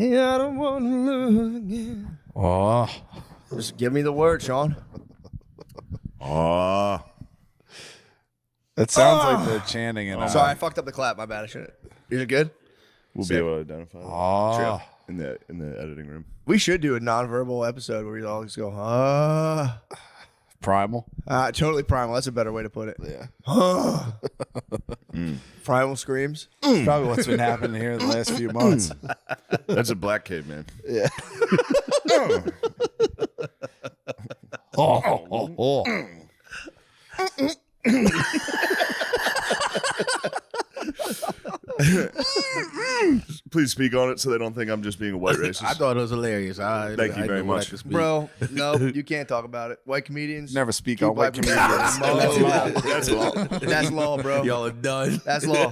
Yeah, I don't want to lose again. Oh. Just give me the word, Sean. Oh. That sounds like the chanting in Sorry, I fucked up the clap. My bad. I shouldn't. Is it good? We'll be able to identify that. Oh. In the editing room. We should do a non-verbal episode where we all just go, Primal. totally primal. That's a better way to put it. Yeah. Primal screams. Probably what's been happening here the last few months. That's a black caveman. Yeah. Oh. Please speak on it so they don't think I'm just being a white racist. I thought it was hilarious. Thank you very much. Bro, no, you can't talk about it. White comedians. Never speak keep on white black comedians. That's law. That's law, bro. Y'all are done. That's law.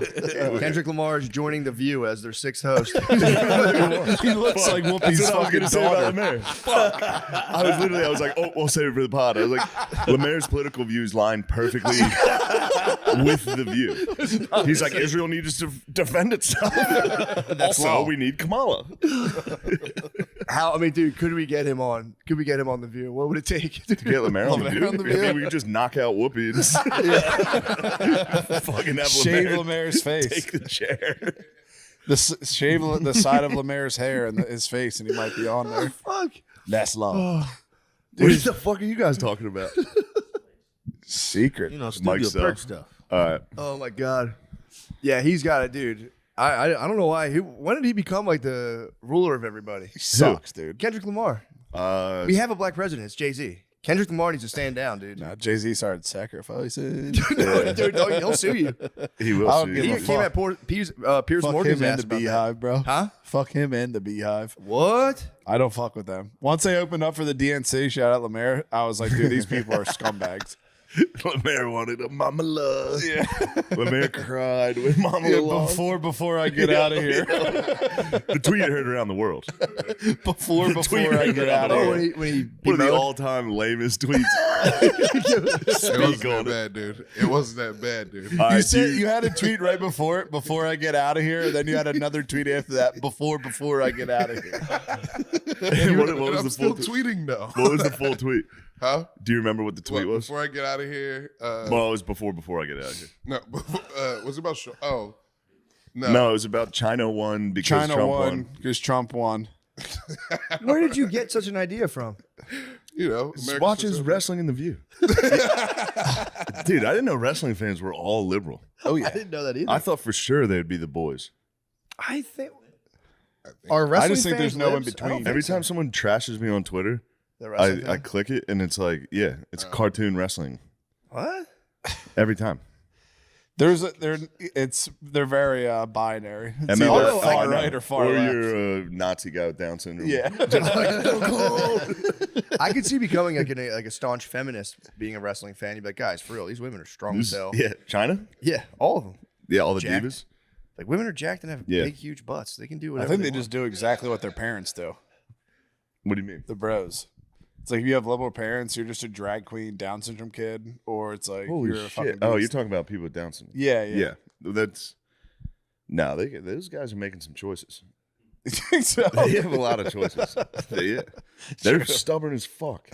Kendrick Lamar is joining The View as their sixth host. He looks like Whoopi's That's what I was fucking gonna say daughter. about Lemaire. Fuck. I was like, oh, we'll save it for the pod. I was like, Lemaire's political views line perfectly with The View. He's like, Israel needs to defend itself. Also, we need Kamala. Dude, could we get him on? Could we get him on The View? What would it take? To get Lemaire on The Lemaire on View? The View? I mean, we could just knock out Whoopi and just fucking have Shave Lemaire Lemaire's face. take the chair. Shave the side of Lemaire's hair and his face, and he might be on there. Fuck. That's law. What the fuck are you guys talking about? Secret. You know, Mike studio stuff. perk stuff. All right. Oh my god. Yeah, he's got it, dude. I don't know why. When did he become like the ruler of everybody? He sucks, dude. Kendrick Lamar. We have a black president. It's Jay-Z. Kendrick Lamar needs to stand down, dude. Nah, Jay-Z started sacrificing. Dude, no, he'll sue you. He will I'll see. give He a came at Piers Fuck Morgan's him ass and the about that. Beehive, bro. Huh? Fuck him and the Beehive. What? I don't fuck with them. Once they opened up for the DNC, shout out Lemaire, I was like, dude, these people are scumbags. Lemaire wanted a mama love. Yeah. Lemaire cried with mama Yeah, love. before I get out of here. The tweet heard around the world. Before tweet I get out of Oh, here. when he One of the emailed? all-time lamest tweets. It wasn't Speak that on it. bad, dude. It wasn't that bad, dude. All You right, said you had a tweet right before I get out of here, and then you had another tweet after that before I get out of here. what And was I'm the still full tweeting though. What was the full tweet? Huh? Do you remember what the tweet What, was? before I get out of here. Well, it was before I get out of here. No, was it about? Oh, no. No, it was about China won because China Trump won because Trump won. Where did you get such an idea from? You know, Just watch his wrestling in the View. Dude, I didn't know wrestling fans were all liberal. Oh I yeah. didn't know that either. I thought for sure they'd be the boys. I think our wrestling I just think there's fans no in libs? I don't between. think Every so. time someone trashes me on Twitter, The wrestling I fan? click it and it's like, yeah, it's cartoon wrestling. What? Every time. They're very binary. It's MLF, either far I know. right or far or left. you're a Nazi guy with Down syndrome. Yeah. I could see becoming like a staunch feminist being a wrestling fan. You'd be like, guys, for real, these women are strong as hell. Yeah, China? Yeah, all of them. Yeah, all the Jacked. divas. Like women are jacked and have Yeah. big, huge butts. They can do I whatever. think they want. just do exactly what their parents do. What do you mean? The bros. It's like if you have liberal parents, you're just a drag queen, Down syndrome kid, or it's like Holy you're a fucking shit. Oh, you're beast. talking about people with Down syndrome. Yeah. Yeah. That's no, those guys are making some choices. So, They have a lot of choices. They're stubborn as fuck.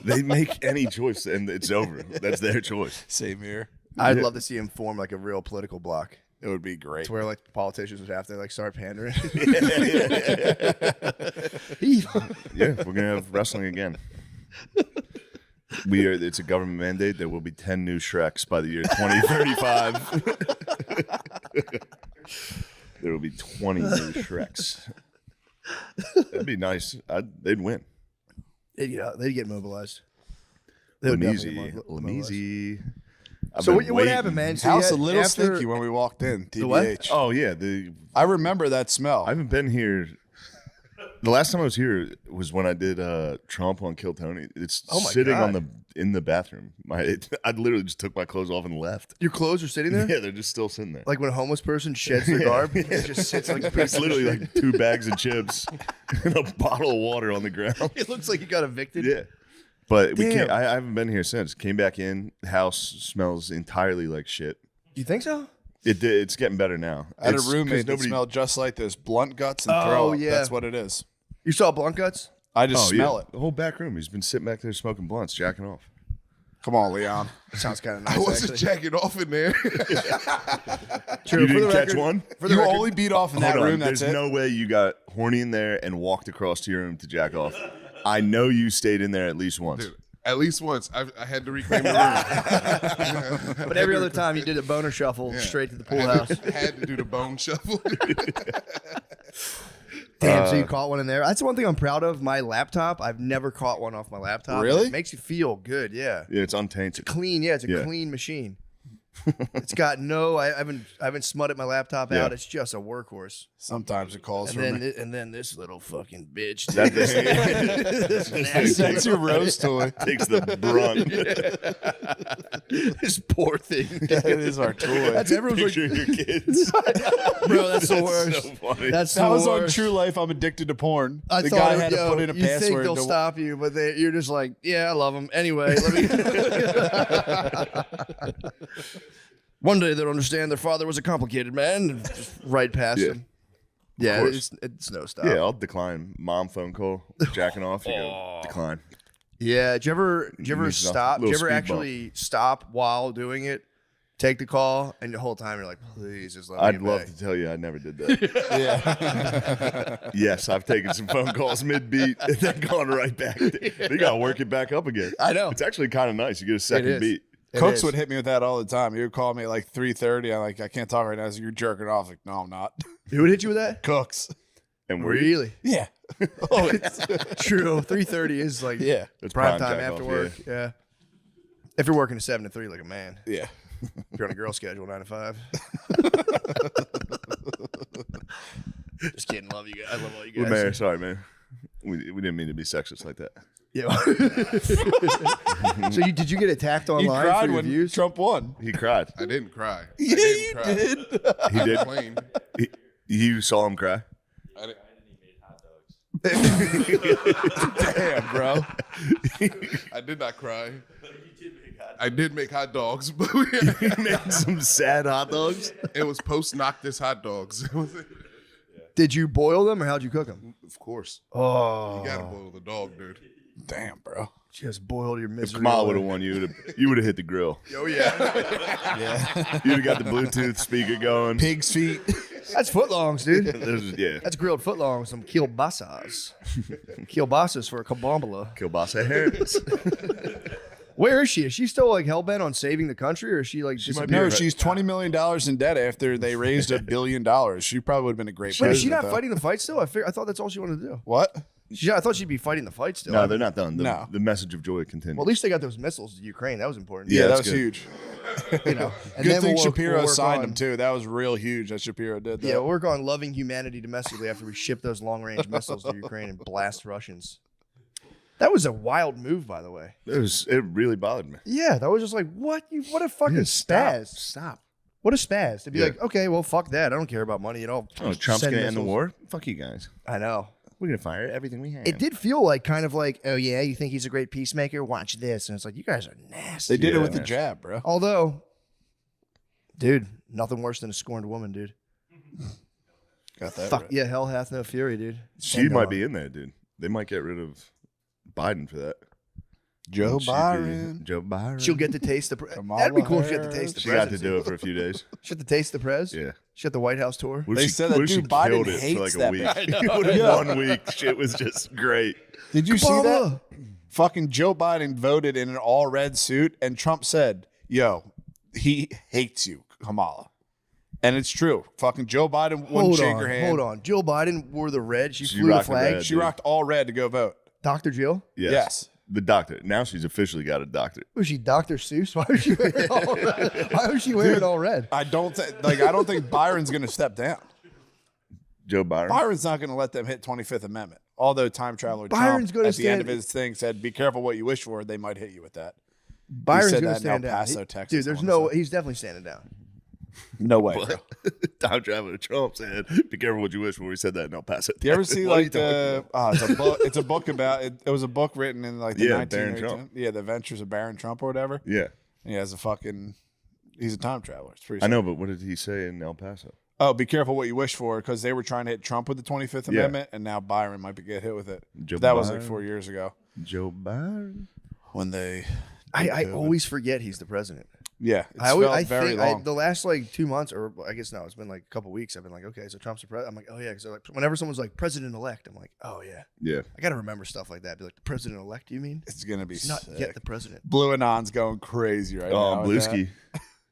They make any choice and it's over. That's their choice. same here. I'd Yeah. love to see him form like a real political bloc. It would be great. To where like politicians would have to like start pandering. Yeah, we're gonna have wrestling again. It's a government mandate. There will be 10 new Shreks by the year 2035. There will be 20 new Shreks. That'd be nice. They'd win. They'd get mobilized. They would definitely Lemeasy. get mobilized. Lemeasy. So what happened, man? So House you a had- little after- stinky when we walked in. The what? TBH. Oh yeah, I remember that smell. I haven't been here. The last time I was here was when I did Trump on Kill Tony. It's Oh my sitting God. in the bathroom. I literally just took my clothes off and left. Your clothes are sitting there? Yeah, they're just still sitting there. Like when a homeless person sheds their garb, it just sits like It's literally like 2 bags of chips and a bottle of water on the ground. it looks like you got evicted. Yeah. But we Damn. can't. I haven't been here since. Came back in. House smells entirely like shit. You think so? It's getting better now. I had a It's 'cause roommate that nobody- smelled just like this. Blunt guts and Oh, throw up. yeah. That's what it is. You saw blunt guts? I just smell it. The whole back room. He's been sitting back there smoking blunts, jacking off. Come on, Leon. Sounds kind of nice. I wasn't actually. jacking off in there. True. You For didn't the catch record- one? For the You record, only beat off in Hold that on. room. That's There's it. no way you got horny in there and walked across to your room to jack off. I know you stayed in there at least once. Dude, at least once. I had to reclaim the room. but every other time you did a boner shuffle straight to the pool house. Had to do the bone shuffle. Damn, so you caught one in there. That's one thing I'm proud of. My laptop, I've never caught one off my laptop. Really? It makes you feel good, yeah. Yeah, it's untainted. Clean, yeah, it's a Yeah. clean machine. It's got I haven't smutted my laptop Yeah. out. It's just a workhorse. Sometimes it calls And for then me. and then this little fucking bitch. That That's your rose toy. takes the brunt. this poor thing. That is our toy. That's everyone's Picture like, your kids. bro, that's the worst. So funny. That's That the was on worst. True Life. I'm addicted to porn. I The thought, guy had to yo, put in a you think password. they'll to- stop you, but you're just like, yeah, I love them. Anyway, let me. One day they'll understand their father was a complicated man. And just right past Yeah. him. Yeah, course. it's no stop. Yeah, I'll decline. Mom phone call, jacking off. You go decline. Yeah. Did you ever Use a stop? Did you little ever speed bump. actually stop while doing it? Take the call, and the whole time you're like, please just let me I'd get love back. to tell you I never did that. Yeah. Yes, I've taken some phone calls mid beat and then gone right back. You got to work it back up again. I know. It's actually kind of nice. You get a is. second beat. It Cooks is. would hit me with that all the time. He would call me at like 3:30. I'm like, I can't talk right now. So you're jerking off. Like, no, I'm not. Who would hit you with that? Cooks. And we're Really? Yeah. True. 3:30 is like Yeah. It's prime prime time jack after off, work. Yeah. If you're working a 7 to 3 like a man, Yeah. if you're on a girl schedule 9 to 5. Just kidding. Love you guys. I love all you Well, guys. man, sorry, man. We didn't mean to be sexist like that. Yeah. So did you get attacked You online for cried your when views? Trump won. He cried. I didn't cry. Yeah, I didn't you cry. did. He I did. complained. You saw him cry. I didn't- Damn, bro. I did not cry. I did make hot dogs, but He made some sad hot dogs. it was post Noctis hot dogs. Did you boil them or how'd you cook them? Of course. Oh, You gotta boil the dog, dude. Damn, bro. just boiled your If misery. Kamala away. would have won, you would have hit the grill. Oh yeah, Yeah. You'd have got the Bluetooth speaker going. Pig's feet. that's footlongs, dude. Yeah. That's grilled footlongs, some kielbasas. Kielbasas for a kabambala. Kielbasa Harris. Where is she? Is she still like hellbent on saving the country, or is she like might disappeared? be No, right. she's $20 million in debt after they raised $1 billion. She probably would have been a great Wait, is she president. not though. fighting the fight still? I thought that's all she wanted to do. What? I thought she'd be fighting the fight still. No, they're not done. No. The message of joy continues. Well, at least they got those missiles to Ukraine. That was important. Yeah, that that's was good. huge. You know. And Good then thing we'll work- Shapiro we'll work signed on- him too. That was real huge that Shapiro did that. Yeah, we'll work on loving humanity domestically after we ship those long-range missiles to Ukraine and blast Russians. That was a wild move, by the way. It really bothered me. Yeah, that was just like, what a fucking spaz. Stop. What a spaz. To be Yeah. like, okay, well, fuck that. I don't care about money at all. Oh, Trump's Send gonna end the missiles. war. Fuck you guys. I know. We're gonna fire everything we have. It did feel like kind of like, oh yeah, you think he's a great peacemaker? Watch this. And it's like, you guys are nasty. They did it Yeah. with the jab, bro. Although, dude, nothing worse than a scorned woman, dude. Got that Fuck right. yeah, hell hath no fury, dude. She And, might be in there, dude. They might get rid of Biden for that. Joe She'd be- Byron. Joe Byron. She'll get to taste the. Kamala That'd be cool if she had to taste the She got to presidency. do it for a few days. She had to taste the prez. Yeah. She had the White House tour. What if They she- said that what if she dude Biden killed it hates for like a that week. bitch. What if Yeah. 1 week shit was just great. Did you see that? Kamala. Fucking Joe Biden voted in an all red suit, and Trump said, "Yo, he hates you, Kamala," and it's true. Fucking Joe Biden wouldn't shake her hand. Hold on. Jill Biden wore the red. She She flew the rocked the flag. red. She rocked all red to go vote. Dr. Jill. Yes. The doctor. Now she's officially got a doctor. Was she Dr. Seuss? Why was she wearing all red? Why was she wearing all red? I don't think Byron's going to step down. Joe Byron. Byron's not going to let them hit 25th Amendment. Although time traveler Byron's Trump gonna at the end stand- of his thing said, "Be careful what you wish for; they might hit you with that." Byron's said going that to in El stand down. Paso, Texas, Dude, I there's wanna no. say. He's definitely standing down. No way. Bro. Time traveler Trump said, "Be careful what you wish for." He said that in El Paso. Do you ever see What are like you talking the? It's a book about it. It was a book written in like the Yeah, 19 Barron Trump. Yeah, the Adventures of Barron Trump or whatever. Yeah. He has a fucking He's a time traveler. It's pretty I know, simple. but what did he say in El Paso? Oh, be careful what you wish for, because they were trying to hit Trump with the 25th Amendment, and now Byron might get hit with it. That was like 4 years ago. Joe Biden. When they... I always forget he's the president. Yeah, it's I very think long. the last like 2 months, or I guess no, it's been like a couple weeks. I've been like, okay, so Trump's the president. I'm like, oh yeah, because like, whenever someone's like president-elect, I'm like, oh yeah. Yeah. I got to remember stuff like that. Be like, the president-elect, you mean? It's going to be He's not sick. yet the president. Blue Anon's going crazy right Oh, now. with that. Bluesky.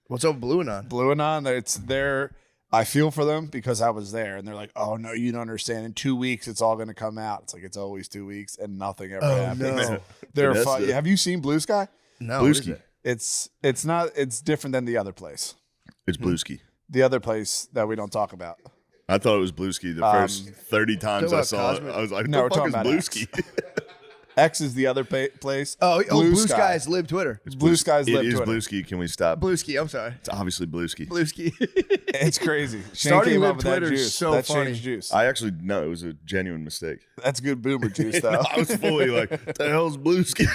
What's up, Blue Anon? Blue Anon, it's their... I feel for them because I was there, and they're like, "Oh no, you don't understand. In 2 weeks, it's all going to come out." It's like it's always 2 weeks, and nothing ever happens. no. They're That's fun. the- Have you seen Blue Sky? No, what is Bluesky. it? It's not. It's different than the other place. It's Bluesky. The other place that we don't talk about. I thought it was Bluesky the first 30 times Talk I about saw Cosmic- it. I was like, No, we're the fuck talking is about Bluesky? X is the other place. Oh, Blue Blue Sky. Sky's lib Twitter. Blue Sky's It lip is Twitter. Bluesky. Can we stop? Bluesky, I'm sorry. It's obviously Bluesky. Bluesky. It's crazy. Shane Starting came lip up with that Twitter is juice. so That's funny. Shane's juice. I actually, no, it was a genuine mistake. That's good boomer juice, though. I was fully like, the hell's Bluesky?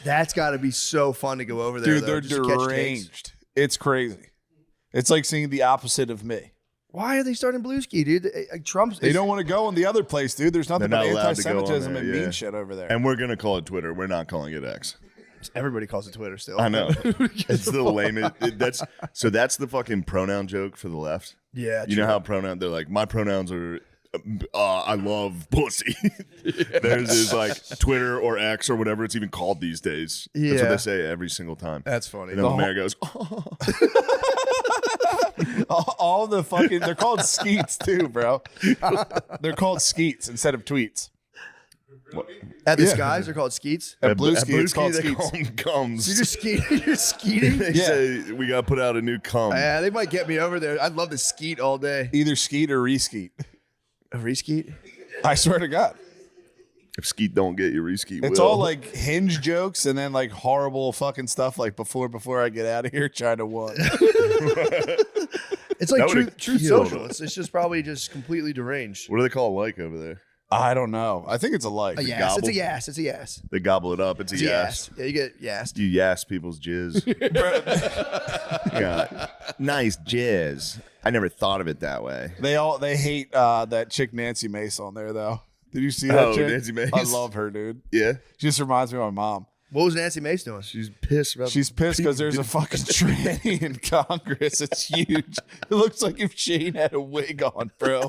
That's got to be so fun to go over there. Dude, though, they're just to catch takes. deranged. It's crazy. It's like seeing the opposite of me. Why are they starting Bluesky, dude? Trump's. They don't want to go in the other place, dude. There's nothing They're but not allowed to go on anti-Semitism there, and yeah. mean shit over there. And we're going to call it Twitter. We're not calling it X. Everybody calls it Twitter still. I know. It's the lamest. That's the fucking pronoun joke for the left. Yeah. You know how they're like, my pronouns are, I love pussy. Theirs is like Twitter or X or whatever it's even called these days. That's what Yeah. they say every single time. That's funny. And then the mayor goes, oh. all the fucking, they're called skeets too, bro. They're called skeets instead of tweets. At the skies, they're called skeets. At Bluesky, it's called they skeets. call them cums. You're just skeeting. You're skeeting. They Yeah. say we got to put out a new cum. Yeah, they might get me over there. I'd love to skeet all day. Either skeet or reskeet. A reskeet? I swear to God. If Skeet don't get you, Reskeet will. It's all like hinge jokes and then like horrible fucking stuff like before I get out of here trying to one. It's like That would've truth killed social. it. It's just probably just completely deranged. What do they call like over there? I don't know. I think it's a like. A yes. gobble? It's a yes. It's a yes. They gobble it up. It's a It's a yes. yes. Yeah, you get yes. You yes people's jizz. Yeah. Nice jizz. I never thought of it that way. They hate that chick Nancy Mace on there though. Did you see that Oh, chick? Nancy Mace? I love her, dude. Yeah. She just reminds me of my mom. What was Nancy Mace doing? She's pissed about She's pissed because there's a fucking tranny in Congress. It's huge. It looks like if Shane had a wig on, bro.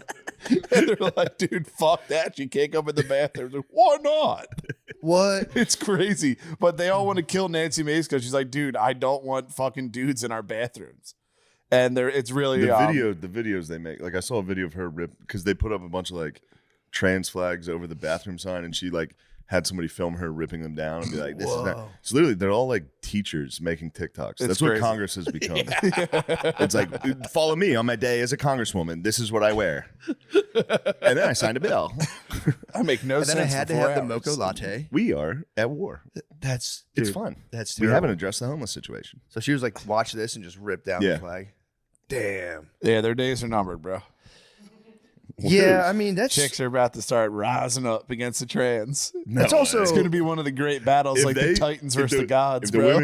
And they're like, dude, fuck that. She can't come in the bathroom. Like, why not? What? It's crazy. But they all want to kill Nancy Mace because she's like, dude, I don't want fucking dudes in our bathrooms. And it's really the videos they make. Like I saw a video of her rip because they put up a bunch of like trans flags over the bathroom sign, and she like had somebody film her ripping them down and be like, "This is not." So literally, they're all like teachers making TikToks. That's what crazy. Congress has become. It's like, follow me on my day as a congresswoman. This is what I wear, and then I signed a bill. I make no And sense. then I had for to 4 have the hours. mocha latte. We are at war. That's It's dude, fun. That's We terrible. haven't addressed the homeless situation. So she was like, watch this and just rip down Yeah. the flag. Damn. Yeah, their days are numbered, bro. Yeah, I mean that's Chicks are about to start rising up against the trans. That's also It's going to be one of the great battles, like the Titans versus the gods, if the bro.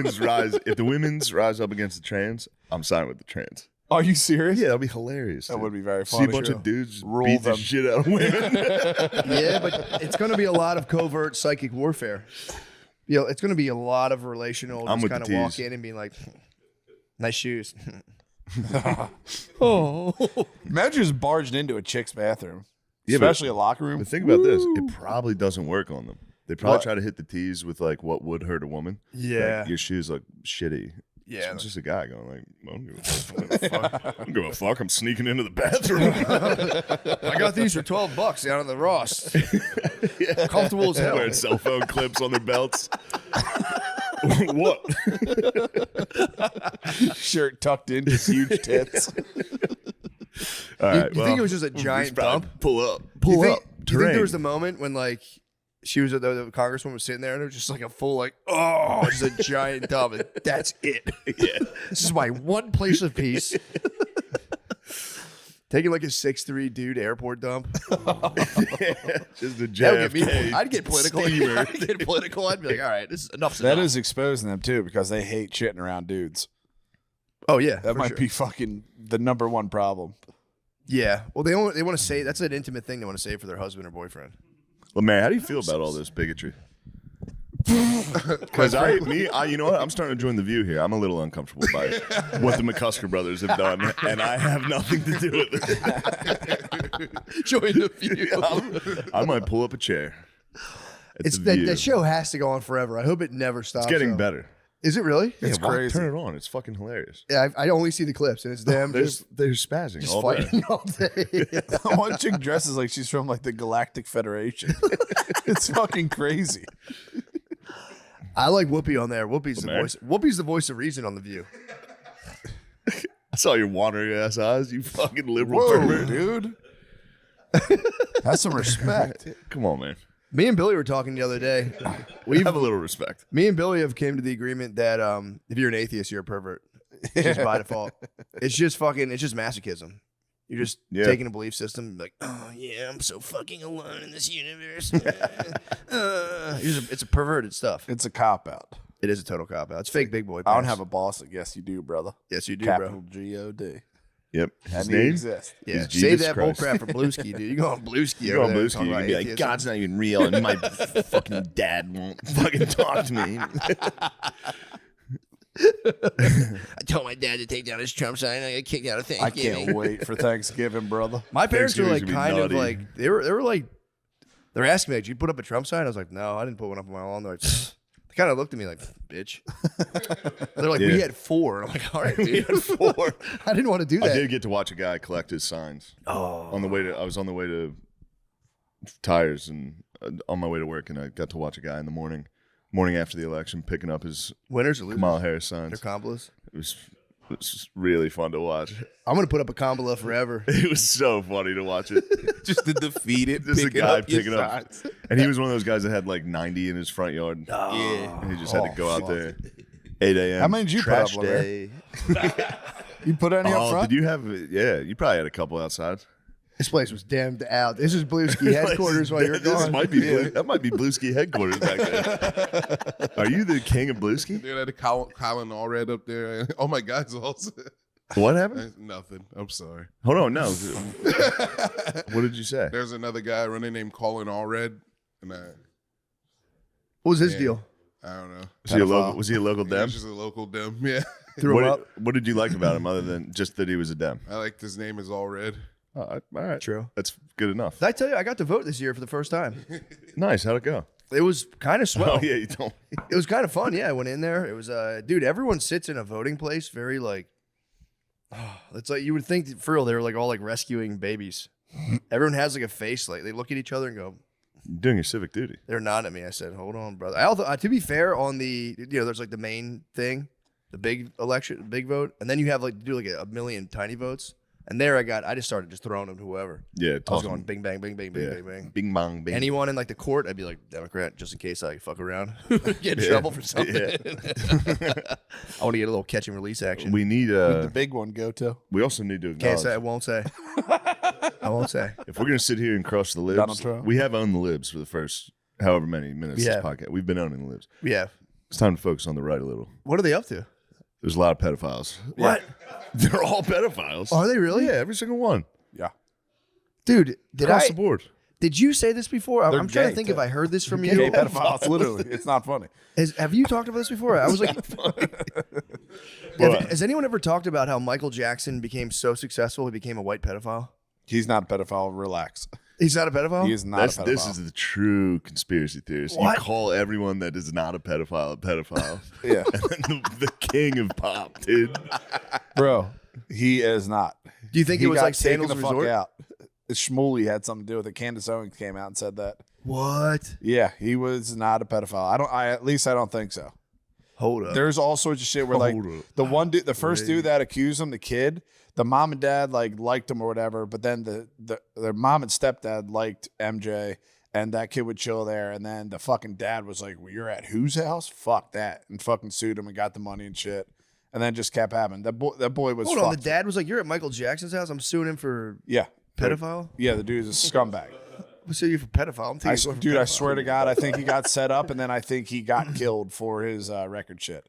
women's rise up against the trans, I'm signing with the trans. Are you serious? Yeah, that'll be hilarious. That dude. would be very See funny. a bunch of dudes just Rule beat them. the shit out of women. yeah, but it's going to be a lot of covert psychic warfare. You know, it's going to be a lot of relational. I'm Just with kind the of walk T's. in and be like, nice shoes. Imagine just barging into a chick's bathroom, Yeah, but- especially a locker room. But think about this: it probably doesn't work on them. They probably What? try to hit the T's with like what would hurt a woman. Yeah. Like, your shoes look shitty. Yeah. It's just a guy going like, I don't give a fuck. I don't give a fuck. I'm sneaking into the bathroom. I got these for $12 down in the Ross. Comfortable as hell. Wearing cell phone clips on their belts. What? Shirt tucked in, just huge tits. All You, right. you well, think it was just a we giant should probably dump? Pull up. Do you Pull think, up. do you think there Terrain. was the moment when like she was the congresswoman was sitting there and it was just like a full like just a giant dump and that's it. Yeah. This is my one place of peace. Taking like a 6'3" dude airport dump. Just a That would get me. JFK. I'd get political. steamer. I'd get political. I'd be like, all right, this is enough. That is exposing them too because they hate shitting around dudes. Oh yeah, That for might sure. be fucking the number one problem. Yeah. Well, they want to say that's an intimate thing they want to say for their husband or boyfriend. Well, man, how do you feel about all this bigotry? Because you know what? I'm starting to join the View here. I'm a little uncomfortable by what the McCusker brothers have done, and I have nothing to do with it. Join the View. I might pull up a chair. It's The View. that show has to go on forever. I hope it never stops. It's getting though. better. Is it really? It's why- crazy. Turn it on. It's fucking hilarious. Yeah, I only see the clips, and it's them They're just spazzing all fighting day. all day. One chick dresses like she's from like the Galactic Federation. It's fucking crazy. I like Whoopi on there. Whoopi's the man. voice. Whoopi's the voice of reason on the View. I saw your wandering ass eyes, you fucking liberal Whoa, pervert. dude. That's some respect. Come on, man. Me and Billy were talking the other day. Have a little respect. Me and Billy have came to the agreement that if you're an atheist, you're a pervert. Just by default. It's just masochism. You're just taking a belief system like, oh yeah, I'm so fucking alone in this universe. It's a perverted stuff. It's a cop out. It is a total cop out. It's fake big boy. I don't pants. have a boss. I guess you do, brother. Yes, you do, Capital bro. G-O-D. Yep. And His he name? exists. Yeah, Is save Jesus that Christ. bullcrap for Bluesky, dude. You go on Bluesky. You go on over there Bluesky, talking you about can be like, atheism. God's not even real, and my fucking dad won't fucking talk to me. I told my dad to take down his Trump sign. I got kicked out of I Thanksgiving. can't wait for Thanksgiving, brother. My parents were like Thanksgiving's gonna kind be of naughty. like they're like they're asking me like, did you put up a Trump sign? I was like, no, I didn't put one up on my lawn. They're like, they kind of looked at me like, bitch. They're like, we Yeah. had 4. And I'm like, all right, We dude. had 4. I didn't want to do I that. did get to watch a guy collect his signs. Oh, I was on the way to tires and on my way to work, and I got to watch a guy in the morning after the election picking up his winners or losers? Kamala Harris They're signs. Kambalas. It was really fun to watch. I'm gonna put up a Kambala forever. It was so funny to watch it. Just to defeat it. Just a guy picking up, and he was one of those guys that had like 90 in his front yard. Yeah. And he just had to go out fuck. there. 8 a.m. How many did you put trash up, Lemire? day. You put any up Oh, front? did you have? Yeah, you probably had a couple outside. This place was damned out. This is Bluesky headquarters while you're This gone. might be that might be Bluesky headquarters back there. Are you the king of Bluesky? Dude, I had a Colin Allred up there. Oh my God, also. What happened? Nothing. I'm sorry. Hold on, no. What did you say? There's another guy running named Colin Allred, and What was his Yeah. deal? I don't know. Was he a local He's Dem? just a local Dem. Yeah, Threw him up. What did you like about him other than just that he was a Dem? I like his name is Allred. Oh, all right. True. That's good enough. Did I tell you I got to vote this year for the first time? Nice. How'd it go? It was kind of swell. Oh, yeah, you told me. It was kind of fun. Yeah, I went in there. It was, dude, everyone sits in a voting place very like, it's like you would think for real they were like all like rescuing babies. Everyone has like a face like they look at each other and go, You're doing your civic duty. they're nodding at me. I said, hold on, brother. I also, to be fair, on the there's like the main thing, the big election, big vote, and then you have like do like a million tiny votes. And there I just started just throwing them to whoever. Yeah, I was toss going him. bing bang, bing bang, bing Yeah. bang, bang. Bing bong bing. Anyone in like the court, I'd be like Democrat, just in case I fuck around, get in trouble for something. Yeah. I want to get a little catch and release action. We need The big one go to. we also need to Can't acknowledge say. I won't say. I won't say. if we're gonna sit here and crush the libs, Donald Trump. we have owned the libs for the first however many minutes of Yeah. this podcast. We've been owning the libs. Yeah. It's time to focus on the right a little. What are they up to? There's a lot of pedophiles. What? They're all pedophiles. Are they really? Yeah, every single one. Yeah. Dude, Across the board. did you say this before? They're I'm trying gay, to think too. if I heard this from Gay you. pedophiles, literally. It's not funny. Have you talked about this before? I was like, has anyone ever talked about how Michael Jackson became so successful he became a white pedophile? He's not a pedophile. Relax. He's not a pedophile? He is not a pedophile. This is the true conspiracy theorist. What? You call everyone that is not a pedophile. Yeah. And the king of pop, dude. Bro, he is not. Do you think He it was got like taken Sandals the fuck Resort? out. Shmuley had something to do with it. Candace Owens came out and said that. What? Yeah, he was not a pedophile. At least I don't think so. Hold up. There's all sorts of shit where like Hold up. the one dude, the first dude that accused him, the kid, the mom and dad like liked him or whatever, but then their mom and stepdad liked MJ, and that kid would chill there, and then the fucking dad was like, "Well, you're at whose house? Fuck that," and fucking sued him and got the money and shit. and then just kept happening. That boy was. Hold fucked. on, the dad was like, "You're at Michael Jackson's house. I'm suing him for pedophile." Yeah, the dude's a scumbag. I'm suing you for pedophile. I'm taking you for Dude, I pedophile. swear to God, I think he got set up, and then I think he got killed for his record shit.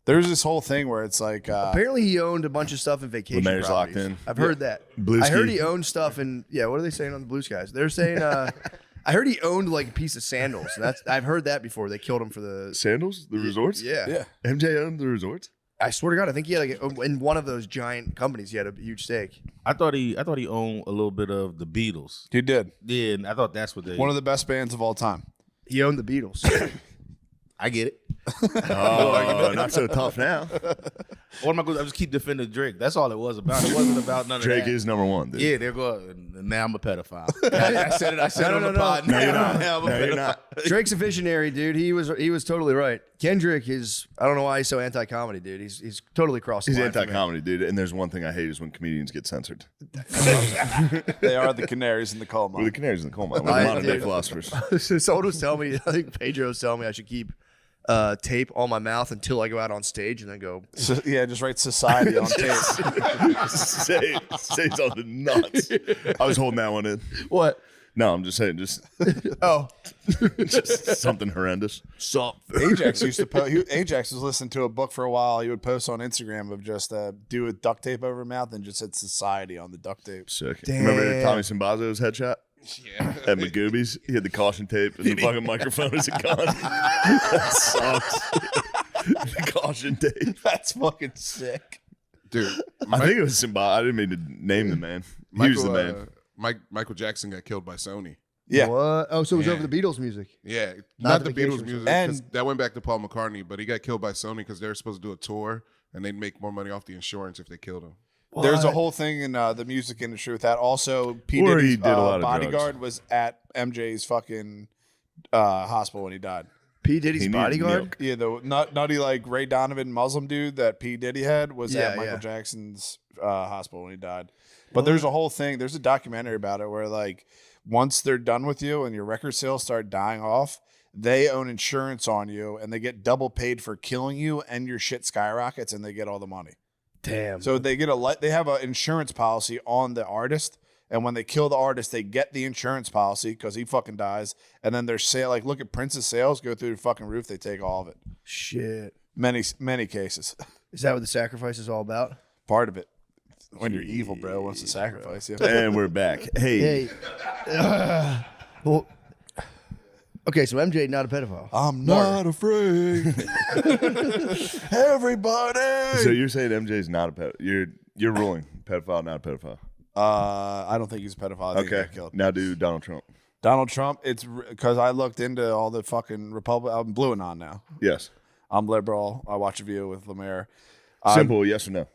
There's this whole thing where it's like apparently he owned a bunch of stuff in vacation Lemare's properties. locked in. I've heard that. Bluesky. I heard he owned stuff in what are they saying on the Bluesky? They're saying I heard he owned like a piece of sandals. I've heard that before. They killed him for the Sandals, the resorts. Yeah. MJ owned the resorts. I swear to God, I think he had in one of those giant companies. He had a huge stake. I thought he owned a little bit of the Beatles. he did. Yeah, and I thought that's what they. One of the best bands of all time. He owned the Beatles. I get it. Oh, not so tough now. What am I going to? I just keep defending Drake. That's all it was about. It wasn't about none of Drake that. is number one. Dude. Yeah, there go. And now I'm a pedophile. I said it. I said it on the pod. No, you're not. Now I'm a No, you're pedophile. not. Drake's a visionary, dude. He was totally right. Kendrick is. I don't know why he's so anti-comedy, dude. He's totally crossed the He's line for me. anti-comedy, dude. And there's one thing I hate is when comedians get censored. They are the canaries in the coal We're the mine. canaries in the coal mine. We're I- modern day dude. philosophers. Someone was telling me, I think Pedro was telling me I should keep tape on my mouth until I go out on stage and then go. So, yeah, just write society on tape. say something nuts. I was holding that one in. What? No, I'm just saying, just something horrendous. Ajax used to post. Ajax was listening to a book for a while. He would post on Instagram of just do with duct tape over his mouth and just said society on the duct tape. Sick. Damn. Remember Tommy Simbazo's headshot? Yeah. At Magoobies, he had the caution tape and the fucking microphone as a gun. That sucks. The caution tape. That's fucking sick. Dude, I think it was Simba. I didn't mean to name the man. He was the man. Michael Jackson got killed by Sony. Yeah. What? Oh, so it was Yeah. over the Beatles music. Yeah, Not not the the Beatles vacation music. And- 'Cause that went back to Paul McCartney, but he got killed by Sony because they were supposed to do a tour and they'd make more money off the insurance if they killed him. There's a whole thing in the music industry with that. Also, P. Or he Diddy's did a lot of bodyguard drugs. was at MJ's fucking hospital when he died. P. Diddy's He needed bodyguard. milk. Yeah, the nutty like Ray Donovan Muslim dude that P. Diddy had was Yeah, at Michael yeah. Jackson's hospital when he died. But there's a whole thing. There's a documentary about it where like once they're done with you and your record sales start dying off, they own insurance on you and they get double paid for killing you and your shit skyrockets and they get all the money. Damn. So they they have an insurance policy on the artist, and when they kill the artist, they get the insurance policy because he fucking dies, and then their sale, like look at Prince's sales, go through the fucking roof. They take all of it. Shit. Many cases. Is that what the sacrifice is all about? Part of it. When you're evil, bro, wants to sacrifice you. And we're back. Hey. Hey. Well. Okay, so MJ not a pedophile. I'm not afraid. Everybody. So you're saying MJ's not a pedophile? You're ruling pedophile, not a pedophile. I don't think he's a pedophile. I think he Okay. got killed. Now do Donald Trump. Donald Trump. It's because I looked into all the fucking Republic. I'm blue and on now. Yes. I'm liberal. I watch a View with Lemaire. Simple yes or no.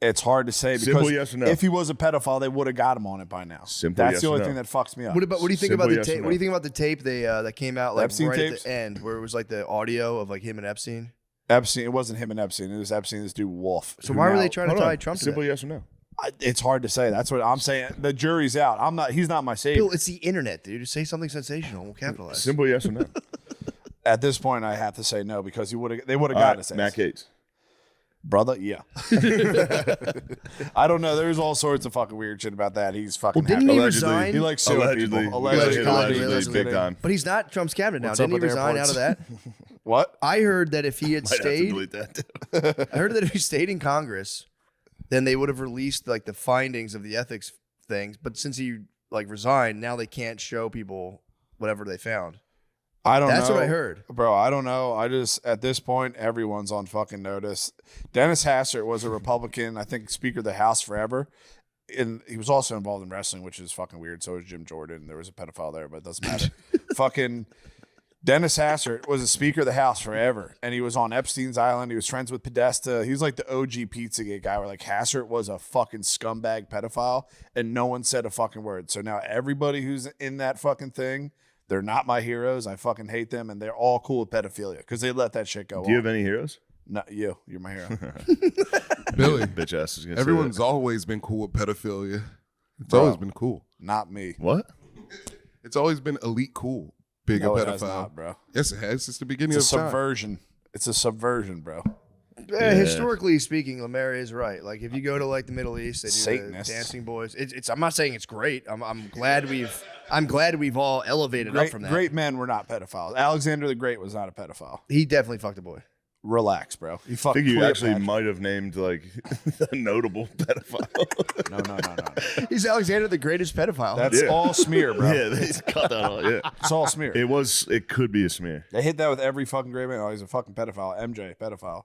It's hard to say because Simple yes or no. if he was a pedophile, they would have got him on it by now. Simple That's yes the or only no. thing that fucks me up. What do you think Simple about the yes or tape? no. What do you think about the tape that came out like Epstein right tapes? at the end where it was like the audio of like him and Epstein? Epstein? It wasn't him and Epstein. It was Epstein. This dude Wolf. So who why were now- they trying to Hold tie on. Trump to Simple that? yes or no. It's hard to say. That's what I'm saying. The jury's out. I'm not. He's not my savior. Bill, it's the internet, dude. Just say something sensational. We'll capitalize. Simple yes or no. At this point, I have to say no because they would have got to say Matt Gates. brother. Yeah. I don't know. There's all sorts of fucking weird shit about that. He's fucking. Well, didn't he happy. resign? He likes suing Allegedly. people. Allegedly, big time. But he's not Trump's cabinet now. What's up Didn't he with resign out of that? What? I heard that if he had Might have to stayed, delete that. Too. I heard that if he stayed in Congress, then they would have released like the findings of the ethics things. But since he like resigned, now they can't show people whatever they found. I don't know. That's what I heard. Bro, I don't know. I just, at this point, everyone's on fucking notice. Dennis Hastert was a Republican, I think, Speaker of the House forever. And he was also involved in wrestling, which is fucking weird. So was Jim Jordan. There was a pedophile there, but it doesn't matter. Fucking Dennis Hastert was a Speaker of the House forever. And he was on Epstein's Island. He was friends with Podesta. He was like the OG Pizzagate guy where like Hastert was a fucking scumbag pedophile and no one said a fucking word. So now everybody who's in that fucking thing, they're not my heroes. I fucking hate them, and they're all cool with pedophilia because they let that shit go. Do you have any heroes? No, you're my hero. Billy, Bitch ass is gonna say everyone's that. always been cool with pedophilia. It's Bro. always been cool. Not me. What? It's always been elite cool. Being No, a it has pedophile. not, bro. Yes, it has. It's the beginning It's a of time. subversion. It's a subversion, bro. Historically speaking, Lemaire is right. Like if you go to like the Middle East, they do the Satanists. dancing boys. It's. I'm not saying it's great. I'm glad we've all elevated up from that. Great men were not pedophiles. Alexander the Great was not a pedophile. He definitely fucked a boy. Relax, bro. You I fucked think you actually Cleopatra. might have named like a notable pedophile. No. He's Alexander the Greatest pedophile. That's all smear, bro. Yeah, they cut that off. Yeah, It's all smear. it could be a smear. They hit that with every fucking great man. Oh, he's a fucking pedophile. MJ, pedophile.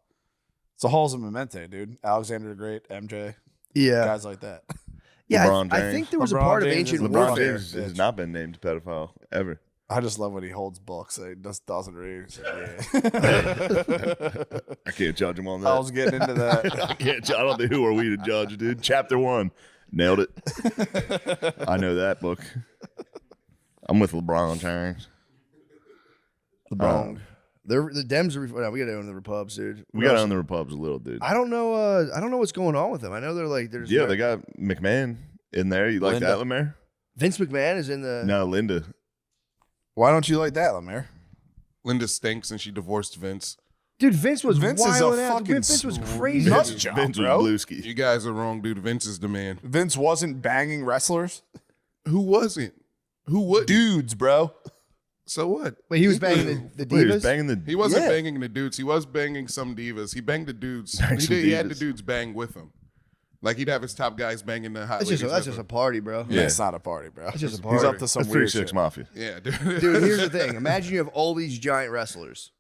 It's a halls of memento, dude. Alexander the Great, MJ, yeah. guys like that. Yeah, LeBron I James. think there was a LeBron part of James ancient is LeBron warfare. James has not been named pedophile ever. I just love when he holds books. He just doesn't read. He's like, yeah. I can't judge him on that. I was getting into that. I don't think who are we to judge, dude. Chapter 1, nailed it. I know that book. I'm with LeBron James. LeBron. The Dems are. No, we got to own the Repubs, dude. We got on the Repubs a little, dude. I don't know. I don't know what's going on with them. I know they're like. There's Yeah, they got McMahon in there. You like Linda. that, Lemaire? Vince McMahon is in the. No, Linda. Why don't you like that, Lemaire? Linda stinks and she divorced Vince. Dude, Vince was Vince is a wilding out. fucking Vince was crazy. nut Vince, job, Vince was bro. Bluesky. You guys are wrong, dude. Vince is the man. Vince wasn't banging wrestlers. Who wasn't? Who would? Dudes, bro. So what? Wait, he was banging the Wait, he was divas. banging the. He wasn't Yeah. banging the dudes. He was banging some divas. He banged the dudes. Banged some He had the divas. dudes bang with him. Like he'd have his top guys banging the hot That's ladies. just that's with just a him. party, bro. Yeah. It's not a party, bro. It's just a He's party. up to some That's weird 3-6 shit. Mafia. Yeah, dude. Dude, here's the thing. Imagine you have all these giant wrestlers.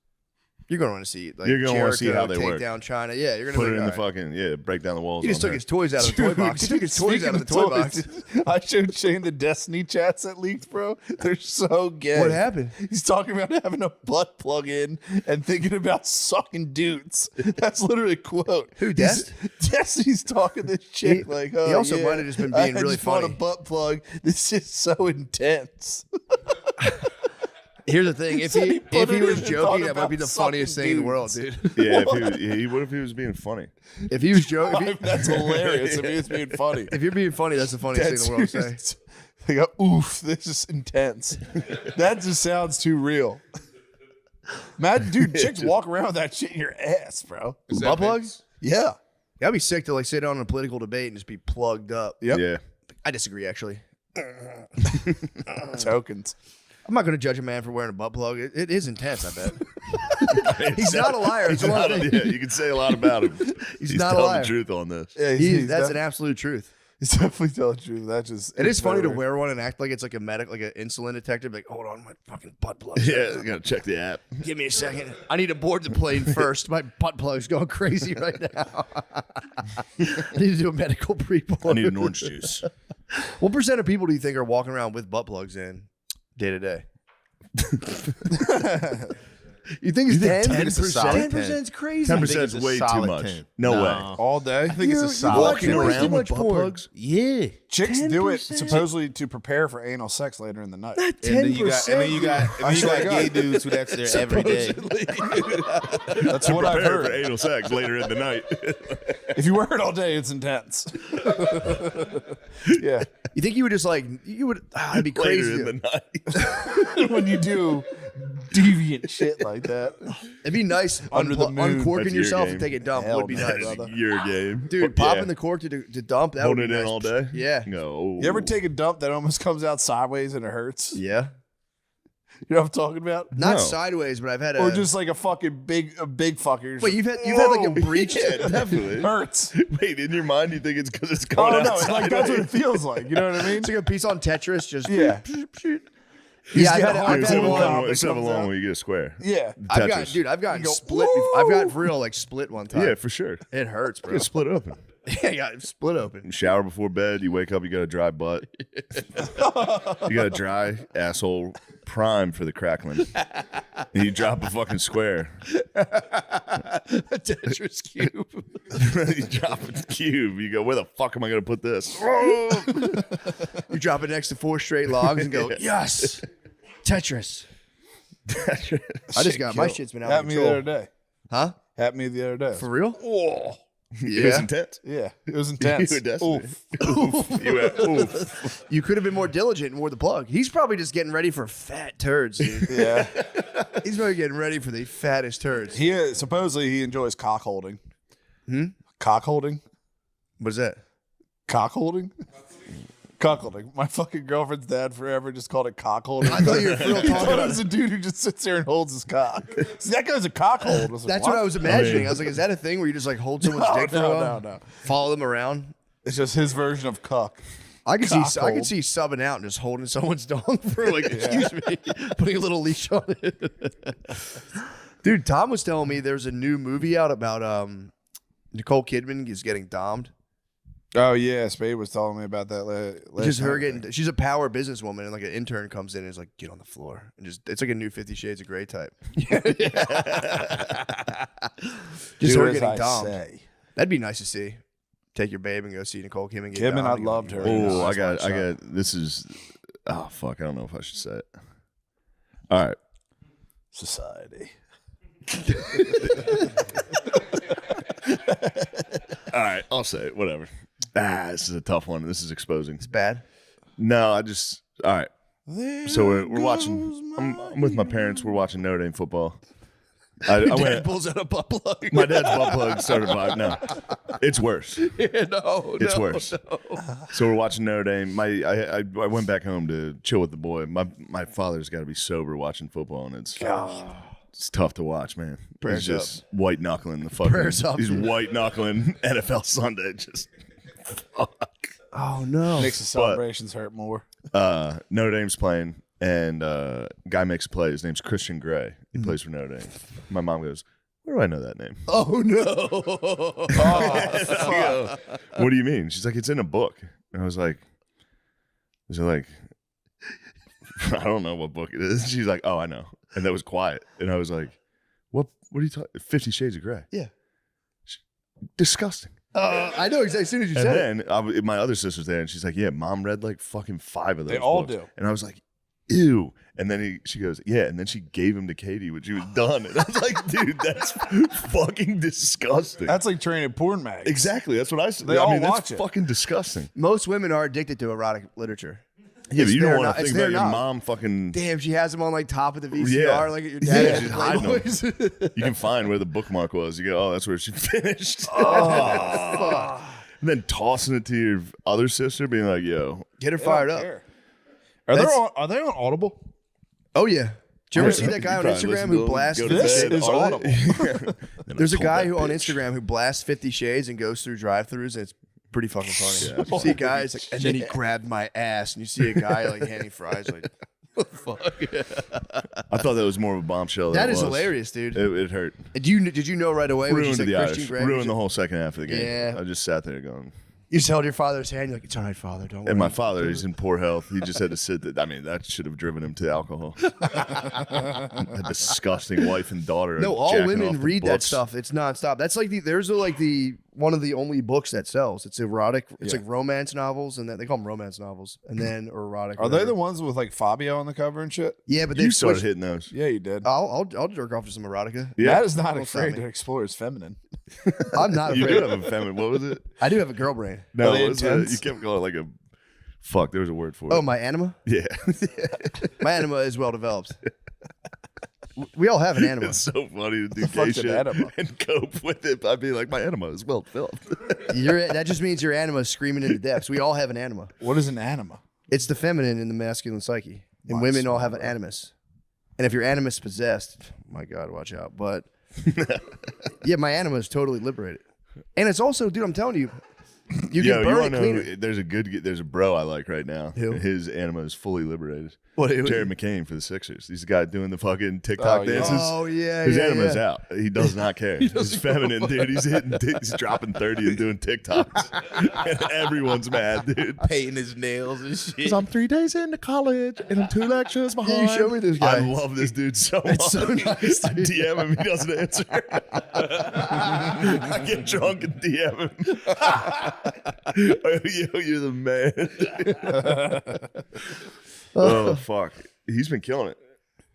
You're going to want to see like You're gonna wanna see Jericho how they take work. down China. Yeah, you're going to Put it in the all right. fucking break down the walls. He just on took there. his toys out of the toy box. He took his toys out of the Speaking toy box. toys, I showed Shane the Destiny chats that leaked, bro. They're so gay. What happened? He's talking about having a butt plug in and thinking about sucking dudes. That's literally a quote. Who, He's- Destiny's talking this chick He- like, he oh, also yeah, might have just been being I really just bought funny. a butt plug. This is so intense. Here's the thing. If said he he put if he it was in and joking, thought that might be the about funniest sucking thing in the world, dudes. dude. Yeah, what if he was being funny? If he was joking, That's hilarious. If he was being funny. if you're being funny, that's the funniest thing in the world to say. They go, oof, this is intense. That just sounds too real. Imagine, dude, chicks walk around with that shit in your ass, bro. Is that Butt Vince? plugs? Yeah. That'd be sick to like sit on a political debate and just be plugged up. Yep. Yeah. I disagree, actually. Tokens. I'm not going to judge a man for wearing a butt plug. It is intense, I bet. He's not a liar. It's He's one not, thing. yeah, you can say a lot about him. He's not a telling liar. the truth on this. Yeah, That's an absolute truth. He's definitely telling the truth. That just It is funny to wear one and act like it's like a medic, like an insulin detector. Be like, hold on, my fucking butt plug. Yeah, you gotta check the app. Give me a second. I need to board the plane first. My butt plug's going crazy right now. I need to do a medical pre-board. I need an orange juice. What percent of people do you think are walking around with butt plugs in day to day? You think it's 10%? 10%? 10% is crazy. 10% it's is a way too solid much. 10. No No. way. all day. I think it's a You solid watch Walking way too around much with butt porn. plugs? Yeah. Chicks do it 10%. supposedly to prepare for anal sex later in the night. Not 10%. And then you got gay dudes who that's their every day. That's what I've Prepare for heard. anal sex later in the night. If you wear it all day, it's intense. Yeah. You think you would just like, you would, it'd be later crazy. in the night. When you do deviant shit like that. It'd be nice Under the moon. uncorking That's your yourself game. and take a dump Hell would be no, nice. brother. Your game. Dude, popping the cork to dump, that Hold would it be in nice. all day? Yeah. No. You ever take a dump that almost comes out sideways and it hurts? Yeah. You know what I'm talking about? Not No. sideways, but I've had a. Or just like a fucking big fucker. Wait, you've had like a breach. Yeah, definitely. hurts. Wait, in your mind, you think it's because it's Oh going no, outside? like that's what it feels like. You know what I mean? It's like a piece on Tetris. Just Yeah. Yeah, I've get had, hard I've It's had a one. long, it's a comes long out. when you get a square. Yeah. I've got, Tetris. dude, I've gotten go, split. I've got for real like split one time. Yeah, for sure. It hurts, bro. It's split open. Yeah, I got split open. Shower before bed. You wake up. You got a dry butt. You got a dry asshole, prime for the crackling. And you drop a fucking square. A Tetris cube. You drop a cube. You go, where the fuck am I gonna put this? You drop it next to 4 straight logs and go, yes, Tetris. I just got my shit's been out of Happened to me the other control. day. Huh? Happened to me the other day. For real? Oh. It was intense. Yeah. It was intense. You were desperate. Oof. You went, oof. You could have been more diligent and wore the plug. He's probably just getting ready for fat turds, dude. Yeah. He's probably getting ready for the fattest turds. He supposedly he enjoys cock holding. Cock holding. What is that? Cock holding. Cuckolding. My fucking girlfriend's dad forever just called it cock holding. I thought you were for real talking about It's a dude who just sits there and holds his cock. See, that guy's a cock hold. That's what I was imagining. I was like, is that a thing where you just like hold someone's dick for a while? No. Follow them around? It's just his version of cuck. I could see subbing out and just holding someone's dong for like, excuse me, putting a little leash on it. Dude, Tom was telling me there's a new movie out about Nicole Kidman is getting dommed. Oh yeah, Spade was telling me about that last Just her night. getting. She's a power businesswoman, and like an intern comes in and is like, "Get on the floor," and just it's like a new 50 Shades of Grey type. Just Do her as getting I dommed. say. That'd be nice to see. Take your babe and go see Nicole Kidman get Kidman, dommed. I loved her. Oh, I That's got. This is. Oh fuck! I don't know if I should say it. All right. Society. All right. I'll say it. Whatever. This is a tough one. This is exposing. It's bad. No, I just. All right. So we're watching. I'm with my parents. We're watching Notre Dame football. I went. Pulls out a butt plug. My dad's butt plug started vibing. No, it's worse. It's worse. No. So we're watching Notre Dame. I went back home to chill with the boy. My father's got to be sober watching football, and it's tough to watch, man. Prayers he's just white knuckling the fucking. Prayers up, He's dude. white knuckling NFL Sunday. Just fuck. Oh no. Makes the celebrations hurt more. Notre Dame's playing, and guy makes a play. His name's Christian Gray. He plays for Notre Dame. My mom goes, "Where do I know that name?" Oh no. I go, "What do you mean?" She's like, "It's in a book." And I was like, "Is it like?" I don't know what book it is. She's like, "Oh, I know." And that was quiet. And I was like, "What are you talking? 50 Shades of Grey." Yeah. Disgusting. I know exactly. As soon as you And said it. then my other sister's there, and she's like, "Yeah, Mom read like fucking 5 of those." They all books." do. And I was like, "Ew." And then she goes, "Yeah." And then she gave him to Katie when she was done. And I was like, "Dude, that's fucking disgusting." That's like training porn mags. Exactly. That's what I said. They I all mean, watch that's it. fucking disgusting. Most women are addicted to erotic literature. Yeah, but you their don't want no- to it's think their about your knob. mom fucking. Damn, she has them on like top of the VCR, Yeah. like at your Yeah, dad's she's hiding 'em. Playboys. You can find where the bookmark was. You go, "Oh, that's where she finished." Oh, And then tossing it to your other sister, being like, "Yo, Get her fired up. Are That's- they on Audible? Oh yeah. Did you ever see You that guy on probably Instagram listen to who them, blasts go to 50 This bed. is Are they? Audible. Then There's I a told guy that who on bitch. Instagram who blasts 50 Shades and goes through drive-thrus, and it's pretty fucking funny. Yeah. You see a guy, it's like, and then he grabbed my ass, and you see a guy like handing fries, like, fuck. I thought that was more of a bombshell. That than it is was. hilarious, dude. It hurt. Did you know right away when you Ruined said the Christian Irish. Grey? Ruined the whole second half of the game. Yeah. I just sat there going. You just held your father's hand. You're like, it's all right, father. Don't worry. And my father, he's in poor health. He just had to sit there. I mean, that should have driven him to alcohol. A disgusting wife and daughter. No, all jacking off women the read that books. stuff. It's nonstop. That's like the one of the only books that sells. It's erotic. It's like romance novels, and they call them romance novels, and then or erotic. Are they whatever. the ones with like Fabio on the cover and shit? Yeah, but You they've started switched. hitting those. Yeah, you did. I'll jerk off to some erotica. Yeah. Matt is not Don't stop afraid me. to explore his feminine. I'm not You afraid. do have a feminine. What was it? I do have a girl brain. No, Are they it was intense? you kept calling it like a. Fuck, there was a word for it. Oh, my anima. Yeah. My anima is well developed. We all have an anima. It's so funny to do gay fuck's an shit enema? and cope with it by being like, my enema is well developed. That just means your anima is screaming into depths. We all have an anima. What is an anima? It's the feminine in the masculine psyche, and women all have an animus. And if your animus is possessed, my God, watch out. But yeah, my anima is totally liberated, and it's also, dude, I'm telling you, you Yo, can you burn want it to cleaner. know? There's a bro I like right now. Who? His anima is fully liberated. What? Jared McCain for the Sixers. He's the guy doing the fucking TikTok Oh, yeah. dances. Oh yeah, His yeah, anima's yeah. out. He does not care. He's feminine, dude. He's he's dropping 30 and doing TikToks. And everyone's mad, dude. Painting his nails and shit. Because I'm 3 days into college and I'm 2 lectures Yeah, behind. you show me this guy. I love this dude so much. It's so nice, I dude. DM him, he doesn't answer. I get drunk and DM him. Yo, you're the man. Oh, fuck. He's been killing it.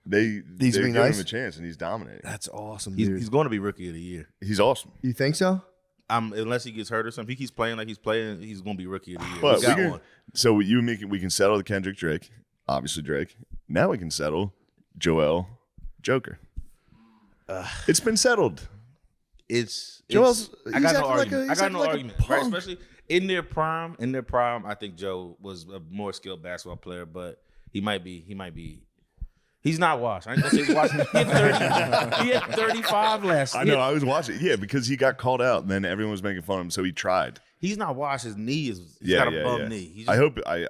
They're being giving nice? him a chance, and he's dominating. That's awesome, He's, dude. he's going to be rookie of the year. He's awesome. You think so? Unless he gets hurt or something. If he keeps playing like he's playing, he's going to be rookie of the year. But We got we one. so you and me, we can settle the Kendrick Drake. Obviously, Drake. Now we can settle Joel Joker. It's been settled. Joel's- I he's got no acting like a- argument. I he's got acting no like a argument. Right? punk. Especially in their prime. In their prime, I think Joe was a more skilled basketball player, but he might be. He's not washed. I ain't gonna say he's washed. He had 35 last. I know. I was watching. Yeah, because he got called out, and then everyone was making fun of him, so he tried. He's not washed. His knee is. He's Yeah, got a yeah, bum yeah. knee. He's I just- hope. I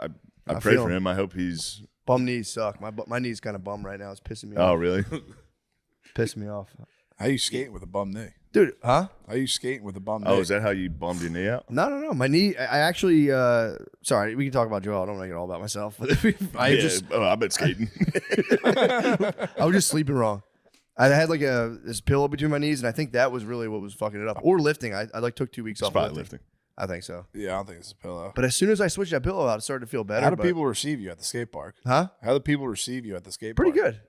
pray feel for him. him. I hope he's. Bum knees suck. My knee's kind of bum right now. It's pissing me Oh, off. really? Pissing me off. How you skating with a bum knee? Dude, huh? How you skating with a bum knee? Oh, is that how you bummed your knee out? No. My knee, I actually, sorry, we can talk about Joel. I don't make it all about myself. But I bet skating. I was just sleeping wrong. I had like this pillow between my knees, and I think that was really what was fucking it up. Or lifting. I like took 2 weeks It's off probably lifting. lifting. I think so. Yeah, I don't think it's a pillow. But as soon as I switched that pillow out, it started to feel better. How do but- people receive you at the skate park? Huh? How do people receive you at the skate Pretty park? good.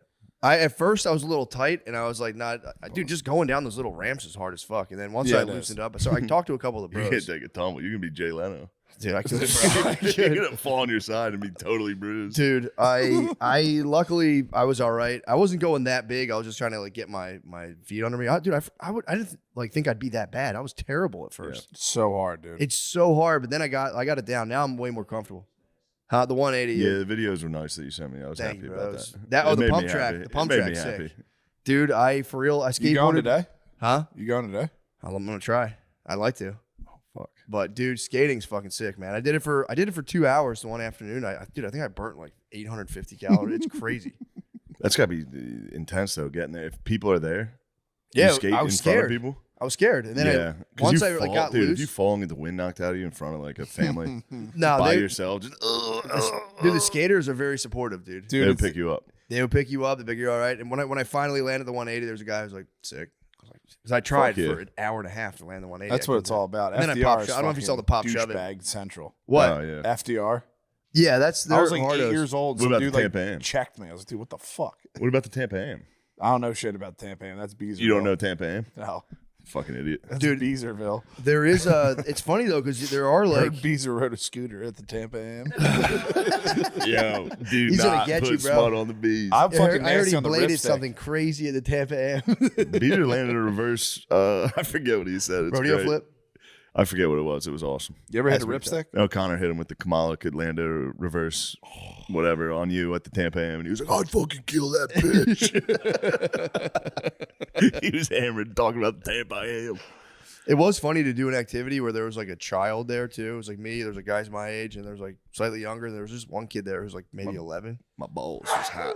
At first I was a little tight, and I was like, dude, just going down those little ramps is hard as fuck. And then once Yeah, I it is. loosened up, so I talked to a couple of the You can't bros. take a tumble. You can be Jay Leno. Dude, I could. You're gonna fall on your side and be totally bruised. Dude, I luckily I was all right. I wasn't going that big. I was just trying to like get my feet under me. I didn't like think I'd be that bad. I was terrible at first. It's so hard, dude. It's so hard, but then I got it down. Now I'm way more comfortable. Huh? The 180. Yeah, the videos were nice that you sent me. I was Thank happy you, about bro. that. Oh, It the made pump me track. happy. The pump It made me track's sick. happy. Dude, I skateboarded. you going today? Huh? You going today? I'm gonna try. I'd like to. Fuck. But dude, skating's fucking sick, man. I did it for 2 hours the one afternoon. I think I burnt like 850 calories. It's crazy. That's gotta be intense though. Getting there, if people are there. Yeah, you skate I was in front of scared. people. I was scared, and then Yeah, 'Cause once you I like fall- got dude, if loose. you fall and get the wind knocked out of you in front of like a family No, by they, yourself, just dude, the skaters are very supportive, dude. Dude, they'll it's- pick you up. They would pick you up, they pick you all right. And when I finally landed the 180, there was a guy who was like sick. Because I tried yeah. for an hour and a half to land the 180. That's what it's all about. And then I FDR popped is shove- I don't know if you saw the fucking pop shove it. douchebag central. What? Oh, yeah. FDR. Yeah, that's I was their like hardos. 8 years old. What Some about dude the like Tampa Am? checked me. I was like, dude, what the fuck? What about the Tampa Am? I don't know shit about Tampa Am. That's Beezerville. You don't know Tampa Am? No. Fucking idiot. That's Dude. Beezerville. There is it's funny though because there are I like heard Beezer rode a scooter at the Tampa Am. Yo, do He's gonna not get put you, bro. smut on the bees. I'm fucking I heard nasty he on the bladed ripstick. something crazy at the Tampa Am. Beater landed a reverse. I forget what he said. It's Rodeo great. flip. I forget what it was. It was awesome. You ever hit a That's ripstick? No, Connor hit him with the Kamala could land a reverse, whatever, on you at the Tampa Am, and he was like, "I'd fucking kill that bitch." He was hammered talking about the Tampa Am. It was funny to do an activity where there was like a child there too. It was like me. There was like guys my age, and there was like slightly younger. And there was just one kid there who was like maybe 11. My balls was hot.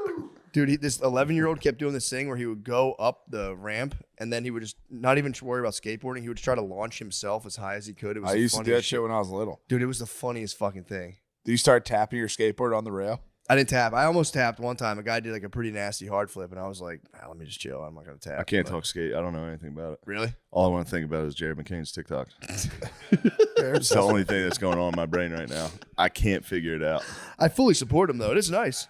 Dude, this 11-year-old kept doing this thing where he would go up the ramp and then he would just not even worry about skateboarding. He would try to launch himself as high as he could. It was I the used to do that funniest shit when I was little. Dude, it was the funniest fucking thing. Do you start tapping your skateboard on the rail? I didn't tap. I almost tapped one time. A guy did like a pretty nasty hard flip, and I was like, let me just chill. I'm not gonna tap. I can't But- talk skate. I don't know anything about it. Really? All I want to think about is Jared McCain's TikTok. It's the only thing that's going on in my brain right now. I can't figure it out. I fully support him though. It is nice.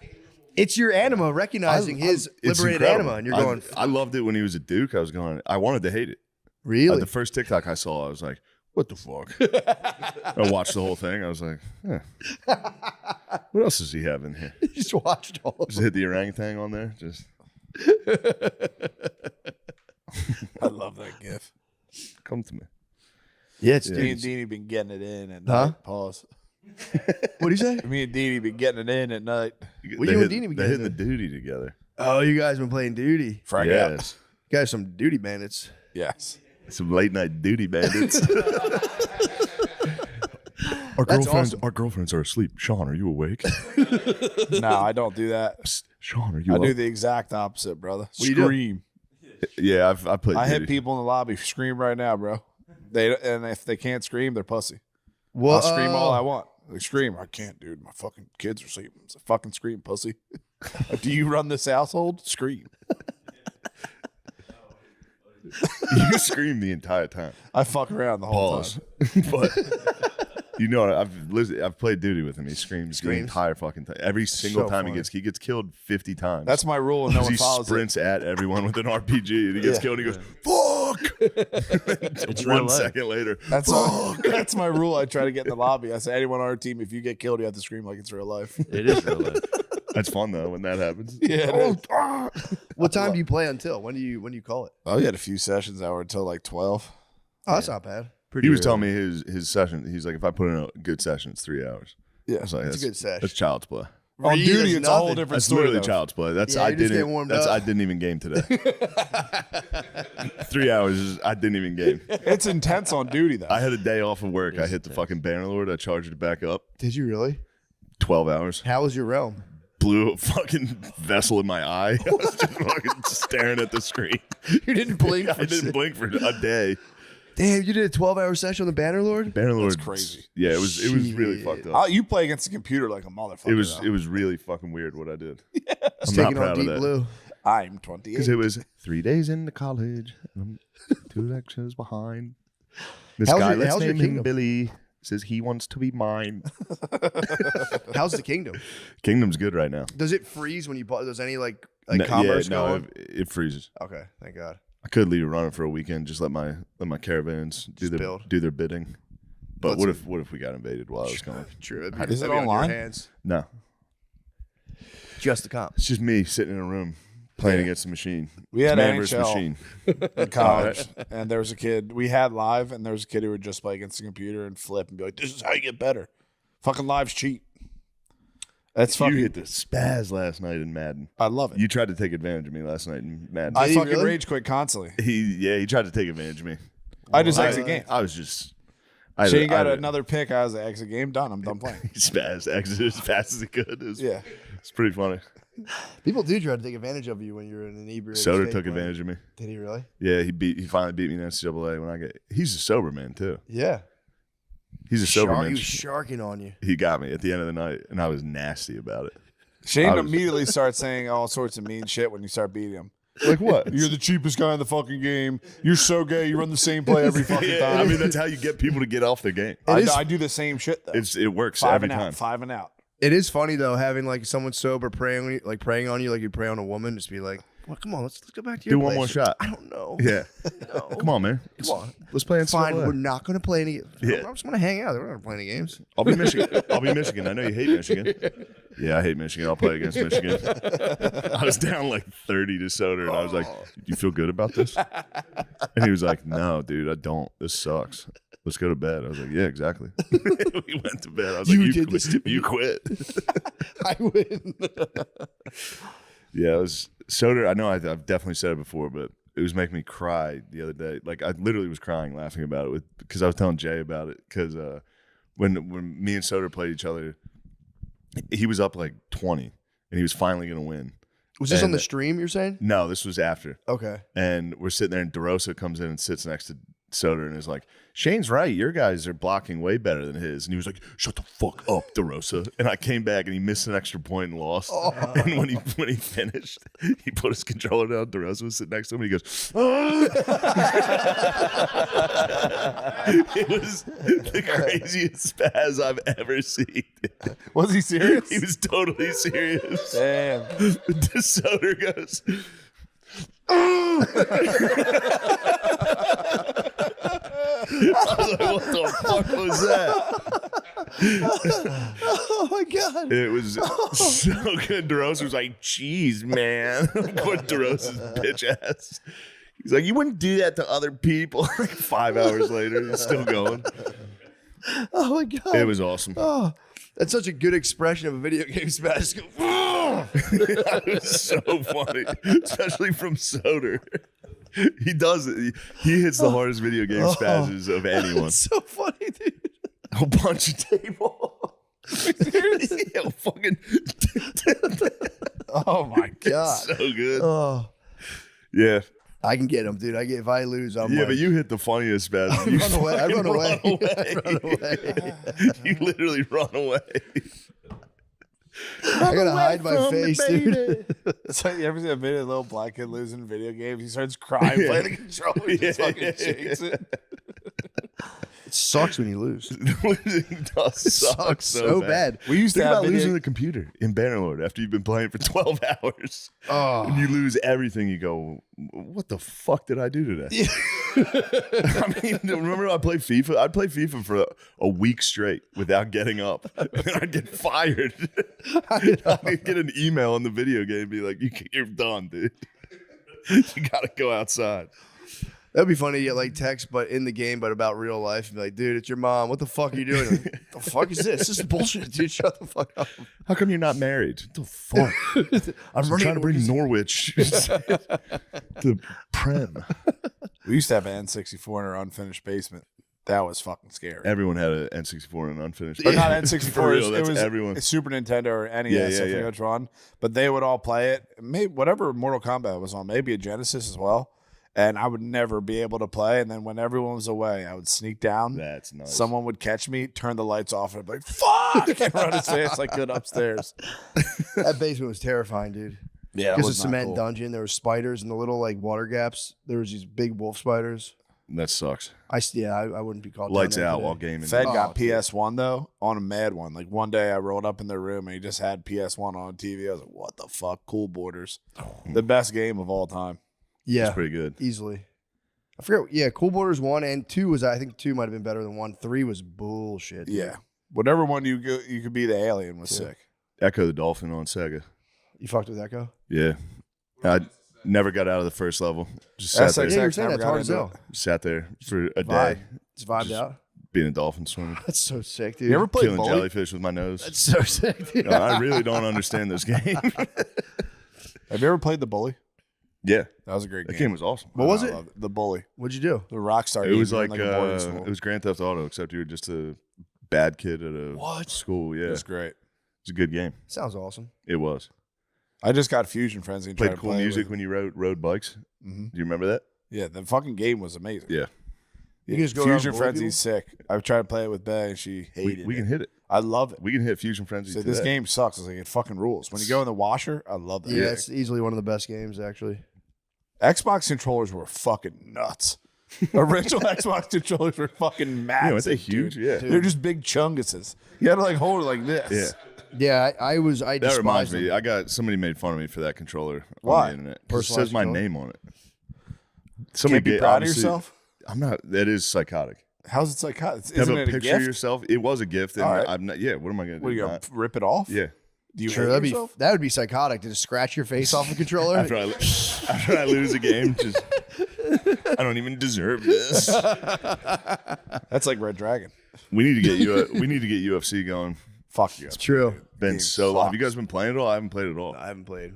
It's your anima recognizing his It's liberated incredible. anima, and you're going, I loved it when he was a Duke. I was going. I wanted to hate it. really? The first TikTok I saw, I was like, "What the fuck?" I watched the whole thing. I was like, "What else does he have in here?" Just watched all. Just hit the orangutan on there. Just I love that gif. come to me. Yeah, it's Me and dude. Deanie been getting it in at Huh? night. Pause. What do you say? Me and Deanie been getting it in at night. What They you and hit- Deanie be They hit getting the duty together. Oh, you guys been playing duty. Frag out. Yes, You guys some duty bandits. Yes. some late night duty bandits. Our That's girlfriends, awesome. our girlfriends are asleep. Sean, are you awake? No, I don't do that. Psst, Sean, are you? I up? do the exact opposite, brother. do you do? Scream. Yeah, I played. I hit duty. people in the lobby. Scream right now, bro. And if they can't scream, they're pussy. Well, I'll scream all I want. Like, scream. I can't, dude. My fucking kids are sleeping. It's a fucking scream, pussy. Do you run this household? Scream. You scream the entire time. I fuck around the whole Pause. time. But you know, I've played duty with him. He screams the Screams? entire fucking time. Every single So time funny. he gets killed 50 times. That's my rule, and no one he follows sprints at everyone with an RPG and he gets killed and he goes, "Fuck!" It's real 1 life. second later. it. That's my rule. I try to get in the lobby. I say, anyone on our team, if you get killed, you have to scream like it's real life. It is real life. That's fun though when that happens. Yeah. What time do you play until? When do you call it? Oh, we had a few sessions that were until like 12. Oh, that's not bad. He was telling me his session. He's like, if I put in a good session, it's 3 hours. Yeah, I was like, It's a good session. That's child's play. On Reed duty, is it's a whole nothing. different That's story. literally though. child's play. That's Yeah, I you're just getting didn't. warmed That's up. I didn't even game today. 3 hours. I didn't even game. It's intense on duty though. I had a day off of work. I hit the fucking Bannerlord. I charged it back up. Did you really? 12 hours. How was your realm? Blew a fucking vessel in my eye. I was just fucking staring at the screen. You didn't blink. I didn't blink for a day. Damn, you did a 12-hour session on the Bannerlord? Bannerlord. That's crazy. Yeah, it was really Shit. fucked up. You play against the computer like a motherfucker. It was really fucking weird what I did. It's I'm not taking on proud of Deep that. Blue. I'm 28. Because it was 3 days into college, and I'm 2 lectures behind. This How's guy, your- let's how's your name him kingdom? Billy, says he wants to be mine. How's the kingdom? Kingdom's good right now. Does it freeze when you play? Does any like No, commerce no, go on? it freezes. Okay, thank God. I could leave it running for a weekend, just let my caravans Just build. do their bidding. But Let's- what if we got invaded while I was gone? True. Is it That'd be on your online? hands. No, Just the comp. it's just me sitting in a room playing against the machine. We had Man versus NHL machine. in college, and there was a kid. We had live, and there was a kid who would just play against the computer and flip and be like, "This is how you get better." Fucking live's cheat. That's You fucking. hit the spaz last night in Madden. I love it. You tried to take advantage of me last night in Madden. I Did he fucking really? rage quit constantly. He tried to take advantage of me. I just exit game. I was just. Shane got another pick. I was like, exit game done. I'm done playing. spaz exited as fast as he could. Yeah. It's pretty funny. People do try to take advantage of you when you're in an inebriated Soder state, took man. advantage of me. Did he really? Yeah, he finally beat me in NCAA when he's a sober man too. Yeah. He's a sober He man. was sharking on you. He got me at the end of the night, and I was nasty about it. Shane I was- immediately starts saying all sorts of mean shit when you start beating him. Like what? You're the cheapest guy in the fucking game. You're so gay. You run the same play every fucking Yeah, time. I mean, that's how you get people to get off their game. I do the same shit though. It works five every and time. out. 5 and out. It is funny though having like someone sober praying on you like you pray on a woman. Just be like, well, come on, let's go back to your Do one place. more shot. I don't know. Yeah, No. come on, man. Come on. Let's play Fine, we're NCAA. not going to play any. Yeah. I just want to hang out. We're not going to play any games. I'll be Michigan. I know you hate Michigan. Yeah, I hate Michigan. I'll play against Michigan. I was down like 30 to Soder, and I was like, "Do you feel good about this?" And he was like, "No, dude, I don't. This sucks. Let's go to bed." I was like, "Yeah, exactly." We went to bed. I was You like, did quit. this to me. You quit." I win. Yeah, it was Soder. I know I've definitely said it before, but it was making me cry the other day. Like I literally was crying laughing about it because I was telling Jay about it because when me and Soder played each other, he was up like 20 and he was finally going to win. Was this on And- the stream? You're saying? No, this was after. Okay. And we're sitting there and DeRosa comes in and sits next to Soder and is like, "Shane's right. Your guys are blocking way better than his." And he was like, "Shut the fuck up, DeRosa." And I came back and he missed an extra point and lost. And when he finished, he put his controller down. DeRosa was sitting next to him and he goes, It was the craziest spaz I've ever seen. Was he serious? He was totally serious. Damn. The Soder goes, I was like, "What the fuck was that?" Oh my god. It was so good. DeRosa was like, "Jeez, man." What DeRosa's bitch ass. He's like, "You wouldn't do that to other people." Like 5 hours later, he's still going. Oh my god. It was awesome. Oh, that's such a good expression of a video game smash. Go, It was so funny, especially from Soder. He does it. He hits the hardest video game spazzes of anyone. It's so funny, dude. A bunch of table. Yeah, fucking Oh my god. so good. Oh, Yeah. I can get him, dude. If I lose, I'm Yeah, like, but you hit the funniest spaz. I You run away. I run fucking away. I run away. You literally run away. I gotta hide my face, dude. It's like you ever see a video of a little black kid losing video games? He starts crying, playing the controller, he just fucking shakes it. It sucks when you lose. Losing does It suck sucks so bad. We used Think to have about losing video. the computer in Bannerlord after you've been playing for 12 hours. Oh. And you lose everything. You go, what the fuck did I do today? I mean, remember I played FIFA? I'd play FIFA for a week straight without getting up. And I'd get fired. I'd get an email in the video game and be like, you're done, dude. You got to go outside. That'd be funny to get like text, but in the game, but about real life. And be like, dude, it's your mom. What the fuck are you doing? Like, what the fuck is this? This is bullshit, dude. Shut the fuck up. How come you're not married? What the fuck? I'm trying to bring Norwich to Prem. We used to have an N64 in our unfinished basement. That was fucking scary. Everyone had an N64 and unfinished. Or not N64. For real, it that's was everyone. a Super Nintendo or NES. Yeah, I forget which one. But they would all play it. Maybe whatever Mortal Kombat was on, maybe a Genesis as well. And I would never be able to play. And then when everyone was away, I would sneak down. That's nice. Someone would catch me, turn the lights off, and I'd be like, fuck! And run as fast as I could upstairs. That basement was terrifying, dude. Yeah, Because a cement dungeon, there were spiders in the little like water gaps. There was these big wolf spiders. That sucks. I wouldn't be called Lights down there out today. while gaming. Fed got dude. PS1 though on a mad one. Like one day I rolled up in their room and he just had PS1 on TV. I was like, what the fuck? Cool Borders. The best game of all time. Yeah, That's pretty good. easily. I forget. Yeah, Cool Borders 1 and 2 was. I think 2 might have been better than 1. 3 was bullshit. Dude. Yeah. Whatever one you could be the alien was sick. Echo the Dolphin on Sega. You fucked with Echo? Yeah. I never got out of the first level. Just sat SXX Yeah, you're saying never that's got hard as into hell. it. Sat there for a Vibe. day, It's vibed Just- out. being a dolphin swimmer, That's so sick, dude. You ever played killing Bully? jellyfish with my nose. That's so sick, dude. No, I really don't understand this game. Have you ever played The Bully? Yeah, That was a great that game. game was awesome. What was I it? loved The Bully. What'd you do? The Rockstar It game. was You're in, like a boarding school. it was Grand Theft Auto, except you were just a bad kid at a What? school. Yeah, It it was great. was a good game. Sounds awesome. It was. I just got Fusion Frenzy and tried Played to cool play music with- when you rode bikes. Mhm. Do you remember that? Yeah, the fucking game was amazing. Yeah, You can just go around Fusion bullying Frenzy's sick. I've tried to play it with Bay and she hated we it. can hit it. I love it. We can hit Fusion Frenzy. So today. this game sucks. I was like, it fucking rules. When you go in the washer, I love that. Yeah, it's easily one of the best games, actually. Xbox controllers were fucking nuts. Original Xbox controllers were fucking massive. Yeah, aren't they huge? dude. Yeah. They're just big chunguses. You had to like hold it like this. Yeah. Yeah, I That despised reminds me. them. I got somebody made fun of me for that controller Why? on the internet. 'Cause It Personalized says my controller? name on it. Can't be proud of obviously- yourself. I'm not. That is psychotic. How's it psychotic? Have Isn't a it a picture gift? of yourself. It was a gift, and All right. I'm not. Yeah. What am I gonna do? What are you gonna Not- rip it off? yeah. Do you Sure, hate that'd be yourself? that would be psychotic to just scratch your face off a controller. After I lose a game, just I don't even deserve this. That's like Red Dragon. We need to get we need to get UFC going. Fuck you. True. Been Game so long. Have you sucks. guys been playing it all? I haven't played it all. I haven't played.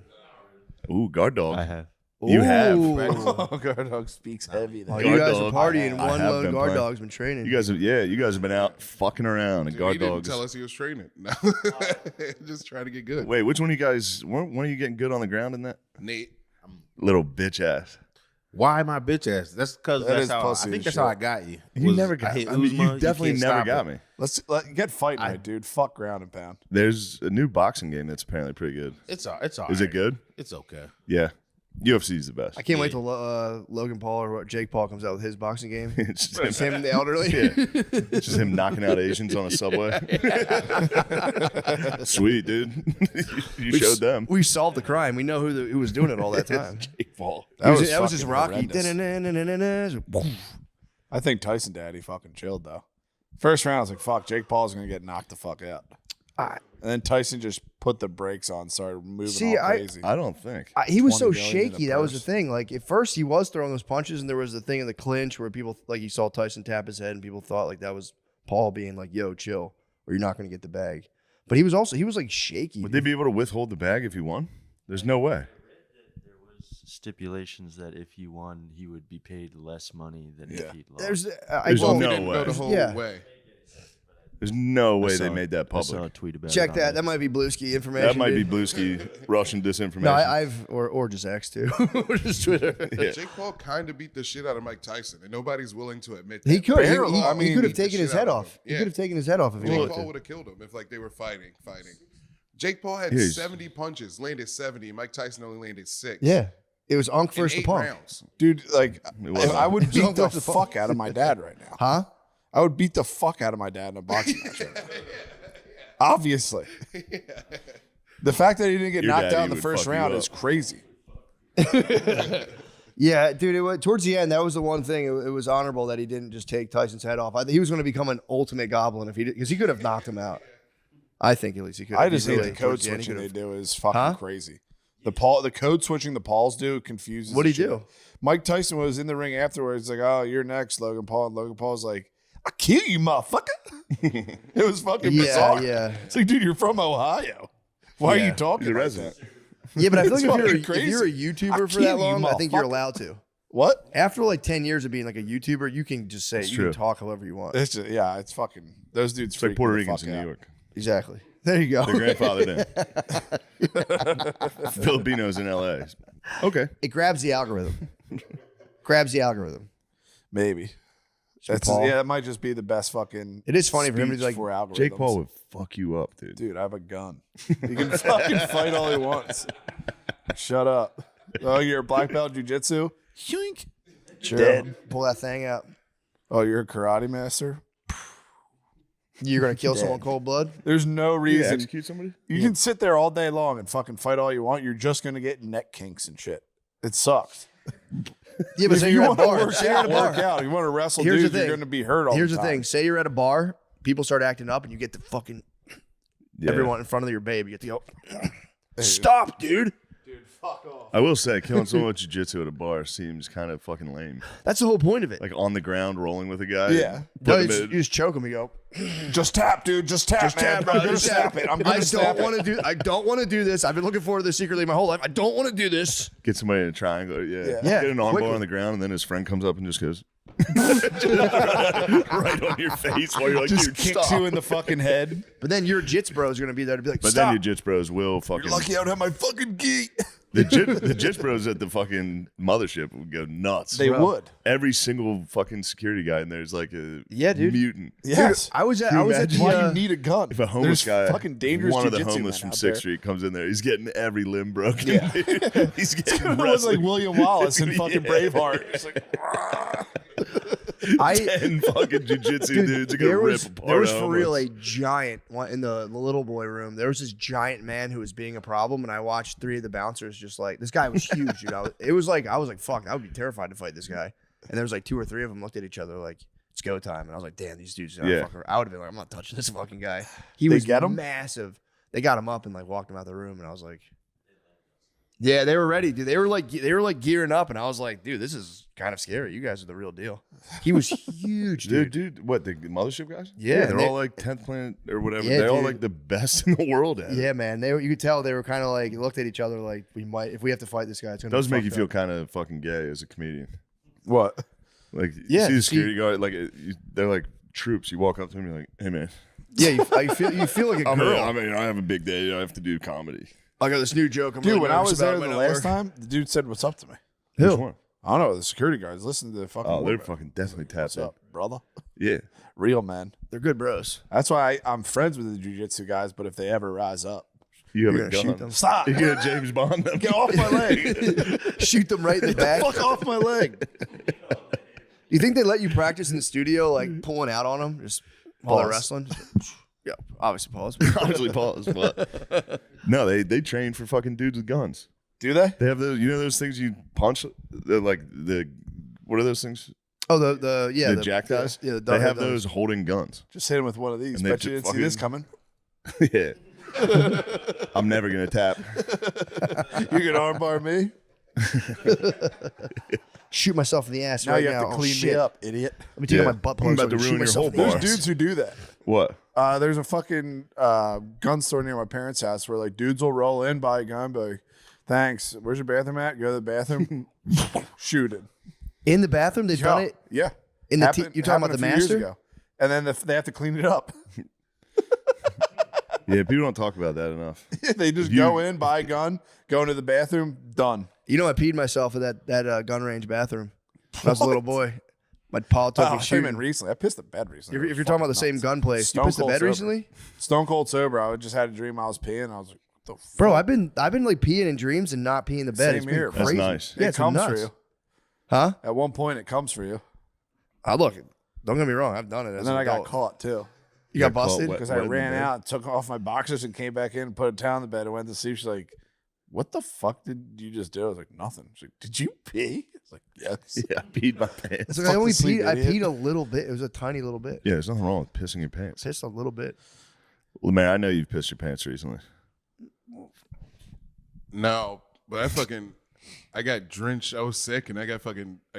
Ooh, guard dog. I have. You have. Oh, Guard Dog speaks heavy. Oh, There. you Guard guys are dog. partying. I One have lone been guard playing. dog's been training. You guys have been out fucking around, and He guard didn't dogs. tell us he was training. No. Just trying to get good. Wait, which one of you guys? When are you getting good on the ground in that? Nate. Little bitch ass. Why my bitch ass? That's because That that's is how pussy I think as that's shit. how I got you. You Was never I got. hit I mean, Uzma, you definitely can't never stop got it. me. Let's get fighting night, dude. Fuck ground and pound. There's a new boxing game that's apparently pretty good. It's all Is it good? It's okay. Yeah. UFC is the best. I can't wait till Logan Paul or what, Jake Paul comes out with his boxing game. It's just It's him, him and the elderly. yeah. It's just him knocking out Asians on a subway. Sweet, dude. you showed them. We solved the crime. We know who was doing it all that time. Jake Paul. That was fucking just Rocky. horrendous. I think Tyson Daddy fucking chilled though. First round, I was like, "Fuck, Jake Paul's gonna get knocked the fuck out." And then Tyson just put the brakes on, started moving See, all crazy. I don't think. He was 20 so million in shaky. a That was the purse. thing. Like at first, he was throwing those punches, and there was the thing in the clinch where people like you saw Tyson tap his head, and people thought like that was Paul being like, "Yo, chill, or you're not going to get the bag." But he was like shaky. Would they be able to withhold the bag if he won? There's no way. There was stipulations that if he won, he would be paid less money than Yeah. if he lost. There's There's well, no He didn't way. go the whole Yeah. way. There's no way saw they it. made that I saw a public. tweet about check it. that. That might be Bluesky information. That might be dude. Bluesky Russian disinformation. No, I've or just X too, just Twitter. Yeah. Jake Paul kind of beat the shit out of Mike Tyson, and nobody's willing to admit that. He could. Barely. He I mean, could have beat the taken his shit head out of off. him. He Yeah. could have taken his head off if he Jake wanted Paul to. would have killed him if like they were fighting. Jake Paul had He's- 70 punches, landed 70. Mike Tyson only landed 6. Yeah, it was Unk in versus the 8 Punk. rounds. Dude, like, was I would Don't beat the touch the phone. fuck out of my dad right now. Huh? I would beat the fuck out of my dad in a boxing match right now. Obviously. The fact that he didn't get Your knocked daddy out in the would first fuck you round up. is crazy. Yeah, dude. Towards the end, that was the one thing. It was honorable that he didn't just take Tyson's head off. I think he was going to become an ultimate goblin if he did, because he could have knocked him out. I think at least he could. I just hate the code switching they do is fucking crazy. The code switching the Pauls do confuses. What'd he the shit do? out. Mike Tyson was in the ring afterwards, like, "Oh, you're next, Logan Paul." And Logan Paul's like, "I kill you, motherfucker." It was fucking bizarre. Yeah. It's like, dude, you're from Ohio. Why are you talking He's a like resident. that? Yeah, but I feel It's like fucking if you're a YouTuber I for kill that you, long, I think you're motherfucker. allowed to. What? After like 10 years of being like a YouTuber, you can just say you true. can talk however you want. It's just, yeah, it's fucking those dudes. It's like freak Puerto me the Ricans fuck in New out. York. Exactly. There you go. Their grandfather did. Filipinos in LA. Okay. It grabs the algorithm. Grabs the algorithm. Maybe. That's Paul. yeah, that might just be the best fucking. It is funny for him to be speech like, for algorithms. Jake Paul would fuck you up, dude. Dude, I have a gun. He can fucking fight all he wants. Shut up. Oh, you're a black belt jujitsu? Yoink. Sure. Dead. Pull that thing out. Oh, you're a karate master? You're gonna kill someone cold blood. There's no You reason. execute somebody? You can sit there all day long and fucking fight all you want. You're just gonna get neck kinks and shit. It sucks. Yeah, but If say you you're at a want to bar. work Say you're at out, a bar. work out. You want to wrestle Here's the dudes, you're thing. going to be hurt all Here's the the time. thing. Say you're at a bar, people start acting up, and you get the fucking everyone in front of your babe. You get to go, stop, dude. Fuck off. I will say, killing someone with jiu-jitsu at a bar seems kind of fucking lame. That's the whole point of it. Like on the ground, rolling with a guy. Yeah. No, Put you him in. just choke him. You go, Just tap, dude. Just tap, man. I'm going to snap it. I'm going I to snap don't want it. to do. I don't want to do this. I've been looking forward to this secretly my whole life. I don't want to do this. Get somebody in a triangle. Yeah. Yeah, Get an arm quickly. bar on the ground, and then his friend comes up and just goes right on your face while you're like, Just dude, kicks stop. you in the fucking head. But then your jits bros are gonna be there to be like, But stop. then your jits bros will fucking. You're lucky I don't have my fucking gi. The jits bros at the fucking mothership would go nuts. They would. Every single fucking security guy in there is like a Yeah, dude. mutant. Yes. I was at you the. imagine Why you need a gun? If a homeless There's guy, fucking dangerous one of the jiu-jitsu homeless men from out 6th there. Street comes in there, he's getting every limb broken. Yeah. Dude. He's getting It was like wrestling. William Wallace in fucking Yeah. Braveheart. It's like, I 10 fucking jiu-jitsu Dude, dudes are gonna there rip was apart there was a for real homeless. a giant one in the little boy room. There was this giant man who was being a problem, and I watched 3 of the bouncers just like this guy was huge. Dude, I was like fuck, I would be terrified to fight this guy. And there was like 2 or 3 of them looked at each other like it's go time, and I was like, damn, these dudes. Yeah. Fucking, I would have been like, I'm not touching this fucking guy. He They was get him? massive. They got him up and like walked him out the room, and I was like, yeah, they were ready, dude. They were like gearing up, and I was like, dude, this is kind of scary. You guys are the real deal. He was huge, dude. Dude, what, the mothership guys? Yeah, they're they- all like 10th Planet or whatever. Yeah, they're all dude. like the best in the world at it. Yeah, man. You could tell they were kind of like looked at each other like we might if we have to fight this guy. It's gonna Does be make you fucked feel up. kind of fucking gay as a comedian. what? Like, Yeah, you see the see- security guard, like, they're like troops. You walk up to them, you're like, hey, man. Yeah, you feel like a girl. I mean, I have a big day. I have to do comedy. I got this new joke. I'm Dude, really when I nervous was about there it the might not last work. time, the dude said, "What's up to me?" Which one? I don't know. The security guards listen to the fucking. Oh, they're war. fucking definitely What's tapped up, brother? Yeah. Real man. They're good bros. That's why I'm friends with the jiu-jitsu guys. But if they ever rise up, You have You're a gonna shoot gun. them. stop. You're gonna James Bond them. Get off my leg. Shoot them right in the back. Fuck off my leg. Do you think they let you practice in the studio, like pulling out on them, just while they're Pause. wrestling? Yeah, obviously pause. Obviously, pause. But no, they train for fucking dudes with guns. Do they? They have those. You know those things you punch. They're like the. What are those things? Oh, the jack guys. Yeah, the They have those. those holding guns. Just hit him with one of these. And they Bet you just didn't see this fucking- coming. Yeah. I'm never gonna tap. You can armbar me. Shoot myself in the ass Now right you now. have to Oh, clean shit. me up, idiot. Let me take out Yeah. my butt I'm plug. about so I to can shoot ruin your myself whole in the bar. ass. There's dudes who do that. What? There's a fucking gun store near my parents' house where like dudes will roll in, buy a gun, be like, "Thanks. Where's your bathroom at?" Go to the bathroom, shoot it. In the bathroom, they've done it. Yeah. In the Happened- you're talking about the happened a few years master? ago. And then they have to clean it up. Yeah, people don't talk about that enough. They just go in, buy a gun, go into the bathroom, done. You know, I peed myself at that gun range bathroom when I was a little boy. My paw took Oh, me I came shooting. in recently. I pissed the bed recently. If you're talking about the same gun place, you Stone pissed the cold bed sober. recently, Stone cold sober. I just had a dream I was peeing. I was like, what the fuck? bro. I've been like peeing in dreams and not peeing in the bed. Same It's been here. crazy. That's nice. Yeah, It it's comes nuts. for you. Huh? At one point, it comes for you. Look, Don't get me wrong, I've done it. And then I got caught too. You got busted Because I ran out, took off my boxers, and came back in and put a towel in the bed and went to sleep. She's like, "What the fuck did you just do?" I was like, "Nothing." She's like, "Did you pee?" I was like, "Yes." Yeah, I peed my pants. It's like I only sleep, peed. I idiot. peed a little bit. It was a tiny little bit. Yeah, there's nothing wrong with pissing your pants. Pissed a little bit. Lemaire, I know you've pissed your pants recently. No, but I got drenched. I was sick, and I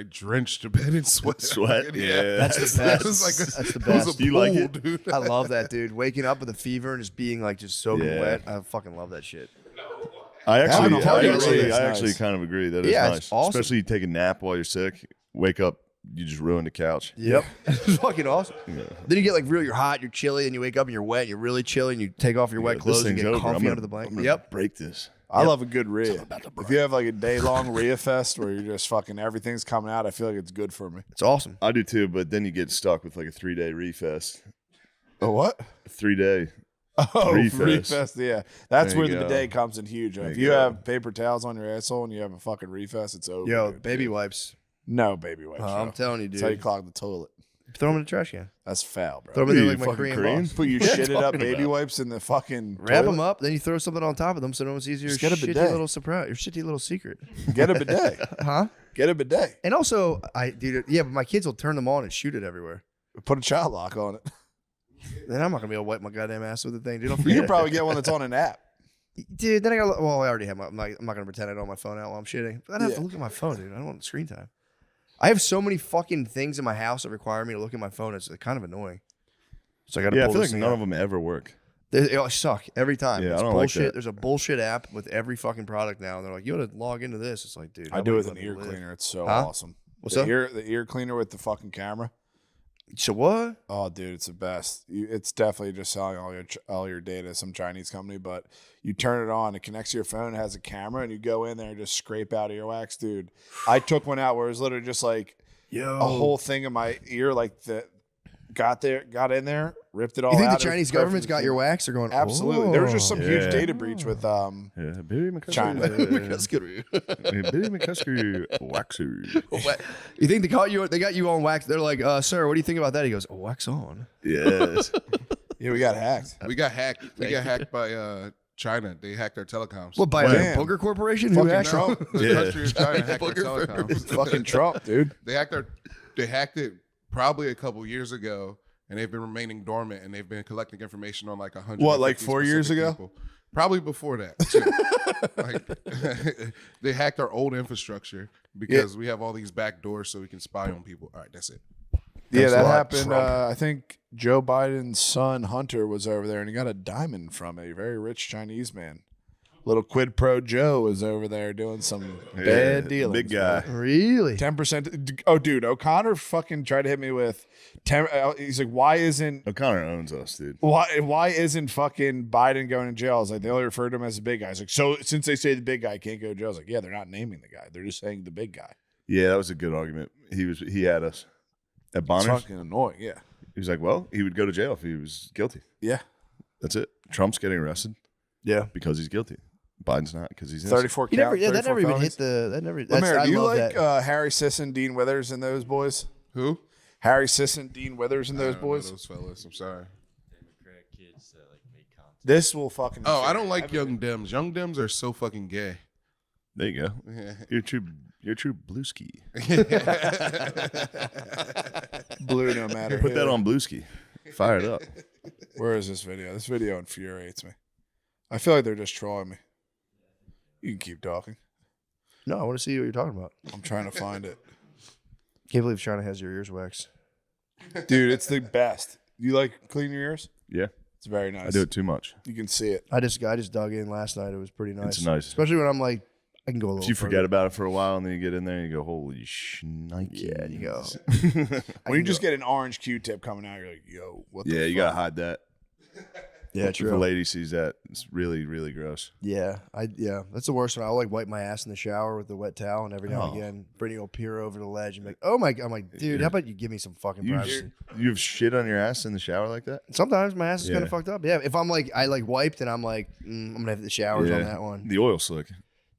drenched the bed in sweat. Sweat? Yeah. That's the That best. was like That's the it was best. a You like pool, it? dude. I love that, dude. Waking up with a fever and just being like just soaking Yeah. wet. I fucking love that shit. I Having a party really is actually nice. kind of agree. That is Yeah, nice. it's awesome. Especially you take a nap while you're sick, wake up, you just ruin the couch. Yep. It's fucking awesome. Then you get like you're hot, you're chilly, and you wake up and you're wet, and you're really chilly, and you take off your wet This clothes and thing's get over. comfy I'm gonna- under the blanket. I'm gonna Yep. break this. I love a good Rhea. If you have like a day-long Rhea fest where you're just fucking everything's coming out, I feel like it's good for me. It's awesome. I do too, but then you get stuck with like a 3-day refest. A what? A 3-day. Oh, Refest. refest. Yeah, that's There where you the go. bidet comes in huge. There If you you go. have paper towels on your asshole and you have a fucking refest, it's over. Yo, dude. baby wipes. No baby wipes. I'm bro. telling you, That's how you dude. clog the toilet. Throw them in the trash can. That's foul, bro. Throw them in there you like my fucking Korean cream? boss. Put your Yeah, shitted up talking baby about. wipes in the fucking Wrap toilet. them up, then you throw something on top of them so no one sees your Just get a shitty bidet. little surprise, your shitty little secret. Get a bidet. Huh? Get a bidet. And also, dude, yeah, but my kids will turn them on and shoot it everywhere. Put a child lock on it. Then I'm not gonna be able to wipe my goddamn ass with the thing, dude. Don't You forget can it. probably get one that's on an app. Dude, then I got. Well, I already have my. I'm not gonna pretend I don't have my phone out while I'm shitting. But I don't have to Yeah. look at my phone, dude. I don't want screen time. I have so many fucking things in my house that require me to look at my phone. It's kind of annoying. So I got to. Yeah, I feel like none of them ever work. They all suck every time. Yeah, I it's don't like bullshit. that. There's a bullshit app with every fucking product now, and they're like, you got to log into this. It's like, dude, I do it with nobody an ear let me live. cleaner. It's so Huh? awesome. What's the up? The ear cleaner with the fucking camera. So what? Oh, dude, it's the best. It's definitely just selling all your data to some Chinese company, but you turn it on, it connects to your phone, it has a camera, and you go in there and just scrape out earwax, dude. I took one out where it was literally just like Yo, a whole thing in my ear, like that got in there, ripped it all out. You think It the was Chinese government's perfectly got your clean. wax? They're going Absolutely. There was just some huge Yeah. data breach with Yeah, Billy McCusker. China. That's good. Billy McCusker waxer. You think they got you on wax? They're like, sir, what do you think about that? He goes, wax on. Yes. Yeah, we got hacked. We got hacked. We got hacked by China. They hacked our telecoms. What, by Damn. a Booger Corporation? Who Fucking hacked Trump. it? The Yeah. country of China hacked our telecoms. Fucking Trump, dude. They hacked it probably a couple years ago, and they've been remaining dormant, and they've been collecting information on like 100. What, like 4 years ago? People. Probably before that. Too. Like, they hacked our old infrastructure because we have all these back doors so we can spy on people. All right, that's it. Yeah, Thanks a that lot, happened. Trump. I think Joe Biden's son Hunter was over there, and he got a diamond from it. A very rich Chinese man. Little quid pro Joe was over there doing some bad dealings. Big guy. Really? 10%. Oh, dude, O'Connor fucking tried to hit me with 10. He's like, why isn't O'Connor owns us, dude. why isn't fucking Biden going to jail? I was like, they only refer to him as the big guy. I was like, so since they say the big guy can't go to jail, I was like, yeah, they're not naming the guy. They're just saying the big guy. Yeah, that was a good argument. He had us at It's Bonner's. fucking annoying. Yeah. He was like, well, he would go to jail if he was guilty. Yeah. That's it. Trump's getting arrested Yeah. because he's guilty. Biden's not because he's innocent. 34 He never, count, yeah, that 34 never even felonies. hit the. That never. That's, Lemaire, I do you love like that. Harry Sisson, Dean Withers, and those boys? Who? Harry Sisson, Dean Withers, and I those don't know boys? those fellas. I'm sorry. Democrat kids that like make content. This will fucking. Oh, I don't like young Dems. Young Dems are so fucking gay. There you go. Yeah. You're true Bluesky. blue no matter. Put who. that on Bluesky. Fire it up. Where is this video? This video infuriates me. I feel like they're just trolling me. You can keep talking. No, I want to see what you're talking about. I'm trying to find it. Can't believe China has your ears waxed. Dude, it's the best. You like clean your ears? Yeah, It's very nice. I do it too much. You can see it. I just dug in last night. It was pretty nice. It's nice. Especially when I'm like, I can go a little. If you forget further. about it for a while and then you get in there and you go, holy shnikes. Yeah, you go. When you just get an orange Q-tip coming out, you're like, yo, what the Yeah, you fuck? gotta hide that. Yeah, If a true. lady sees that, it's really, really gross. Yeah, that's the worst one. I'll like wipe my ass in the shower with the wet towel, and every now and Oh. again, Brittany will peer over the ledge and be like, "Oh my!" I'm like, "Dude, how about you give me some fucking You, privacy?" you have shit on your ass in the shower like that? Sometimes my ass is kind Yeah. of fucked up. Yeah, if I'm like, I like wiped and I'm like, I'm gonna have the showers on that one. The oil slick.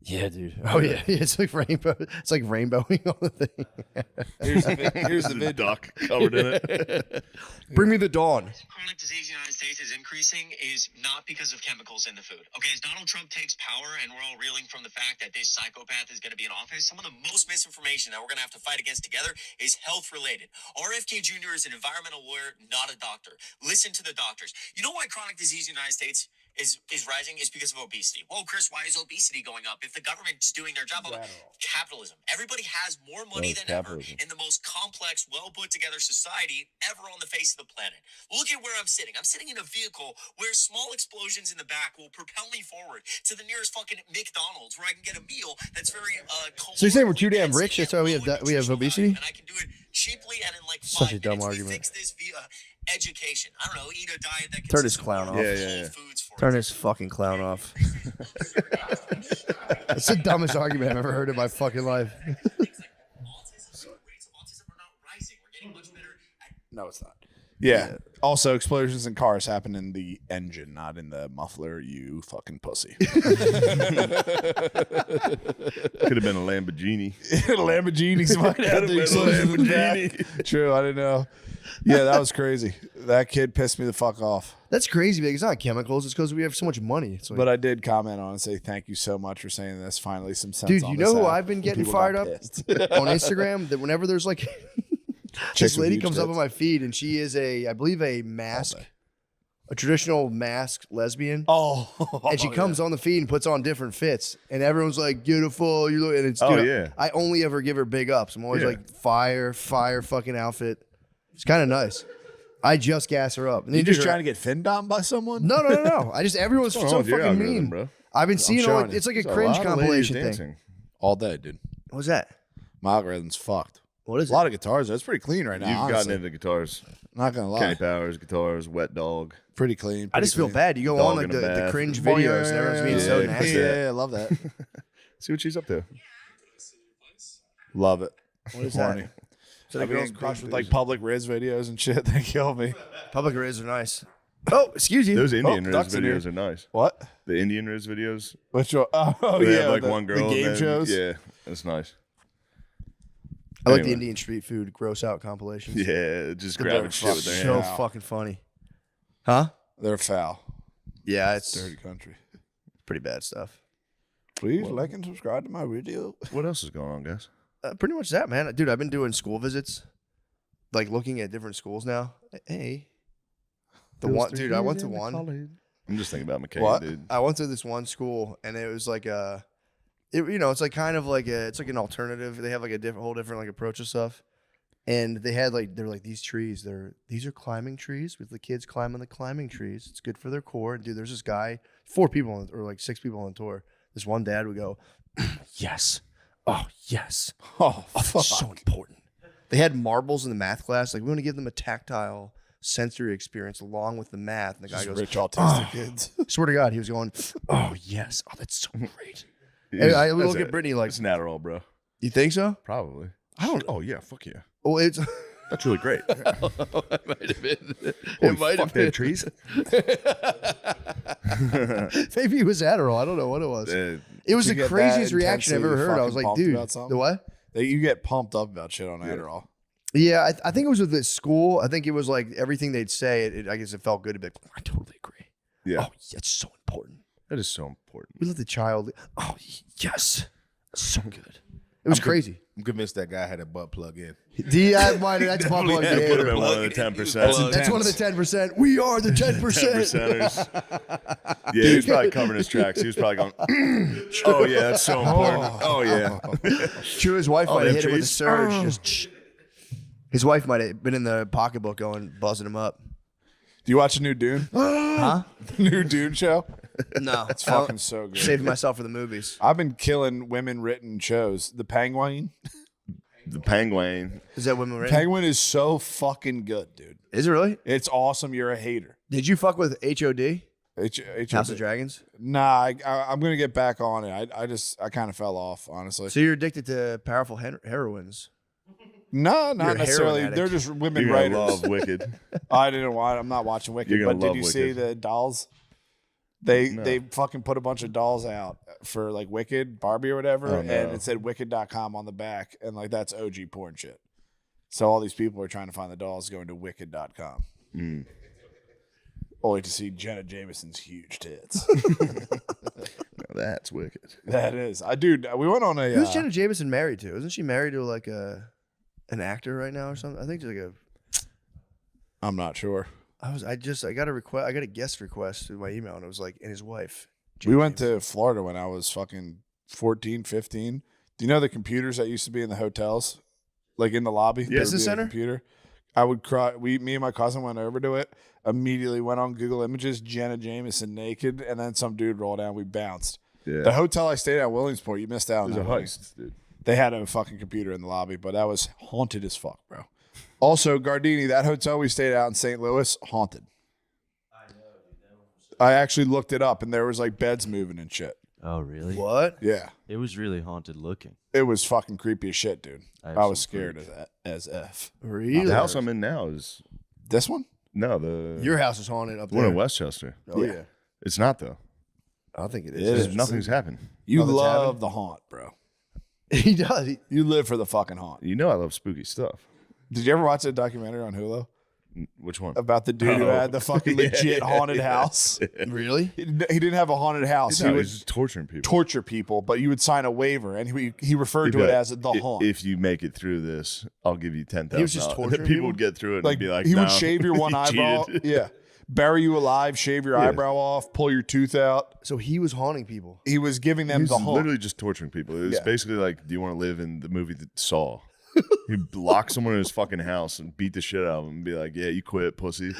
Yeah, dude. Oh yeah, it's like rainbow. It's like rainbowing on the thing. Here's the vid. Duck covered in it. Bring me the dawn. Chronic disease in the United States is increasing is not because of chemicals in the food. Okay, as Donald Trump takes power and we're all reeling from the fact that this psychopath is going to be in office, some of the most misinformation that we're going to have to fight against together is health related. RFK Jr. is an environmental lawyer, not a doctor. Listen to the doctors. You know why chronic disease in the United States is rising is because of obesity. Well, Chris, why is obesity going up if the government's doing their job? Capitalism. Everybody has more money than ever in the most complex, well put together society ever on the face of the planet. Look at where I'm sitting. I'm sitting in a vehicle where small explosions in the back will propel me forward to the nearest fucking McDonald's where I can get a meal that's very So you're saying we're too damn rich? That's why we have obesity? and I can do it cheaply and in like 5 Such a dumb minutes. argument. We fix this via education. I don't know, eat a diet that Turn this consists of clown off. whole Yeah. foods for Turn this fucking clown off. That's the dumbest argument I've ever heard in my fucking life. Rates of autism are not rising. We're getting much better at No, it's not. Yeah. Also, explosions in cars happen in the engine, not in the muffler. You fucking pussy. Could have been a Lamborghini. Lamborghinis might have the explosions in the back. True, I didn't know. Yeah, that was crazy. That kid pissed me the fuck off. That's crazy because it's not chemicals. It's because we have so much money. It's like, But I did comment on and say thank you so much for saying this. Finally, some sense. dude, on you this know who app. I've been getting People fired got up pissed. on Instagram? That whenever there's like Chicks this with lady huge comes up tits. on my feed and she is I believe a mask, a traditional masked lesbian. Oh, And she comes on the feed and puts on different fits, and everyone's like, "Beautiful, you look." And it's Oh, dude, yeah. I only ever give her big ups. I'm always Yeah. like, fire fucking outfit. It's kind of nice. I just gas her up. And You then just her- trying to get finned on by someone? No. I just everyone's What's so wrong with your fucking algorithm, mean, bro? I've been seeing all. showing you. It's like a There's cringe lot of ladies compilation thing. dancing. All day, dude. What's that? My algorithm's fucked. What is A lot of guitars. That's pretty clean right now. You've honestly. gotten into guitars. Not gonna lie, Kenny Powers, guitars, Wet Dog. pretty clean. I just feel bad. You go Dog on like in a the bath. cringe Oh, videos, and everyone's being so yeah, nasty. Yeah, I love that. See what she's up to. Love it. What is Horny. that? So the girls crushed with like public Riz videos and shit. They kill me. Public riz are nice. Oh, excuse you. Those Indian Riz ducks in here. videos are nice. What? The Indian Riz videos. Which one? Oh They yeah, have like the, one girl. The and game then- shows. Yeah, that's nice. I like the Anyway. Indian street food gross out compilations. Yeah, just grabbing shit with their So hands. fucking funny. Huh? They're foul. Yeah, it's Dirty country. pretty bad stuff. Please like and subscribe to my video. What else is going on, guys? Pretty much that, man. Dude, I've been doing school visits, like looking at different schools now. Hey, the one, dude, I went to one. I'm just thinking about McCain, What? dude. I went to this one school, and it was like it's like kind of like it's like an alternative. They have like a whole different like approach to stuff. And they had they're like these trees. These are climbing trees with the kids climbing the climbing trees. It's good for their core. And dude, there's this guy, 4 people or like 6 people on the tour. This one dad would go, yes, oh yes, Oh, oh fuck. that's so important. They had marbles in the math class. Like we want to give them a tactile sensory experience along with the math. And the guy Just goes, rich autistic "Oh." kids. Swear to God, he was going, oh yes, oh that's so great. Yeah, And I that's look at Brittany like, it's an Adderall, bro. you think so? Probably. I don't. Oh yeah, fuck yeah. Oh, it's. That's really great. it might have been. Holy It might fuck, have they been. have trees. Maybe it was Adderall. I don't know what it was. Uh, It was You the get craziest that reaction I've ever intensely heard. I was fucking like, pumped dude, about something? the what? You get pumped up about shit on Adderall. Yeah, I think it was with this school. I think it was like everything they'd say. I guess it felt good to be like, I totally agree. yeah, Oh, that's so important. that is so important. We let the child. Oh, yes. That's so good. It was crazy. I'm convinced that guy had a butt plug in. That's my plug Put him in. in one of the 10%. That's one of the 10%. We are the 10%. 10%ers. Yeah, he was probably covering his tracks. He was probably going, oh yeah, that's so important. Oh yeah. True, his wife Oh, might they have have hit him with a trees? surge. Just, his wife might have been in the pocketbook going, buzzing him up. Do you watch a new Dune? Huh? The new Dune show? No. It's fucking so good. Saving myself for the movies. I've been killing women written shows. The Penguin. The penguin. Is that women written? Penguin is so fucking good, dude. Is it really? It's awesome. You're a hater. Did you fuck with HOD? House of Dragons? Nah, I'm gonna get back on it. I kind of fell off, honestly. So you're addicted to powerful heroines. No, You're not a necessarily. heroin They're addict. just women You're gonna writers. love Wicked. I didn't watch. I'm not watching Wicked. You're gonna But did love you see Wicked. the dolls? They fucking put a bunch of dolls out for like Wicked, Barbie or whatever, and it said Wicked.com on the back, and like that's OG porn shit. So all these people are trying to find the dolls going to Wicked.com. Only to see Jenna Jameson's huge tits. Now that's wicked. That is. Dude, we went on a... Who's Jenna Jameson married to? Isn't she married to like an actor right now or something? I think she's like I'm not sure. I got a guest request through my email, and it was like, and his wife. We went to Florida when I was fucking 14, 15. Do you know the computers that used to be in the hotels? Like in the lobby? Business center? Computer. I would cry. Me and my cousin went over to it, immediately went on Google Images, Jenna Jameson naked, and then some dude rolled down. We bounced. Yeah. The hotel I stayed at, Williamsport, you missed out on It was that. a heist, dude. They had a fucking computer in the lobby, but that was haunted as fuck, bro. Also, Gardini, that hotel we stayed out in St. Louis, haunted. I actually looked it up, and there was like beds moving and shit. Oh, really? What? Yeah. It was really haunted looking. It was fucking creepy as shit, dude. I have I was some scared as F. Really? The house I'm in now is This one? the Your house is haunted up one there. in Westchester. Oh yeah. It's not though. I think it It is. is. Nothing's happened. You Nothing's love happened? the haunt, bro. He does. You live for the fucking haunt. You know I love spooky stuff. Did you ever watch that documentary on Hulu Which one? about the dude who had the fucking legit haunted house? Really? He didn't have a haunted house. No, He would he's just torturing people. torture people, but you would sign a waiver, and he referred to it as the haunt. If you make it through this, I'll give you $10,000. He was just torturing people people? would get through it like and be like, he no, would shave your one you eyebrow, cheated. yeah, bury you alive, shave your eyebrow off, pull your tooth out. So he was haunting people. He was giving them He was the haunt. literally just torturing people. It was Yeah. basically like, do you want to live in the movie that Saw? He'd lock someone in his fucking house and beat the shit out of him and be like, yeah, you quit, pussy.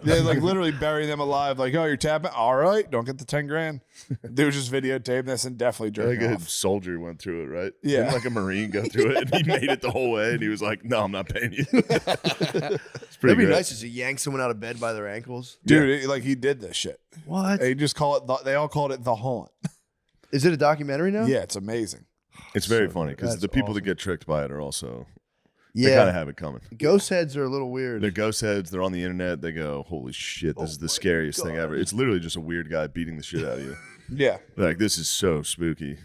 They like literally bury them alive. Like, oh, you're tapping. All right, don't get the $10,000. They was just videotaping this and definitely Like jerking a off. soldier went through it, right? Yeah. Didn't like a Marine go through it and he made it the whole way and he was like, no, I'm not paying you. It's pretty That'd be great. nice to yank someone out of bed by their ankles. Dude, like he did this shit. What? They just call it. They all called it the haunt. Is it a documentary now? Yeah, it's amazing. It's very funny because that's the people that awesome. get tricked by it are also, they kind of have it coming. Ghost heads are a little weird. They're ghost heads. They're on the internet. They go, holy shit, this is the scariest thing ever. It's literally just a weird guy beating the shit out of you. Yeah, Like, this is so spooky.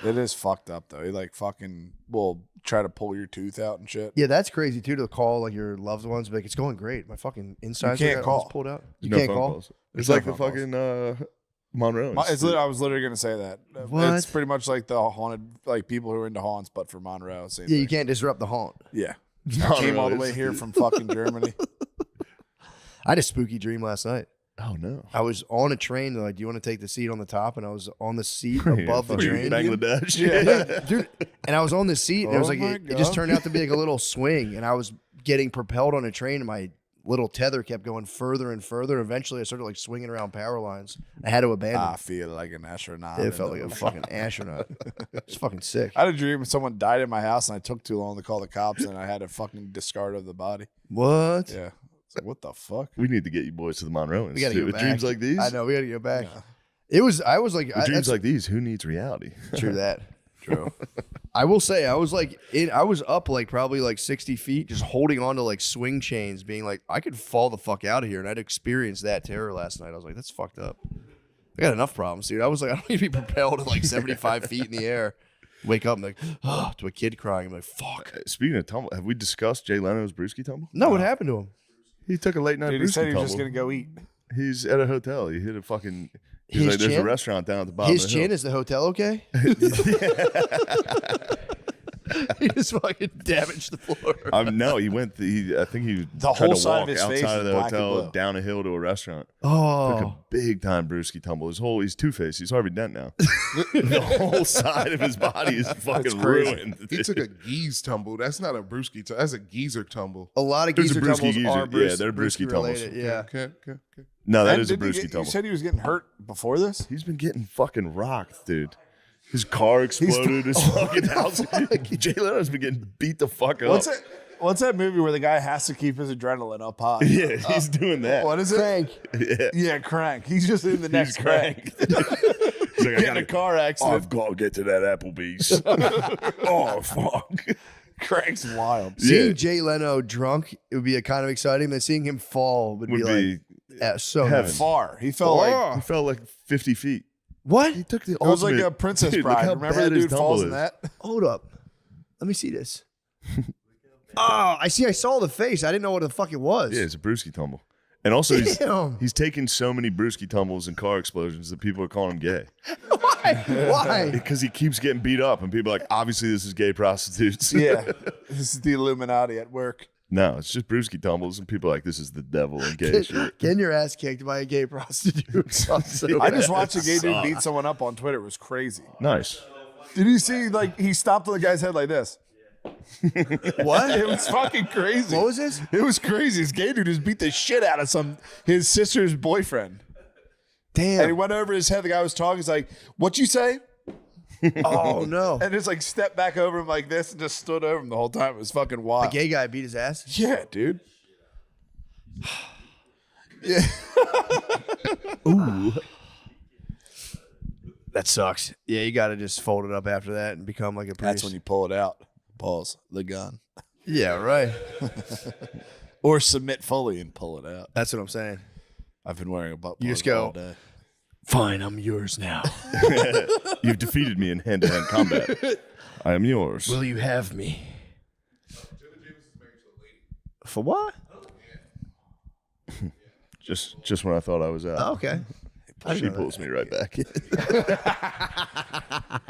it is fucked up though. He like fucking will try to pull your tooth out and shit. Yeah, that's crazy too, to call like your loved ones. Be like, it's going great. My fucking insides can't are call. pulled out. You No can't phone call. calls. There's It's no like the phone calls. fucking Monroe. I was literally gonna say that. What? It's pretty much like the haunted, like people who are into haunts, but for Monroe. Same Yeah, you thing. can't disrupt the haunt. Yeah, I came all the way is- here from fucking Germany. I had a spooky dream last night. Oh, no. I was on a train. They're like, do you want to take the seat on the top? And I was on the seat above the Fucking train. Bangladesh. Yeah, dude. And I was on this seat, and it was Oh like my it just God. turned out to be like a little swing, and I was getting propelled on a train, and my little tether kept going further and further. Eventually, I started like swinging around power lines. I had to abandon. I feel like an astronaut. it felt like a fucking astronaut. It's fucking sick. I had a dream someone died in my house, and I took too long to call the cops, and I had to fucking discard of the body. What? Yeah, it's like what the fuck. We need to get you boys to the Monroe We gotta Institute. go With back. dreams like these? I know we gotta go back. It was. I was like, With dreams that's like these, who needs reality? true that. True. I will say, I was like, I was up like probably like 60 feet, just holding on to like swing chains, being like, I could fall the fuck out of here, and I'd experienced that terror last night. I was like, that's fucked up. I got enough problems, dude. I was like, I don't need to be propelled at like 75 feet in the air. Wake up and like, oh, to a kid crying. I'm like, fuck. Speaking of tumble, have we discussed Jay Leno's Bluesky tumble? No, what happened to him? He took a late night Dude, he said Bluesky he was just tumble. gonna go eat. He's at a hotel. He hit a fucking. He's His like, there's a chin? restaurant down at the bottom His of the chin, hill. is the hotel okay? He just fucking damaged the floor. No, he went. I think he The tried whole to side of walk his face outside of is the black and hotel, blue. down a hill to a restaurant. Took a Oh, big time Brewski tumble. He's two-faced. He's Harvey Dent now. The whole side of his body is fucking crazy. ruined. He took a geese tumble. That's not a brewski tumble. That's a geezer tumble. a lot of There's a geezer Brewski tumbles geezer. are Yeah, Bruce, they're Brewski tumbles. related. Yeah. Okay. No, that And is a didn't he Brewski get- tumble. You said he was getting hurt before this. He's been getting fucking rocked, dude. His car exploded. His fucking house. Jay Leno's been getting beat the fuck up. What's that movie where the guy has to keep his adrenaline up high? Yeah, he's doing that. What is it? Crank. Yeah. Yeah, Crank. He's just in the next He's crank. He's like, I Get in gotta, a car accident. I've got to get to that Applebee's. Oh, fuck. Crank's wild. Seeing Jay Leno drunk, it would be a kind of exciting. Then seeing him fall would be Would like, be, So Heaven. nice. Far. He felt like He fell like 50 feet. What? He took the it was like ultimate- a Princess Dude, look Bride. how Remember bad the his dude falls tumble in is. that? Hold up. Let me see this. Oh, I see. I saw the face. I didn't know what the fuck it was. Yeah, it's a Brewski tumble. And also, Damn. he's taken so many Brewski tumbles and car explosions that people are calling him gay. Why? Why? Because he keeps getting beat up, and people are like, obviously, this is gay prostitutes. Yeah. This is the Illuminati at work. No, it's just Brewski tumbles, and people are like, this is the devil and gay shit. Getting your ass kicked by a gay prostitute. Sounds so I bad. just watched a gay dude beat someone up on Twitter. It was crazy. Nice. Did you see, like, he stopped on the guy's head like this? What? It was fucking crazy. What was this? It was crazy. This gay dude just beat the shit out of his sister's boyfriend. Damn. And he went over his head. The guy was talking. He's like, "What you say?" Oh no. And just like stepped back over him like this and just stood over him the whole time. It was fucking The wild. gay guy beat his ass. Yeah, dude. Yeah. Ooh. That sucks. Yeah, you got to just fold it up after that and become like a priest. That's when you pull it out. Pause the gun. Yeah, right. Or submit fully and pull it out. That's what I'm saying. I've been wearing a butt plug You just go, all day. Fine, I'm yours now. You've defeated me in hand-to-hand combat. I am yours. Will you have me? For what? Just when I thought I was out. Oh, okay. I She didn't know pulls me right back.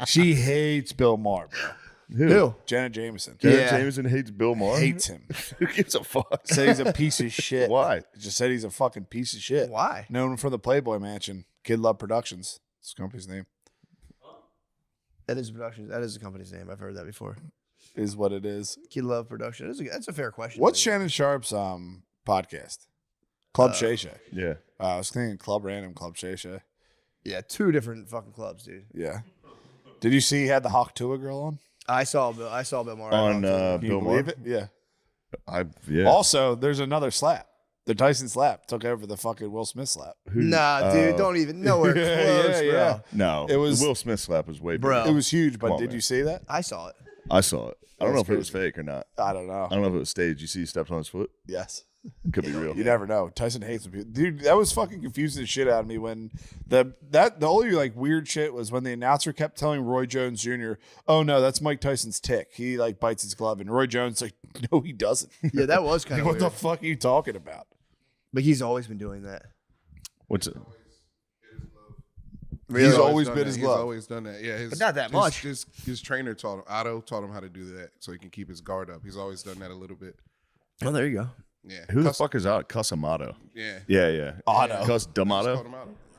She hates Bill Maher, bro. Who? Janet Jameson. Janet Yeah. Jameson hates Bill Maher. Hates him. Who gives a fuck? Said he's a piece of shit. Why? Just said he's a fucking piece of shit. Why? Known him from the Playboy Mansion. Kid Love Productions. It's the company's name. That is Productions. That is the company's name. I've heard that before. Is what it is. Kid Love Production. That's a fair question. What's Shannon Sharp's podcast? Club Shay Shay. Yeah. I was thinking Club Random, Club Shay Shay. Yeah, 2 different fucking clubs, dude. Yeah. Did you see he had the Hawk Tua girl on? I saw Bill Maher On Can you Bill believe Maher. it? Yeah. Yeah. Also, there's another slap. The Tyson slap took over the fucking Will Smith slap. Nah, dude, don't even nowhere close, Yeah, bro. No, It was- the Will Smith slap was way Bro. bigger. It was huge, but Come on, did man. you see that? I saw it. I saw it. I don't know That's if it was crazy. fake or not. I don't know. I don't know if it was staged. You see, he steps on his foot. Yes. Could be real. You never know. Tyson hates when people. Dude, that was fucking confusing the shit out of me when the only like weird shit was when the announcer kept telling Roy Jones Jr., "Oh no, that's Mike Tyson's tick. He like bites his glove," and Roy Jones like, "No, he doesn't." Yeah, that was kind Like, of what weird. the fuck are you talking about? But he's always been doing that. What's it? He's always done been that. his He's glove. always done that. Yeah, But not that much. His trainer taught him. Otto taught him how to do that so he can keep his guard up. He's always done that a little bit. Oh, there you go. Yeah. Who the fuck is out? Cusamato. Yeah. Yeah. Otto. Cus Called D'Amato. him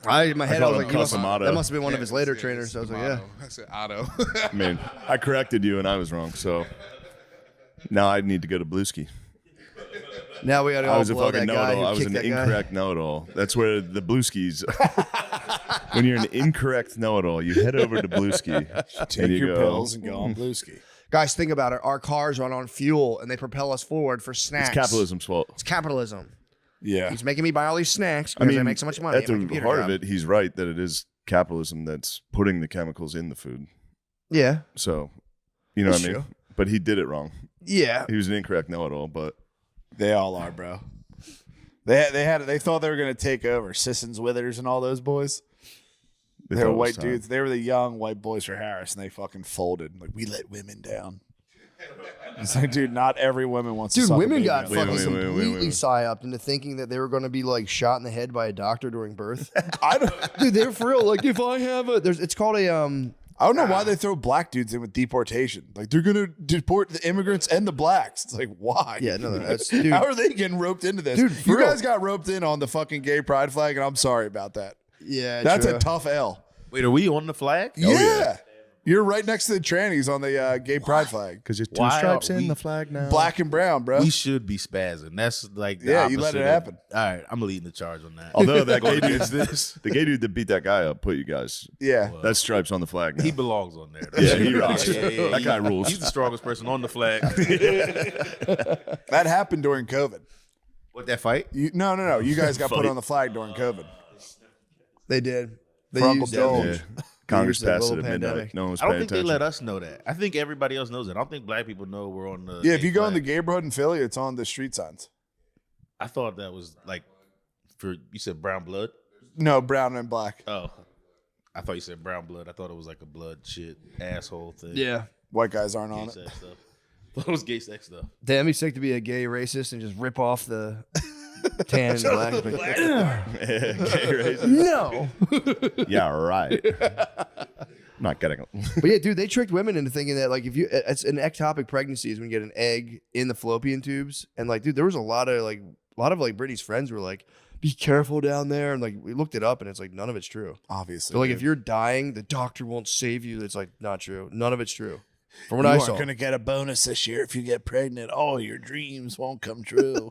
Otto. In my head, I call was him like, Cusamato. that must have been one of his later Yeah, trainers. it's So I was like, D'Amato. yeah. I said Otto. I mean, I corrected you and I was wrong. So now I need to go to Bluesky. Now we got to I all was a blow fucking that guy know-it-all. who I was kicked an that guy. incorrect know-it-all. That's where the Blueskis. When you're an incorrect know-it-all, you head over to Bluesky. Take your pills and go on Bluesky. Guys, think about it. Our cars run on fuel and they propel us forward for snacks. It's capitalism's fault. It's capitalism. Yeah. He's making me buy all these snacks because I make so much money. At at my the computer heart job. of it, he's right that it is capitalism that's putting the chemicals in the food. Yeah. So, you know That's what I mean? true. But he did it wrong. Yeah. He was an incorrect know-it-all, but They all are, bro. They thought they were gonna take over Sissons, Withers, and all those boys. They thought were it was white time. dudes. They were the young white boys for Harris, and they fucking folded. Like, we let women down. It's like, dude, not every woman wants to Dude, suck a women baby got on fucking their- completely psyoped into thinking that they were going to be like shot in the head by a doctor during birth. I don't, Dude, they're for real. Like, if I have it's called a I don't know why they throw black dudes in with deportation. Like, they're gonna deport the immigrants and the blacks. It's like, why? Yeah, no, that's dude. How are they getting roped into this? Dude, for you real. guys got roped in on the fucking gay pride flag, and I'm sorry about that. Yeah, That's true. a tough L. Wait, are we on the flag? Yeah. You're right next to the trannies on the gay pride flag. because you're two Why stripes are in we- the flag now. Black and brown, bro. We should be spazzing. That's like the Yeah, you let opposite it of- happen. All right, I'm leading the charge on that. Although that gay dude, the gay dude that beat that guy up, put you guys. Yeah. That stripes on the flag. Now. He belongs on there. Yeah, he rocks. Yeah. That guy rules. He's the strongest person on the flag. That happened during COVID. What, that fight? No. You guys got put Fight. on the flag during COVID. They did. They For Uncle used Joe. it. Yeah. Congress Used the passed it global at midnight. pandemic. No one was I don't paying think they attention. let us know that. I think everybody else knows it. I don't think black people know we're on the. Yeah, if gay you go in the flag. neighborhood in Philly, it's on the street signs. I thought that was like You said brown blood? No, brown and black. Oh. I thought you said brown blood. I thought it was like a blood shit asshole thing. Yeah. White guys aren't Gay on it. sex stuff. I thought it was gay sex stuff. Damn, it'd be sick to be a gay racist and just rip off the tan and black. Like, Gay racist. no. Yeah, right. I'm not getting it. But yeah, dude, they tricked women into thinking that like if you it's an ectopic pregnancy is when you get an egg in the fallopian tubes, and like, dude, there was a lot of Brittany's friends were like, be careful down there, and like we looked it up, and it's like none of it's true. Obviously. So like if you're dying, the doctor won't save you. It's like not true. None of it's true. From what I saw, going to get a bonus this year if you get pregnant. All your dreams won't come true.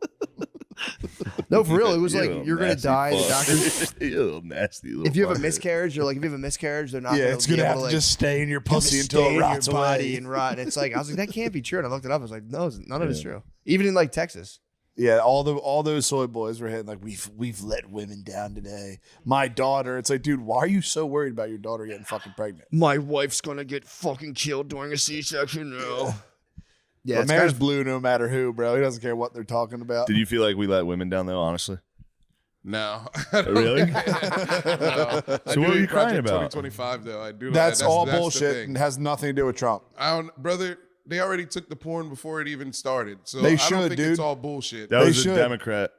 no, for real, it was You like little you're gonna nasty die. The fuck. doctor, You little nasty little if you have a fucker. miscarriage, or like if you have a miscarriage, they're not. Yeah, gonna it's be going to able have to like, just stay in your have to pussy until stay it in rots your body away. and rot. And it's like I was like, that can't be true. And I looked it up. I was like, no, none of it's true. Even in like Texas. Yeah, all those soy boys were hitting like we've let women down today. My daughter, it's like, dude, why are you so worried about your daughter getting fucking pregnant? My wife's gonna get fucking killed during a C-section now. Yeah, it's Lemaire kind of, blue no matter who, bro. He doesn't care what they're talking about. Did you feel like we let women down though? Honestly, No. really? No. I So do what are need you crying Project about? 2025 though. I do. That's all the bullshit thing. and has nothing to do with Trump. I don't, brother. They already took the porn before it even started, so They I should, don't think dude. it's all bullshit. That They was should. a Democrat.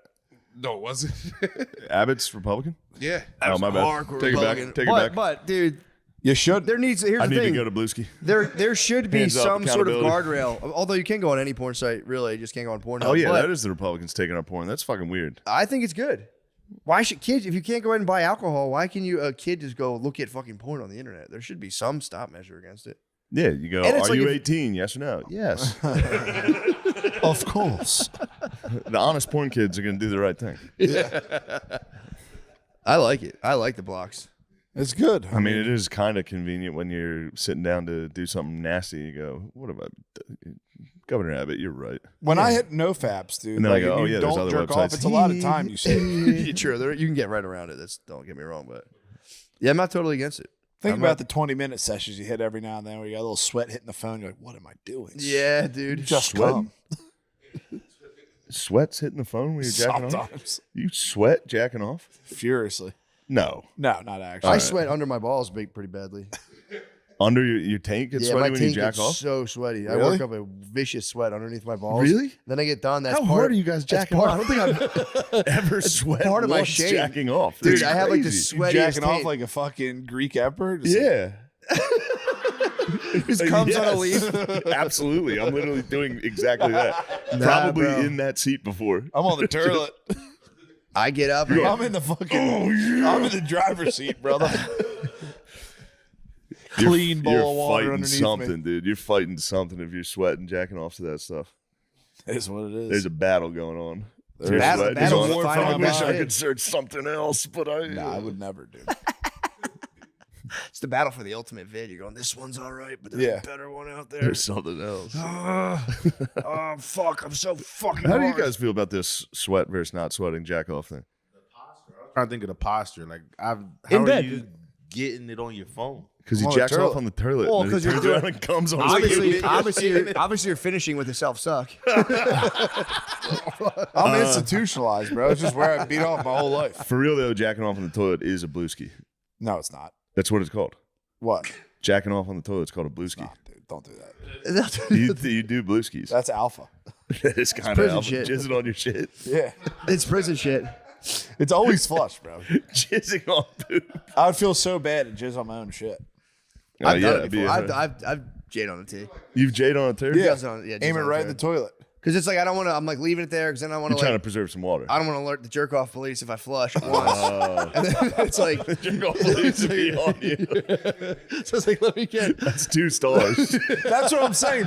No, was it? Abbott's Republican. Yeah. Oh my bad. Take it back. Take it back. But dude, You should. there needs. Here's I the need to thing. go to Bluesky. There should be Hands up, some sort of accountability. guardrail. Although you can go on any porn site, really, you just can't go on Pornhub. Oh yeah, But that is the Republicans taking our porn. That's fucking weird. I think it's good. Why should kids? If you can't go ahead and buy alcohol, why can a kid just go look at fucking porn on the internet? There should be some stop measure against it. Yeah, you go. And it's Are like you if- 18? Yes or no? Yes. Of course. The honest porn kids are gonna do the right thing. I like it. I like the blocks. It's good. I mean, it is kind of convenient when you're sitting down to do something nasty. You go, "What have I done? Governor Abbott, you're right." When I hit no faps, dude, And then I like, go, and oh, you yeah, there's don't other jerk off. websites. It's a lot of time you save. True. You can get right around it. Don't get me wrong, but yeah, I'm not totally against it. Think I'm about not- the 20-minute sessions you hit every now and then where you got a little sweat hitting the phone. You're like, what am I doing? Yeah, dude. Just Sweating? come. Sweat's hitting the phone when you're jacking off. Sometimes. You sweat jacking off? Furiously. No, No, not actually. I sweat under my balls pretty badly. under your tank gets Yeah, my sweaty when you tank jack gets off. so sweaty. I Really? work up a vicious sweat underneath my balls. Really? Then I get done. That's How part, hard are you guys that's jacking part- off? I don't think I'm. Ever sweat part of my once shame. jacking off, Dude, That's I have like the crazy. You sweatiest jacking off taint. like a fucking Greek emperor? Just Yeah. Just comes on a leaf. Absolutely. I'm literally doing exactly that. Nah, Probably bro. in that seat before. I'm on the toilet. I get up. I'm in the fucking. I'm in the driver's seat, brother. Clean bowl You're of water fighting underneath something, me. dude. You're fighting something if you're sweating, jacking off to that stuff. It's what it is. There's a battle going on. There's You're battle- sweating. battle You're to going, find I out wish about I it. could search something else, but I. Nah, I would never do. It's the battle for the ultimate vid. You're going, this one's all right, but there's Yeah. a better one out there. There's something else. Oh, fuck. I'm so fucking How do you hard. guys feel about this sweat versus not sweating jack off thing? I'm trying to think of the posture. Like, how In are bed. you getting it on your phone? Because he On the jacks toilet. off on the toilet. Well, and then 'cause he you're turns doing- around and comes on. Obviously, you're finishing with a self suck. I'm institutionalized, bro. It's just where I beat off my whole life. For real though, jacking off on the toilet is a bluesky. No, it's not. That's what it's called. What? Jacking off on the toilet is called a bluesky. No, dude, don't do that. You do blueskies. That's alpha. It's kind of prison alpha. shit. Jizzing on your shit. Yeah. It's prison shit. It's always flush, bro. Jizzing on poop. I would feel so bad to jizz on my own shit. I've done it'd it be before. a- I've Jade on the tee. You've jade on it too? Yeah. Jizz on- yeah, Aim jizz it on right the in the toilet. Because it's like, I don't want to, I'm like leaving it there because then I want You're to trying like, to preserve some water. I don't want to alert the jerk off police if I flush once. Oh. And then it's like, Jerk off police to be on you. so it's like, let me get. That's 2 stars. That's what I'm saying.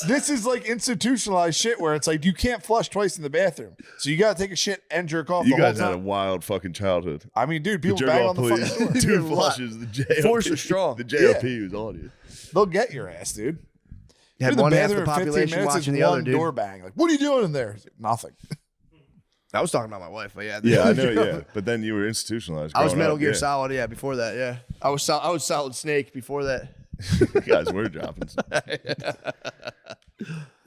This is like institutionalized shit where it's like you can't flush twice in the bathroom. So you got to take a shit and jerk off You the whole guys had a time. wild fucking childhood. I mean, dude, The people jerk bang off on the police. fucking door. 2 A lot. flushes. The JOP. Force was strong. The JOP was on you. They'll get your ass, dude. You had You're in one the half the bathroom in 15 population minutes, watching it's the other, one dude. door bang. Like, what are you doing in there? Nothing. I was talking about my wife, but yeah. Yeah, I know. Yeah, but then you were institutionalized. I was growing Metal up, Gear yeah. Solid, yeah, before that, yeah. I was Solid Snake before that. You guys were dropping. Some.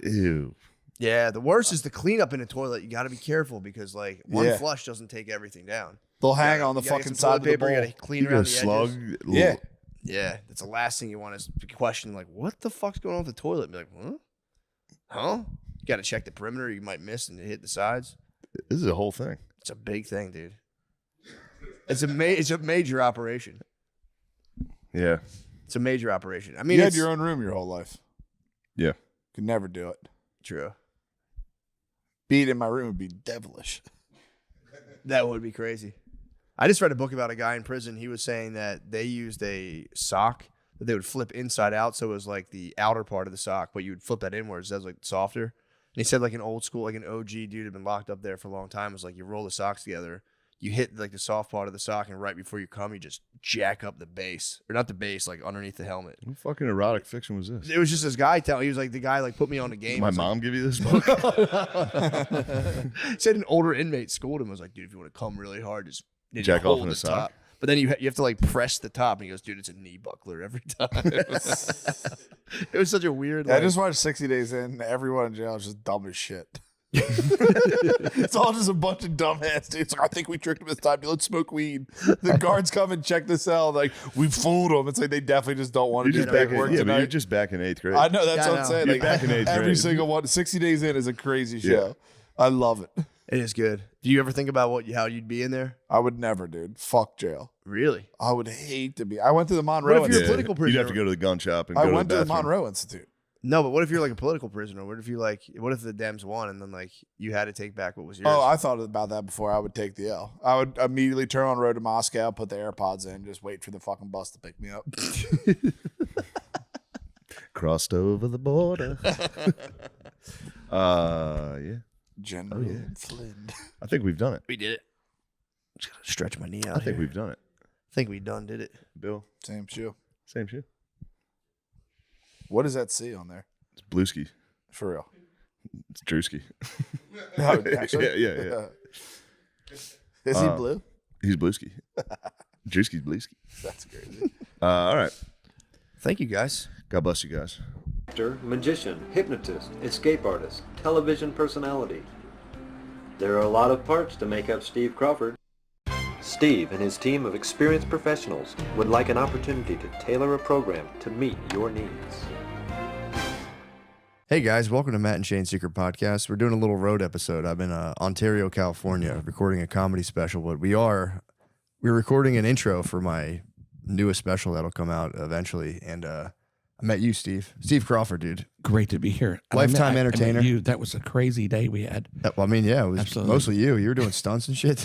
Ew. Yeah, the worst is the cleanup in a toilet. You got to be careful because like one flush doesn't take everything down. They'll hang on the fucking side of the bowl. You got to clean You around got the a slug. edges. Yeah. Yeah, that's the last thing you want is to question like, what the fuck's going on with the toilet? Be like, huh? You got to check the perimeter. You might miss and hit the sides. This is a whole thing. It's a big thing, dude. It's a major operation. Yeah. It's a major operation. I mean, You had your own room your whole life. Yeah. Could never do it. True. Being in my room would be devilish. That would be crazy. I just read a book about a guy in prison. He was saying that they used a sock that they would flip inside out, so it was like the outer part of the sock, but you would flip that inwards. That was like softer. And he said like an old school, like an OG dude had been locked up there for a long time. It was like you roll the socks together, you hit like the soft part of the sock, and right before you come, you just jack up the base, or not the base, like underneath the helmet. What fucking erotic fiction was this? It was just this guy telling. He was like the guy like put me on the game. My mom give you this book? Said an older inmate schooled him. Was like, dude, if you want to come really hard, just Jack off in hold the sock. top. But then you have to like press the top, and he goes, dude, it's a knee buckler every time. It was such a weird. Yeah, like, I just watched 60 Days In. Everyone in jail is just dumb as shit. It's all just a bunch of dumbass dudes. Like, I think we tricked him this time. Let's smoke weed. The guards come and check the cell. Like, we fooled them. It's like they definitely just don't want to You're do just back back in, work yeah, but tonight. you're just back in 8th grade. I know, that's Yeah, I what I'm know. saying. You're Like, back in 8th every grade. single one. 60 Days In is a crazy Yeah. show. I love it. it is good. Do you ever think about how you'd be in there? I would never, dude. Fuck jail. Really? I would hate to be. I went to the Monroe What if you're a Institute. political prisoner? You'd have to go to the gun shop and I go went to to the the bathroom. Monroe Institute. No, but what if you're like a political prisoner? What if the Dems won and then like you had to take back what was yours? Oh, I thought about that before I would take the L. I would immediately turn on road to Moscow, put the AirPods in, just wait for the fucking bus to pick me up. Crossed over the border. Yeah. General Flynn. I think we've done it. we did it. Just gotta stretch my knee out. I think here. we've done it. I think we done did it. Bill, Same shoe. same shit. What does that C on there? It's Bluesky. For real. It's Drewski. No, actually. Yeah. Is he blue? He's Bluesky. Drewski's Bluesky. That's crazy. All right. Thank you guys. God bless you guys. Actor, magician, hypnotist, escape artist, television personality. There are a lot of parts to make up Steve Crawford. Steve and his team of experienced professionals would like an opportunity to tailor a program to meet your needs. Hey guys, welcome to Matt and Shane's Secret Podcast. We're doing a little road episode. I'm in Ontario, California, recording a comedy special, but we're recording an intro for my newest special that'll come out eventually. And I met you, Steve Crawford, dude. Great to be here. Lifetime I met entertainer. you. That was a crazy day we had. Well, I mean, yeah, it was Absolutely. mostly you. You were doing stunts and shit.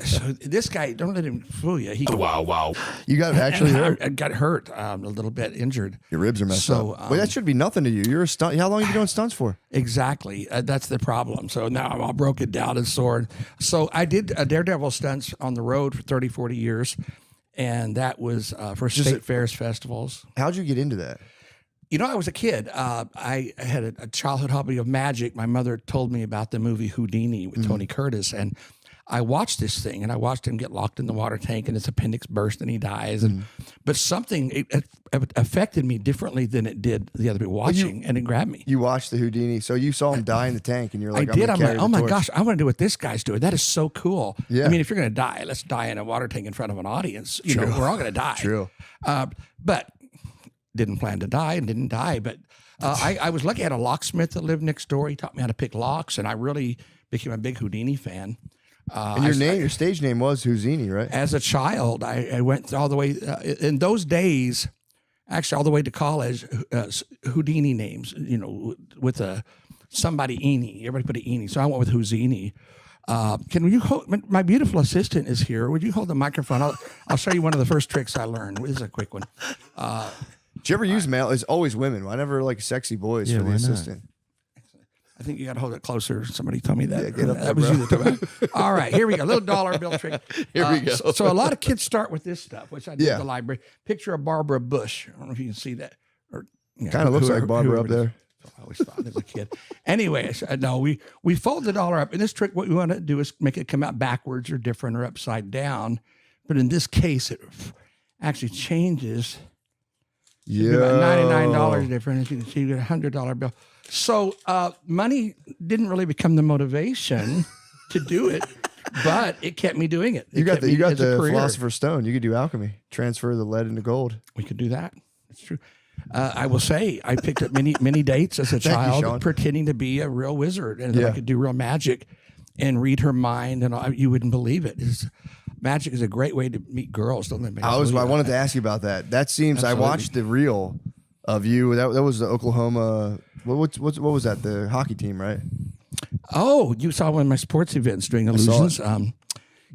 So this guy, don't let him fool you. He Wow. You got actually hurt. I got hurt, a little bit injured. Your ribs are messed So, up. Well, that should be nothing to you. You're a stunt. How long have you been doing stunts for? Exactly. That's the problem. So now I'm all broken down and sore. So I did Daredevil stunts on the road for 30, 40 years. And that was for state fairs, festivals. How'd you get into that? You know, I was a kid. I had a childhood hobby of magic. My mother told me about the movie Houdini with Tony Curtis. And I watched this thing, and I watched him get locked in the water tank, and his appendix burst, and he dies. But something it affected me differently than it did the other people watching, and it grabbed me. You watched the Houdini, so you saw him die in the tank, and you're like, I did. I'm like, oh my torch. gosh, I want to do what this guy's doing. That is so cool. Yeah. I mean, if you're going to die, let's die in a water tank in front of an audience. You know, we're all going to die. True. But didn't plan to die and didn't die. But I was lucky. I had a locksmith that lived next door. He taught me how to pick locks, and I really became a big Houdini fan. And your stage name was Houdini, right? As a child, I went all the way, in those days, actually all the way to college, Houdini names, you know, with somebody Eni. Everybody put an Eni. So I went with Houdini. Can you hold, my beautiful assistant is here. Would you hold the microphone? I'll show you one of the first tricks I learned. This is a quick one. Did you ever use male? It's always women. I never like sexy boys for the why not? assistant. I think you got to hold it closer. Somebody told me that. Yeah, get up there, that was bro. you that told me. All right, here we go. Little dollar bill trick. Here we go. So a lot of kids start with this stuff, which I did Yeah. at the library. Picture of Barbara Bush. I don't know if you can see that. Or Kind of looks like Barbara up whoever it is. there. I always thought as a kid. Anyway, no, we fold the dollar up. In this trick, what we want to do is make it come out backwards or different or upside down. But in this case, it actually changes Yeah, about $99 difference. You can see you get a $100 bill. So money didn't really become the motivation to do it, but it kept me doing it. You got the Philosopher's Stone. You could do alchemy, transfer the lead into gold. We could do that. It's true. I will say I picked up many dates as a child, pretending to be a real wizard, and I could do real magic and read her mind, and you wouldn't believe it. Magic is a great way to meet girls. Don't they? I wanted to ask you about that. That seems. Absolutely. I watched the reel of you. That was the Oklahoma. What was that? The hockey team, right? Oh, you saw one of my sports events doing illusions.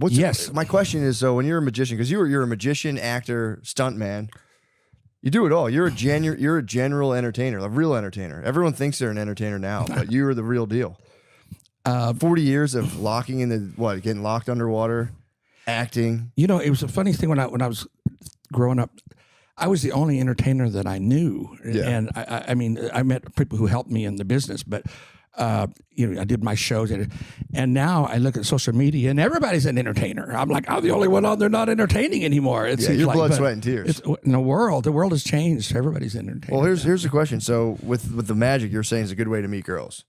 Yes. My question is, so when you're a magician, because you're a magician, actor, stuntman. You do it all. You're a general entertainer, a real entertainer. Everyone thinks they're an entertainer now, but you're the real deal. 40 years of locking in getting locked underwater, acting. You know, it was the funniest thing when I was growing up. I was the only entertainer that I knew, and I mean, I met people who helped me in the business, but. I did my shows, and now I look at social media, and everybody's an entertainer. I'm like, I'm the only one on there not entertaining anymore. It's your blood, sweat, and tears. In the world has changed. Everybody's entertaining. Well, here's the question. So with the magic, you're saying is a good way to meet girls.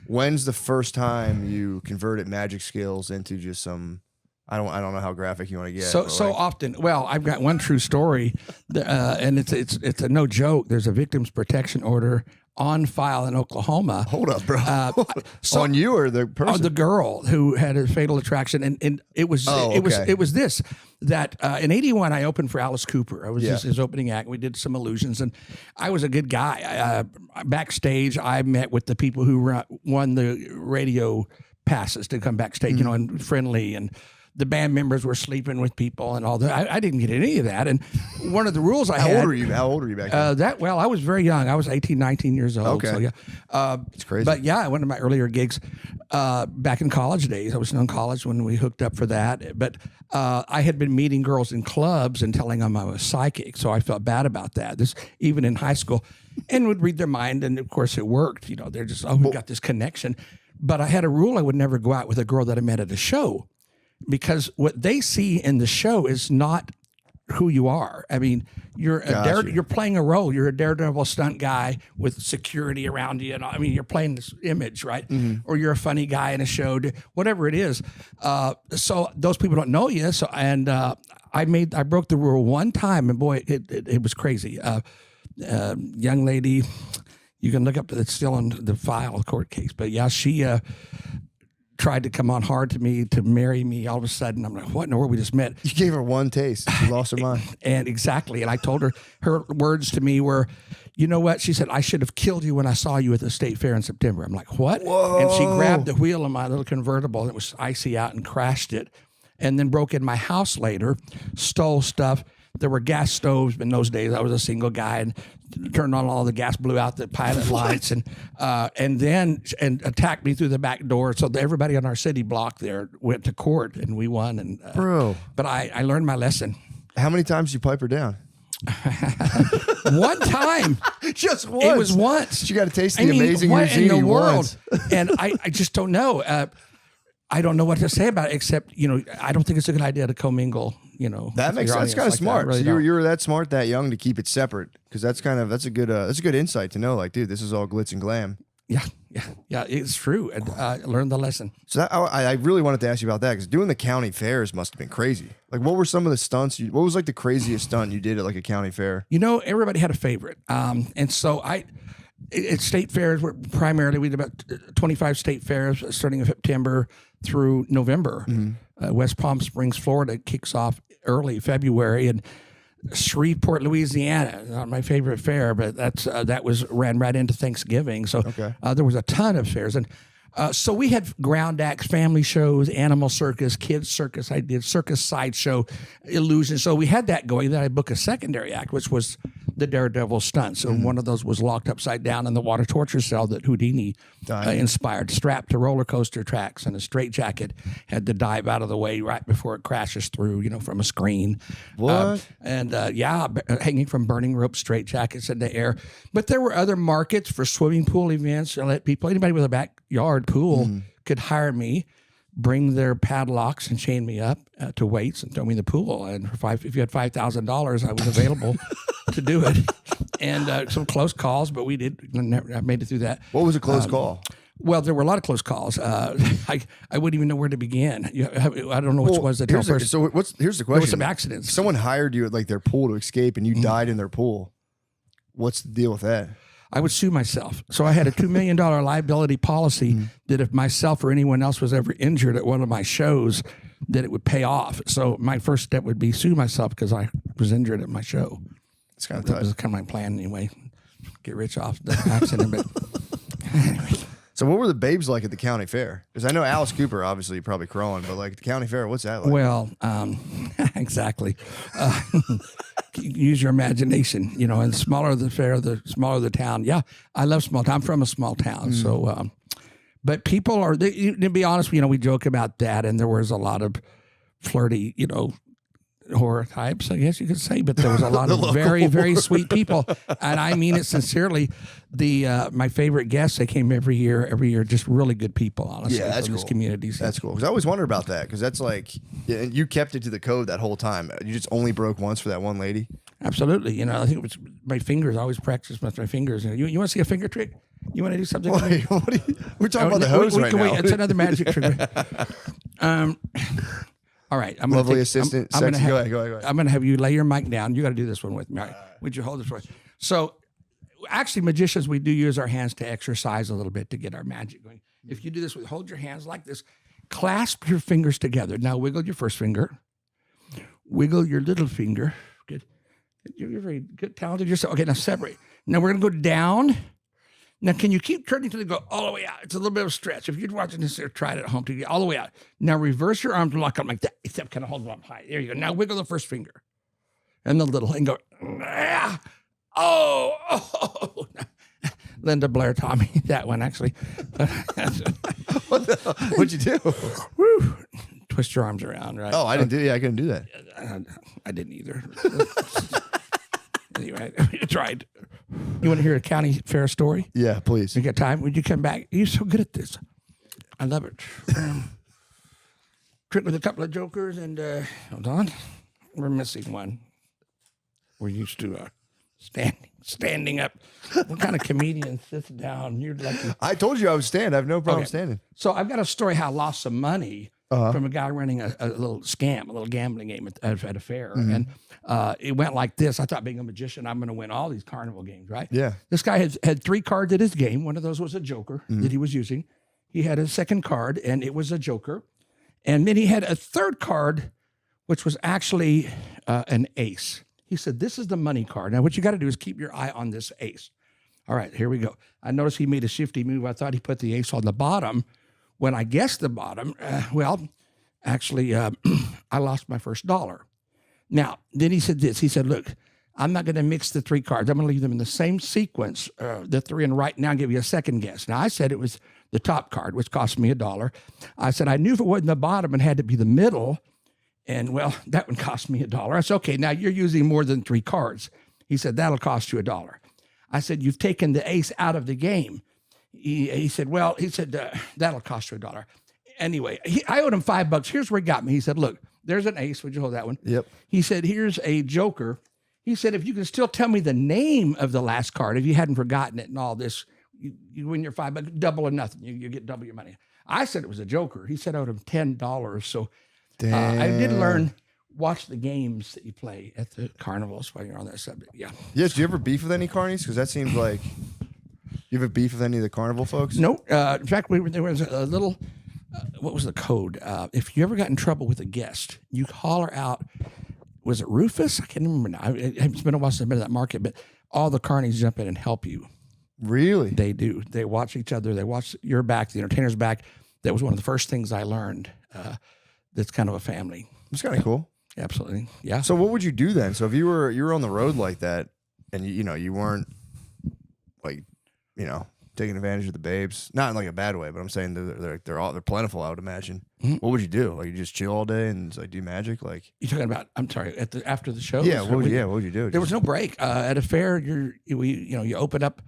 When's the first time you converted magic skills into just some? I don't know how graphic you want to get. So often. Well, I've got one true story, and it's a no joke. There's a victims protection order on file in Oklahoma. Hold up, bro. On you or the person? On the girl who had a fatal attraction, and it was this that in '81 I opened for Alice Cooper. I was just his opening act. We did some illusions, and I was a good guy. Backstage, I met with the people who won the radio passes to come backstage, and friendly and. The band members were sleeping with people and all that. I didn't get any of that. And one of the rules I had. How old were you back then? I was very young. I was 18, 19 years old. Okay. So yeah. It's crazy. But yeah, one of my earlier gigs back in college days. I was in college when we hooked up for that. But I had been meeting girls in clubs and telling them I was psychic. So I felt bad about that. This even in high school. And would read their mind. And of course it worked. They're just, we got this connection. But I had a rule I would never go out with a girl that I met at a show. Because what they see in the show is not who you are. I mean, you're playing a role. You're a daredevil stunt guy with security around you. I mean, you're playing this image, right? Mm-hmm. Or you're a funny guy in a show, whatever it is. So those people don't know you. So I broke the rule one time, and boy, it was crazy. Young lady, you can look up to it's still on the file court case, but yeah, she. Tried to come on hard to me to marry me. All of a sudden, I'm like, what in the world? We just met. You gave her one taste. She lost her mind. And exactly. And I told her words to me were, you know what? She said, I should have killed you when I saw you at the state fair in September. I'm like, what? Whoa. And she grabbed the wheel of my little convertible, and it was icy out, and crashed it. And then broke in my house later, stole stuff. There were gas stoves in those days. I was a single guy, and turned on all the gas, blew out the pilot lights, and then attacked me through the back door. So everybody on our city block there went to court, and we won. And bro, but I learned my lesson. How many times did you pipe her down? One time, just once. It was once. She got to taste the amazing what in the world? Once. And I just don't know. I don't know what to say about it, except I don't think it's a good idea to commingle. That makes sense. That's kind of smart. Really so you're that smart, that young to keep it separate, because that's a good insight to know. Like, dude, this is all glitz and glam. Yeah, it's true. And I learned the lesson. So I really wanted to ask you about that, because doing the county fairs must have been crazy. Like, what were some of the stunts? What was like the craziest stunt you did at like a county fair? Everybody had a favorite, and so at state fairs, primarily we did about 25 state fairs starting in September through November. Mm-hmm. West Palm Springs, Florida kicks off early February, and Shreveport, Louisiana, not my favorite fair, but that ran right into Thanksgiving. So there was a ton of fairs, and so we had ground acts, family shows, animal circus, kids circus. I did circus sideshow, illusion. So we had that going. Then I booked a secondary act, which was the Daredevil stunts. So one of those was locked upside down in the water torture cell that Houdini inspired, strapped to roller coaster tracks and a straitjacket, had to dive out of the way right before it crashes through, from a screen. What? Hanging from burning rope straitjackets in the air. But there were other markets for swimming pool events. I let people, anybody with a backyard pool could hire me. bring their padlocks and chain me up to weights and throw me in the pool. And if you had $5,000, I was available to do it. And some close calls, but I made it through that. What was a close call? Well, there were a lot of close calls. I wouldn't even know where to begin. I don't know which was the tell first. So here's the question. There were some accidents. If someone hired you at like their pool to escape and you died in their pool, what's the deal with that? I would sue myself. So I had a $2 million liability policy that if myself or anyone else was ever injured at one of my shows, that it would pay off. So my first step would be sue myself because I was injured at my show. It's kind of That was kind of my plan anyway. Get rich off the accident. But anyway. So what were the babes like at the county fair? Because I know Alice Cooper, obviously, probably crawling, but like the county fair, what's that like? Well, exactly. Use your imagination, and the smaller the fair, the smaller the town. Yeah, I love small town. I'm from a small town. So, but people are, to be honest, we joke about that. And there was a lot of flirty, horror types, I guess you could say, but there was a lot of very, very sweet people. And I mean it sincerely. My favorite guests, they came every year, just really good people, honestly. Yeah, that's from cool. This community. That's cool. Because I always wondered about that, because that's like, and you kept it to the code that whole time. You just only broke once for that one lady? Absolutely. I think it was my fingers. I always practice with my fingers. You want to see a finger trick? You want to do something? We're talking about the hose right now. It's another magic trick. All right. Lovely assistant. Go ahead. I'm going to have you lay your mic down. You got to do this one with me. All right. Would you hold this for? So, actually, magicians, we do use our hands to exercise a little bit to get our magic going. If you do this, hold your hands like this. Clasp your fingers together. Now, wiggle your first finger. Wiggle your little finger. Good. You're very good, talented yourself. Okay, now separate. Now, we're going to go down. Now, can you keep turning till they go all the way out? It's a little bit of a stretch. If you're watching this or try it at home, to get all the way out. Now, reverse your arms and lock them like that, except kind of hold them up high. There you go. Now, wiggle the first finger and the little and go, ah, oh. Linda Blair taught me that one, actually. What'd you do? Woo. Twist your arms around, right? Oh, I couldn't do that. I didn't either. Anyway, I tried. You want to hear a county fair story? Yeah, please. You got time? Would you come back? You're so good at this. I love it. Trick with a couple of jokers and hold on. We're missing one. We're used to standing up. What kind of comedian sits down? You're lucky. I told you I would stand. I have no problem standing. So I've got a story how I lost some money from a guy running a little scam, a little gambling game at a fair. Mm-hmm. And it went like this. I thought, being a magician, I'm going to win all these carnival games, right? Yeah. This guy had 3 cards at his game. One of those was a joker that he was using. He had a second card, and it was a joker. And then he had a third card, which was actually an ace. He said, this is the money card. Now, what you got to do is keep your eye on this ace. All right, here we go. I noticed he made a shifty move. I thought he put the ace on the bottom. When I guessed the bottom, actually, I lost my first $1. Now, then he said this. He said, look, I'm not going to mix the 3 cards. I'm going to leave them in the same sequence, the 3, and right now give you a second guess. Now, I said it was the top card, which cost me $1. I said, I knew if it wasn't the bottom, it had to be the middle. And, well, that one cost me $1. I said, okay, now you're using more than 3 cards. He said, that'll cost you $1. I said, you've taken the ace out of the game. He said, that'll cost you $1. Anyway, I owed him $5. Here's where he got me. He said, look, there's an ace. Would you hold that one? Yep. He said, here's a joker. He said, if you can still tell me the name of the last card, if you hadn't forgotten it and all this, you win your $5, double or nothing. You get double your money. I said it was a joker. He said I owed him $10. So I did learn, watch the games that you play at the carnivals while you're on that subject. Yeah. Yes. Do you ever beef with any carnies? Because that seems like you ever beef with any of the carnival folks? No. In fact, there was a little, what was the code? If you ever got in trouble with a guest, you holler out, was it Rufus? I can't remember now. It's been a while since I've been to that market, but all the carnies jump in and help you. Really? They do. They watch each other. They watch your back, the entertainer's back. That was one of the first things I learned. That's kind of a family. It's kind of cool. Absolutely. Yeah. So what would you do then? So if you were on the road like that and you weren't like, taking advantage of the babes, not in like a bad way, but I'm saying they're plentiful, I would imagine. Mm-hmm. What would you do? Like you just chill all day and like do magic? Like you're talking about? I'm sorry. After the show? Yeah. What would you do? There was no break at a fair. You open up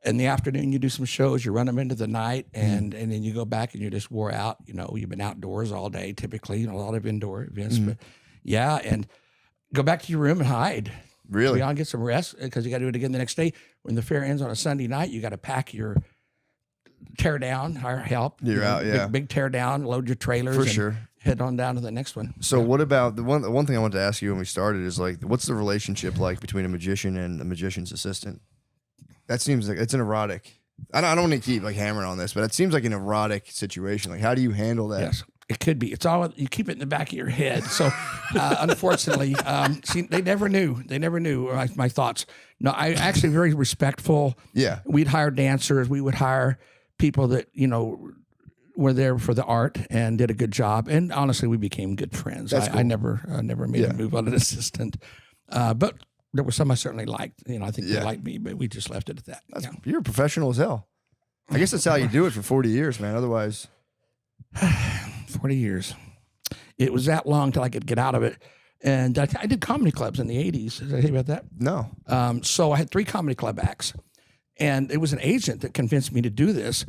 In the afternoon, you do some shows, you run them into the night, and then you go back and you're just wore out. You know, you've been outdoors all day, typically, a lot of indoor events. But yeah, and go back to your room and hide. Really? Be on, get some rest, because you got to do it again the next day. When the fair ends on a Sunday night, you got to pack your tear down, hire help. You're out, yeah. Big tear down, load your trailers. For and sure. Head on down to the next one. So what about the one thing I wanted to ask you when we started is like, what's the relationship like between a magician and a magician's assistant? That seems like it's an erotic. I don't want to keep like hammering on this, but it seems like an erotic situation. Like, how do you handle that? Yes, it could be. It's all, you keep it in the back of your head. So, unfortunately, see, they never knew. They never knew my thoughts. No, I actually very respectful. Yeah. We'd hire dancers. We would hire people that, were there for the art and did a good job. And honestly, we became good friends. That's cool. I never made a move on an assistant. But there were some I certainly liked. I think they liked me, but we just left it at that. You're a professional as hell. I guess that's how you do it for 40 years, man. Otherwise, 40 years. It was that long till I could get out of it. And I did comedy clubs in the 80s. Did I tell you about that? no. So I had 3 comedy club acts. And it was an agent that convinced me to do this.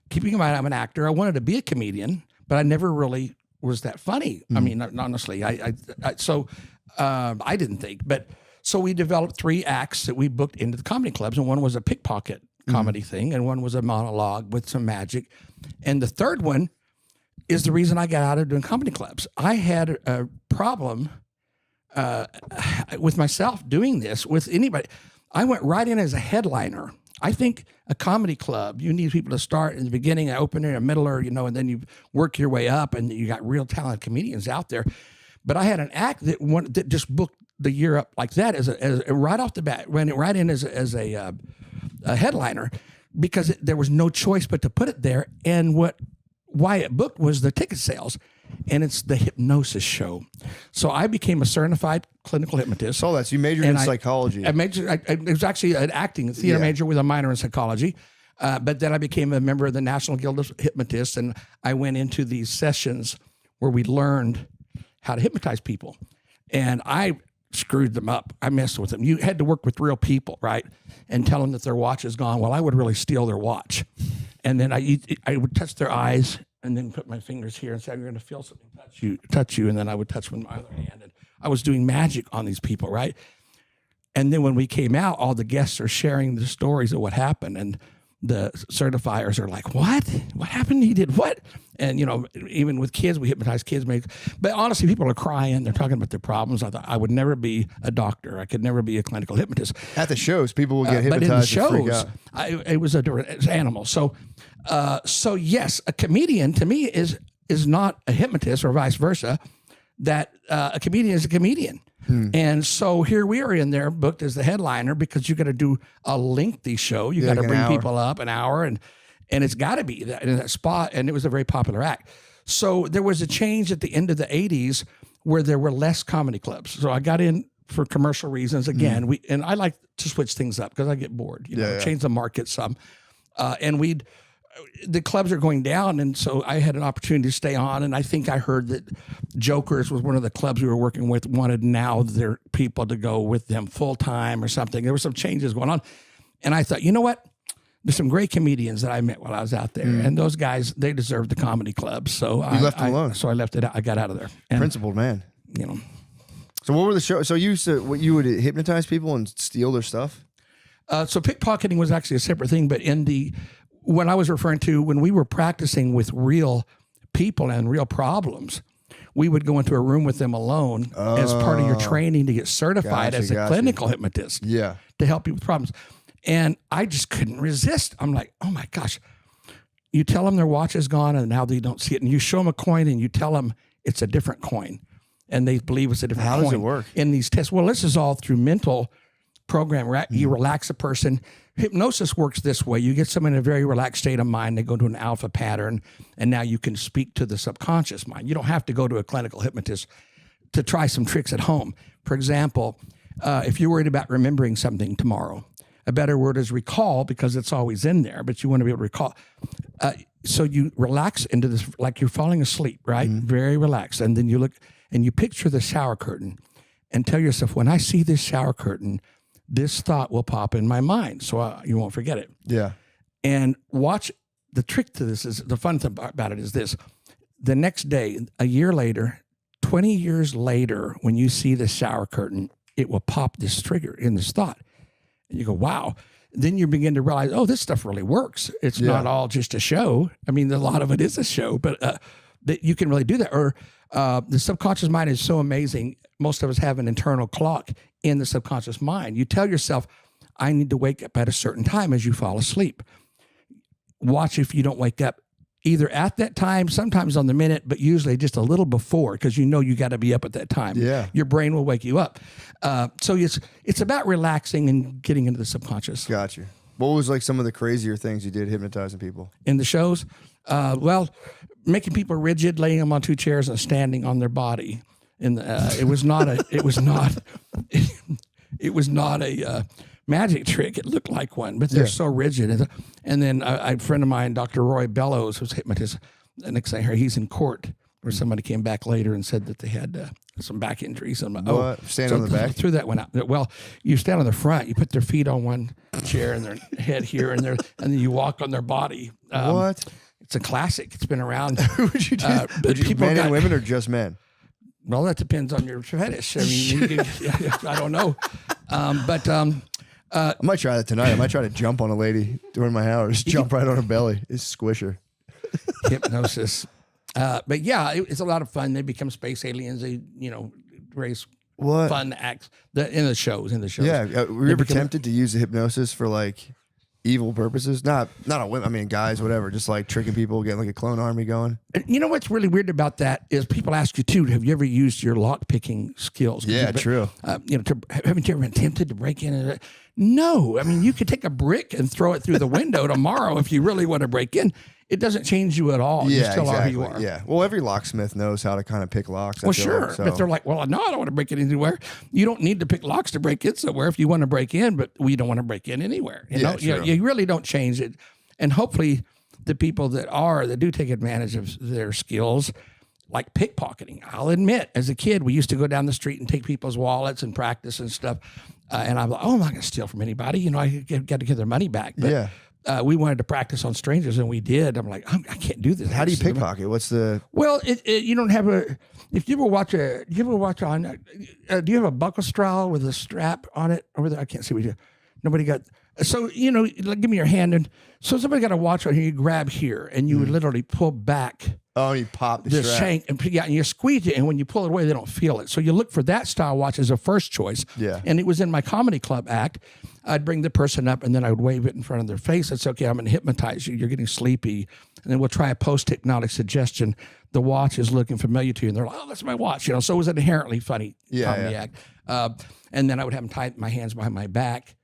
Keeping in mind, I'm an actor. I wanted to be a comedian, but I never really was that funny. I mean, honestly, I didn't think. But so we developed 3 acts that we booked into the comedy clubs. And one was a pickpocket comedy thing. And one was a monologue with some magic. And the third one is the reason I got out of doing comedy clubs. I had a problem with myself doing this with anybody. I went right in as a headliner. I think a comedy club, you need people to start in the beginning, an opener, a middler, and then you work your way up, and you got real talented comedians out there. But I had an act that just booked the year up like that as right off the bat, went right in as a headliner, because there was no choice but to put it there. And why it booked was the ticket sales, and it's the hypnosis show. So I became a certified clinical hypnotist. So you majored in psychology. I was actually an acting theater major with a minor in psychology. But then I became a member of the National Guild of Hypnotists, and I went into these sessions where we learned how to hypnotize people. And I screwed them up. I messed with them. You had to work with real people, right? And tell them that their watch is gone. Well, I would really steal their watch. And then I would touch their eyes and then put my fingers here and say, you're going to feel something touch you. And then I would touch with my other hand. And I was doing magic on these people, right? And then when we came out, all the guests are sharing the stories of what happened. And the certifiers are like, what? What happened? He did what? And, even with kids, we hypnotize kids. But honestly, people are crying. They're talking about their problems. I thought I would never be a doctor. I could never be a clinical hypnotist. At the shows, people will get But hypnotized in the and freak shows, out. it was it's animal. So yes, a comedian to me is not a hypnotist or vice versa. That a comedian is a comedian. And so here we are in there booked as the headliner, because you got to do a lengthy show. You got to like bring an hour. people up an hour, and it's got to be in that spot. And it was a very popular act. So there was a change at the end of the 80s where there were less comedy clubs. So I got in for commercial reasons again. And I like to switch things up because I get bored, change the market some. And the clubs are going down, and so I had an opportunity to stay on. And I think I heard that Jokers was one of the clubs we were working with, wanted now their people to go with them full time or something. There were some changes going on, and I thought, you know what? There's some great comedians that I met while I was out there, and those guys, they deserve the comedy club. So I left them alone. So I left it. I got out of there. And, Principled man. You know. So what were the shows? So you would hypnotize people and steal their stuff? So pickpocketing was actually a separate thing, but when I was referring to when we were practicing with real people and real problems, we would go into a room with them alone as part of your training to get certified as a clinical hypnotist. Yeah. To help you with problems. And I just couldn't resist. I'm like, oh my gosh. You tell them their watch is gone and now they don't see it. And you show them a coin and you tell them it's a different coin. And they believe it's a different coin. How does it work? In these tests. Well, this is all through mental program, right? You relax a person. Hypnosis works this way. You get someone in a very relaxed state of mind. They go to an alpha pattern, and now you can speak to the subconscious mind. You don't have to go to a clinical hypnotist to try some tricks at home. For example, if you're worried about remembering something tomorrow, a better word is recall, because it's always in there, but you want to be able to recall. So you relax into this, like you're falling asleep, right? Very relaxed. And then you look and you picture the shower curtain and tell yourself, when I see this shower curtain, this thought will pop in my mind, so you won't forget it. Yeah. And watch. The trick to this is, the fun thing about it is this: the next day, a year later, 20 years later, when you see the shower curtain, it will pop this trigger in this thought. And you go, wow. Then you begin to realize, oh, this stuff really works. It's not all just a show. I mean, a lot of it is a show, but that you can really do that. Or the subconscious mind is so amazing. Most of us have an internal clock in the subconscious mind. You tell yourself, I need to wake up at a certain time as you fall asleep. Watch if you don't wake up either at that time, sometimes on the minute, but usually just a little before, because you know you got to be up at that time. Yeah. Your brain will wake you up. So it's about relaxing and getting into the subconscious. Got you. What was like some of the crazier things you did hypnotizing people? In the shows, well, making people rigid, laying them on two chairs and standing on their body. And it was not a magic trick. It looked like one, but they're so rigid. And then a friend of mine, Dr. Roy Bellows, who's a hypnotist, the next thing I heard, he's in court where somebody came back later and said that they had some back injuries. I'm like, what? Stand on the back? Threw that one out. Well, you stand on the front, you put their feet on one chair and their head here, and then you walk on their body. What? It's a classic. It's been around. Would you do? Men and women or just men? Well, that depends on your fetish. I mean, I don't know. I might try that tonight. I might try to jump on a lady during my hours. Jump right on her belly. It's squish her. Hypnosis. But yeah, it's a lot of fun. They become space aliens. They, raise fun acts in the shows. Yeah. Were you ever tempted to use the hypnosis for like evil purposes? Not on women. I mean, guys, whatever. Just like tricking people, getting like a clone army going. You know what's really weird about that is people ask you too, have you ever used your lock picking skills? Yeah, true. Haven't you ever been tempted to break in? No. I mean, you could take a brick and throw it through the window tomorrow if you really want to break in. It doesn't change you at all. Yeah, you still exactly. are who you are. Yeah. Well, every locksmith knows how to kind of pick locks. Well, sure. But they're like, well, no, I don't want to break in anywhere. You don't need to pick locks to break in somewhere if you want to break in, but we don't want to break in anywhere. You really don't change it. And hopefully the people that do take advantage of their skills, like pickpocketing. I'll admit, as a kid, we used to go down the street and take people's wallets and practice and stuff. And I'm like, oh, I'm not going to steal from anybody. I got to get their money back. But, we wanted to practice on strangers, and we did. I'm like, I can't do this. How do you pickpocket? What's the? Well, you don't have a. If you ever watch on, do you have a buckle straw with a strap on it over there? I can't see what you. Nobody got. So like, give me your hand, and so somebody got a watch on here. You grab here, and you would literally pull back. Oh, you pop the strap. Shank, and you squeeze it, and when you pull it away, they don't feel it. So you look for that style watch as a first choice. Yeah. And it was in my comedy club act. I'd bring the person up, and then I would wave it in front of their face. It's okay. I'm going to hypnotize you. You're getting sleepy, and then we'll try a post-hypnotic suggestion. The watch is looking familiar to you, and they're like, "Oh, that's my watch." So it was an inherently funny comedy act. And then I would have them tie my hands behind my back.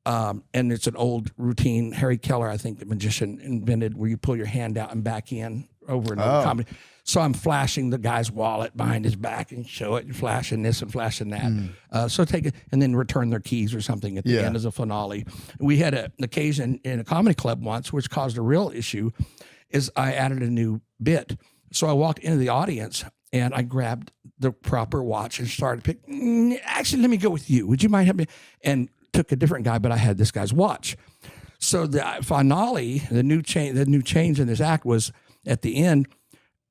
And it's an old routine. Harry Keller, I think, the magician, invented, where you pull your hand out and back in over and over comedy. So I'm flashing the guy's wallet behind his back and show it, and flashing this and flashing that. So take it and then return their keys or something at the end as a finale. We had an occasion in a comedy club once, which caused a real issue, is I added a new bit. So I walked into the audience and I grabbed the proper watch and started picking. Actually, let me go with you. Would you mind helping me? And took a different guy, but I had this guy's watch. So the finale, the new change in this act was at the end.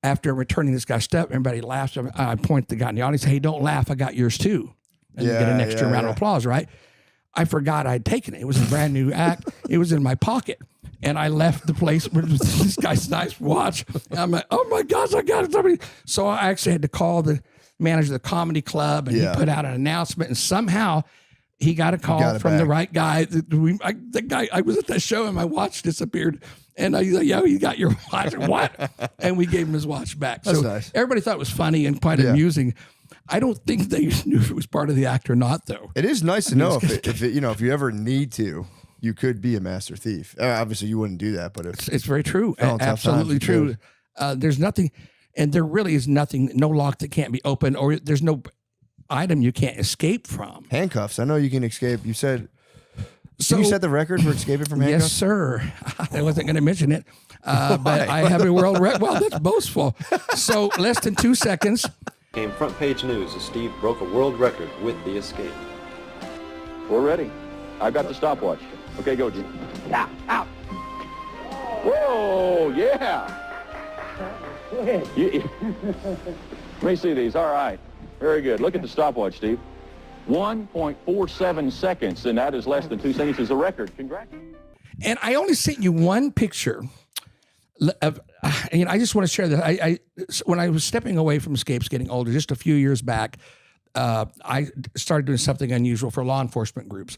After returning this guy's stuff, everybody laughs. I point to the guy in the audience, "Hey, don't laugh. I got yours too." And you get an extra round of applause, right? I forgot I'd taken it. It was a brand new act. It was in my pocket. And I left the place with this guy's nice watch. And I'm like, oh my gosh, I got it. So I actually had to call the manager of the comedy club, and he put out an announcement, and somehow he got a call from the right guy. The guy, I was at that show and my watch disappeared. And he's like, "Yo, you got your watch." What? And we gave him his watch back. That's so nice. Everybody thought it was funny and quite amusing. I don't think they knew if it was part of the act or not, though. It is nice to know if you ever need to, you could be a master thief. Obviously, you wouldn't do that, but it's very true. Absolutely true. There's nothing, and there really is nothing, no lock that can't be opened, or there's no item you can't escape from. Handcuffs. I know you can escape. You said. So you set the record for escaping from handcuffs? Yes, sir. I wasn't going to mention it, but I have a world record. Well, that's boastful. So less than 2 seconds. Came front page news as Steve broke a world record with the escape. We're ready. I've got the stopwatch. Okay, go, Jim. Out. Whoa, yeah. Go ahead. Let me see these. All right. Very good. Look at the stopwatch, Steve. 1.47 seconds, and that is less than 2 seconds. Is a record. Congrats. And I only sent you one picture of, I just want to share that. I when I was stepping away from escapes, getting older, just a few years back, I started doing something unusual for law enforcement groups.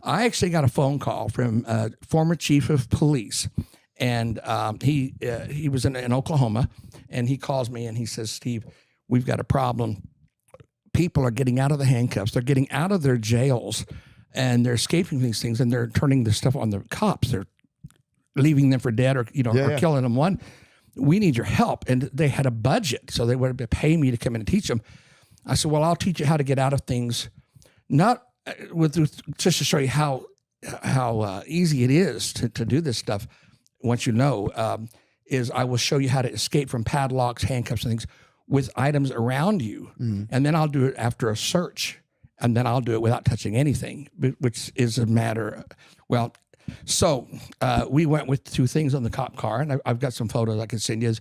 I actually got a phone call from a former chief of police, and he was in Oklahoma, and he calls me and he says, Steve, we've got a problem. People are getting out of the handcuffs. They're getting out of their jails, and they're escaping these things, and they're turning this stuff on the cops. They're leaving them for dead, or or killing them. We need your help. And they had a budget, so they would pay me to come in and teach them. I said, well, I'll teach you how to get out of things, not just to show you how easy it is to do this stuff. Once you know, is I will show you how to escape from padlocks, handcuffs, and things with items around you, and then I'll do it after a search, and then I'll do it without touching anything, which is a matter. Well, so we went with 2 things on the cop car, and I've got some photos I can send you.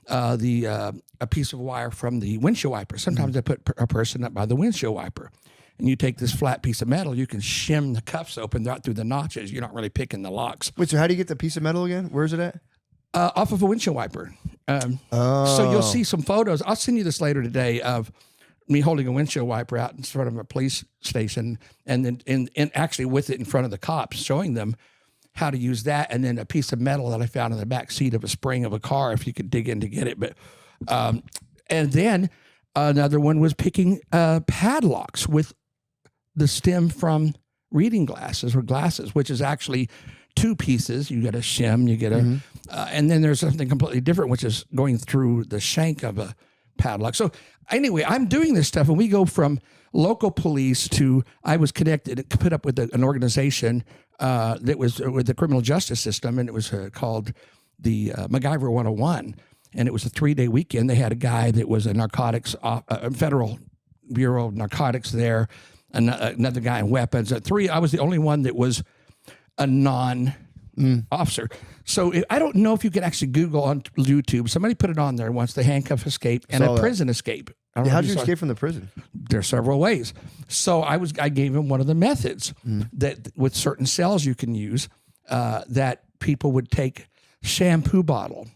A piece of wire from the windshield wiper. Sometimes I put a person up by the windshield wiper, and you take this flat piece of metal, you can shim the cuffs open right through the notches. You're not really picking the locks. Wait, so how do you get the piece of metal again? Where is it at? Off of a windshield wiper. So you'll see some photos. I'll send you this later today of me holding a windshield wiper out in front of a police station, and then and actually with it in front of the cops, showing them how to use that, and then a piece of metal that I found in the back seat of a spring of a car, if you could dig in to get it. But and then another one was picking padlocks with the stem from reading glasses or glasses, which is actually 2 pieces. You get a shim, you get a, and then there's something completely different, which is going through the shank of a padlock. So anyway, I'm doing this stuff, and we go from local police to, I was connected, put up with an organization that was with the criminal justice system, and it was called the MacGyver 101, and it was a 3-day weekend. They had a guy that was a narcotics, Federal Bureau of Narcotics there, another guy in weapons. I was the only one that was a non-officer. So I don't know if you can actually Google on YouTube. Somebody put it on there once, the handcuff escape and a prison escape. How did you escape from the prison? There are several ways. So I gave him one of the methods that with certain cells you can use that people would take shampoo bottle,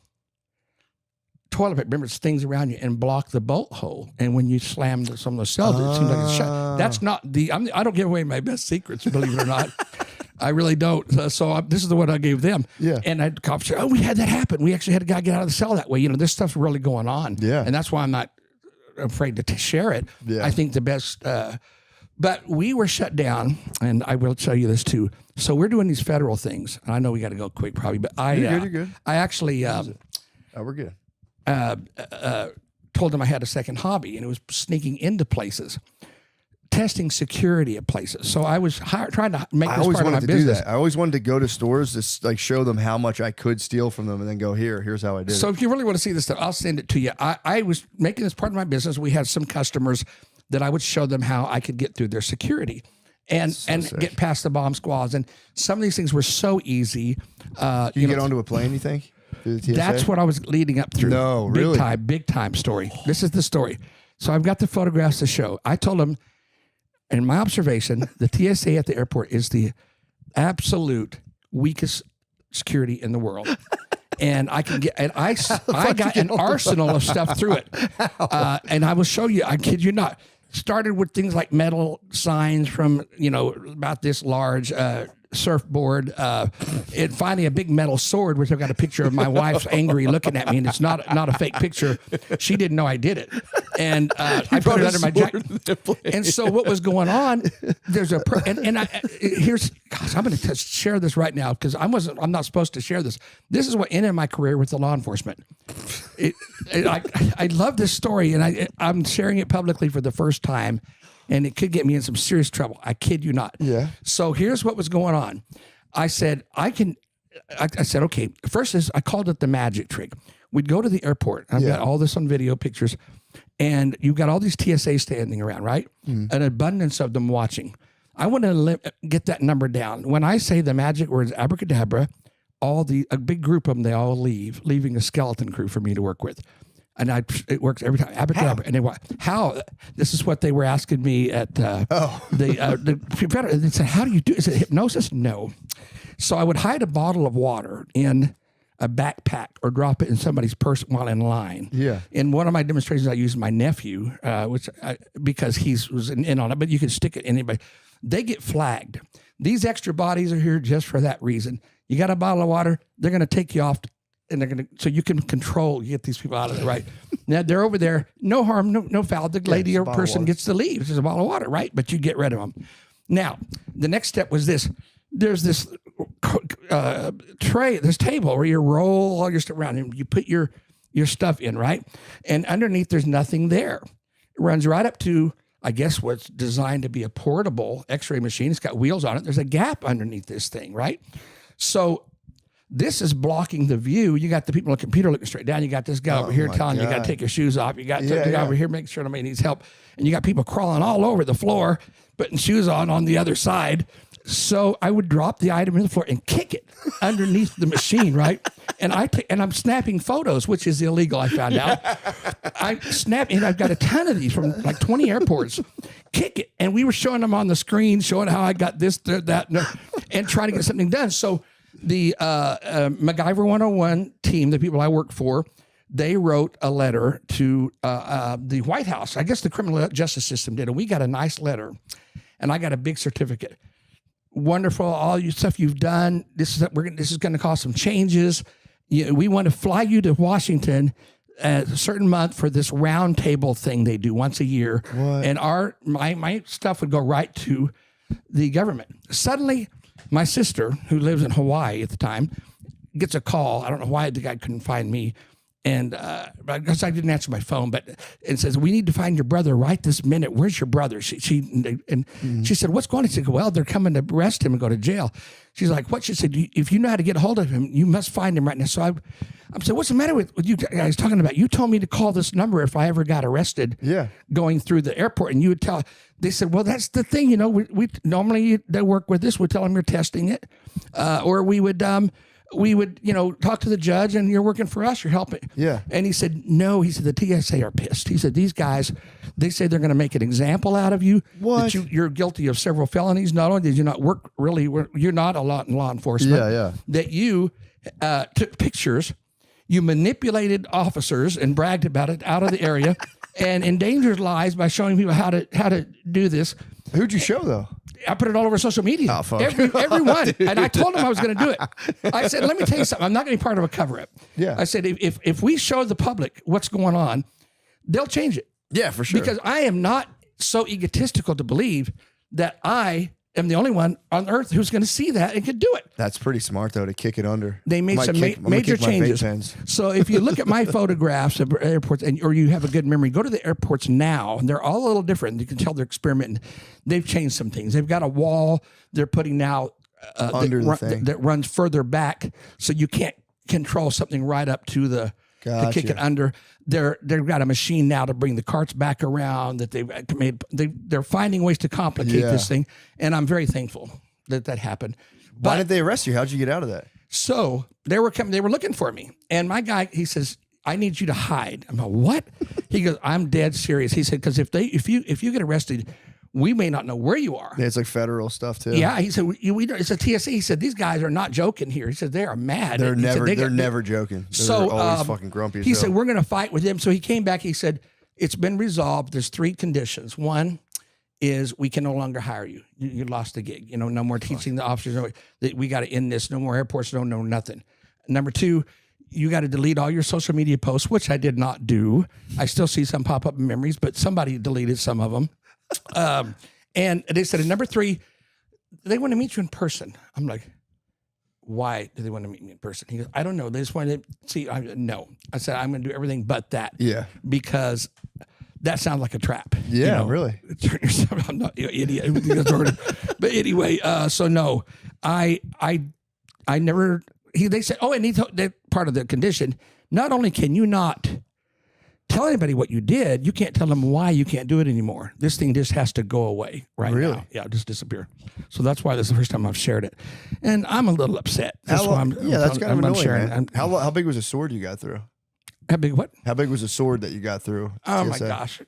toilet paper, remember, it's things around you, and block the bolt hole. And when you slam some of those cells, it seems like it's shut. That's not I don't give away my best secrets, believe it or not. I really don't. So this is the one I gave them. Yeah. And I cops said, we had that happen. We actually had a guy get out of the cell that way. This stuff's really going on. Yeah. And that's why I'm not afraid to share it. Yeah. I think the best, but we were shut down, and I will tell you this too. So we're doing these federal things, and I know we got to go quick probably, but you're good. I actually, we're good. Told them I had a second hobby, and it was sneaking into places, testing security at places. So I was trying to make this part of my business. I always wanted to go to stores to show them how much I could steal from them, and then go, here's how I did it. So if you really want to see this stuff, I'll send it to you. I was making this part of my business. We had some customers that I would show them how I could get through their security and get past the bomb squads. And some of these things were so easy. You get onto a plane, you think? That's what I was leading up through. No, really? Big time story. This is the story. So I've got the photographs to show. I told them, in my observation, the TSA at the airport is the absolute weakest security in the world. And I can get, and I got an arsenal of stuff through it. And I will show you, I kid you not. Started with things like metal signs from, about this large, surfboard, and finally a big metal sword, which I've got a picture of my wife's angry looking at me, and it's not a fake picture. She didn't know I did it, and I put it under my jacket. And so what was going on? There's I'm going to share this right now because I'm not supposed to share this. This is what ended my career with the law enforcement. I love this story, and I'm sharing it publicly for the first time. And it could get me in some serious trouble. I kid you not. Yeah. So here's what was going on. I said, I said, okay, first is I called it the magic trick. We'd go to the airport. I've got all this on video pictures. And you've got all these TSA standing around, right? An abundance of them watching. I want to get that number down. When I say the magic words abracadabra, a big group of them, they all leave, leaving a skeleton crew for me to work with. And it works every time. Abracadabra. And how? This is what they were asking me at the Confederate. They said, how do you do it? Is it hypnosis? No. So I would hide a bottle of water in a backpack or drop it in somebody's purse while in line. Yeah. In one of my demonstrations, I used my nephew, because he was in on it, but you can stick it in anybody. They get flagged. These extra bodies are here just for that reason. You got a bottle of water, they're going to take you off, and they're going to, so you can get these people out of there, right? Now they're over there, no harm, no foul. The lady or person gets to leave. There's a bottle of water, right? But you get rid of them. Now, the next step was this. There's this tray, this table where you roll all your stuff around and you put your stuff in, right? And underneath, there's nothing there. It runs right up to, I guess, what's designed to be a portable x-ray machine. It's got wheels on it. There's a gap underneath this thing, right? So this is blocking the view. You got the people on the computer looking straight down. You got this guy over here telling you got to take your shoes off. You got the guy over here making sure nobody needs help. And you got people crawling all over the floor, putting shoes on the other side. So I would drop the item in the floor and kick it underneath the machine, right? And I'm snapping photos, which is illegal, I found out. I snap, and I've got a ton of these from like 20 airports. Kick it. And we were showing them on the screen, showing how I got this, that, and trying to get something done. So the MacGyver 101 team, the people I work for, they wrote a letter to the White House. I guess the criminal justice system did. And we got a nice letter. And I got a big certificate. Wonderful, all your stuff you've done. This is going to cause some changes. We want to fly you to Washington a certain month for this round table thing they do once a year. What? And my stuff would go right to the government. Suddenly, my sister, who lives in Hawaii at the time, gets a call. I don't know why the guy couldn't find me. And because I didn't answer my phone, but it says, we need to find your brother right this minute. Where's your brother? She said, what's going on? He said, well, they're coming to arrest him and go to jail. She's like, what? She said, if you know how to get a hold of him, you must find him right now. So I'm saying, what's the matter with you guys talking about? You told me to call this number if I ever got arrested going through the airport. And you would tell, they said, well, that's the thing. We normally they work with this. We tell them you're testing it. Or we would, talk to the judge and you're working for us, you're helping. Yeah. And he said, no, he said, the TSA are pissed. He said, these guys, they say they're going to make an example out of you. What? That you're guilty of several felonies. Not only did you not work you're not a lot in law enforcement. Yeah. That you took pictures, you manipulated officers and bragged about it out of the area and endangered lives by showing people how to do this. Who'd you show though? I put it all over social media. Oh, fuck. Everyone. And I told him I was going to do it. I said, let me tell you something. I'm not going to be part of a cover-up. Yeah. I said, if we show the public what's going on, they'll change it. Yeah, for sure. Because I am not so egotistical to believe that I am the only one on earth who's going to see that and can do it. That's pretty smart, though, to kick it under. They made some major changes. So if you look at my photographs of airports, or you have a good memory, go to the airports now, and they're all a little different. You can tell they're experimenting. They've changed some things. They've got a wall they're putting now under the thing that runs further back, so you can't control something right up to the to kick it under. They've got a machine now to bring the carts back around that they've made. They're finding ways to complicate this thing, and I'm very thankful that happened. Why did they arrest you? How'd you get out of that? So they were looking for me, and my guy, he says, I need you to hide. I'm like, what? He goes, I'm dead serious. He said, because if you get arrested, we may not know where you are. Yeah, it's like federal stuff too. Yeah, he said, it's a TSA. He said, these guys are not joking here. He said, they are mad. They're never joking. They're always fucking grumpy. He said, we're going to fight with them. So he came back. He said, it's been resolved. There's 3 conditions. One is we can no longer hire you. You lost the gig. No more teaching the officers. We got to end this. No more airports. No nothing. Number 2, you got to delete all your social media posts, which I did not do. I still see some pop up in memories, but somebody deleted some of them. And they said, number 3, they want to meet you in person. I'm like, why do they want to meet me in person? He goes, I don't know. They just want to see. No. I said, I'm going to do everything but that. Yeah. Because that sounds like a trap. Yeah, really. Turn yourself. I'm not an idiot. But anyway, so no, I never. They said, and that part of the condition. Not only can you not tell anybody what you did, you can't tell them why you can't do it anymore. This thing just has to go away right now. Yeah, just disappear. So that's why this is the first time I've shared it. And I'm a little upset. That's why that's kind of annoying, sharing. man. How big was the sword you got through? How big what? How big was the sword that you got through? Oh, my gosh.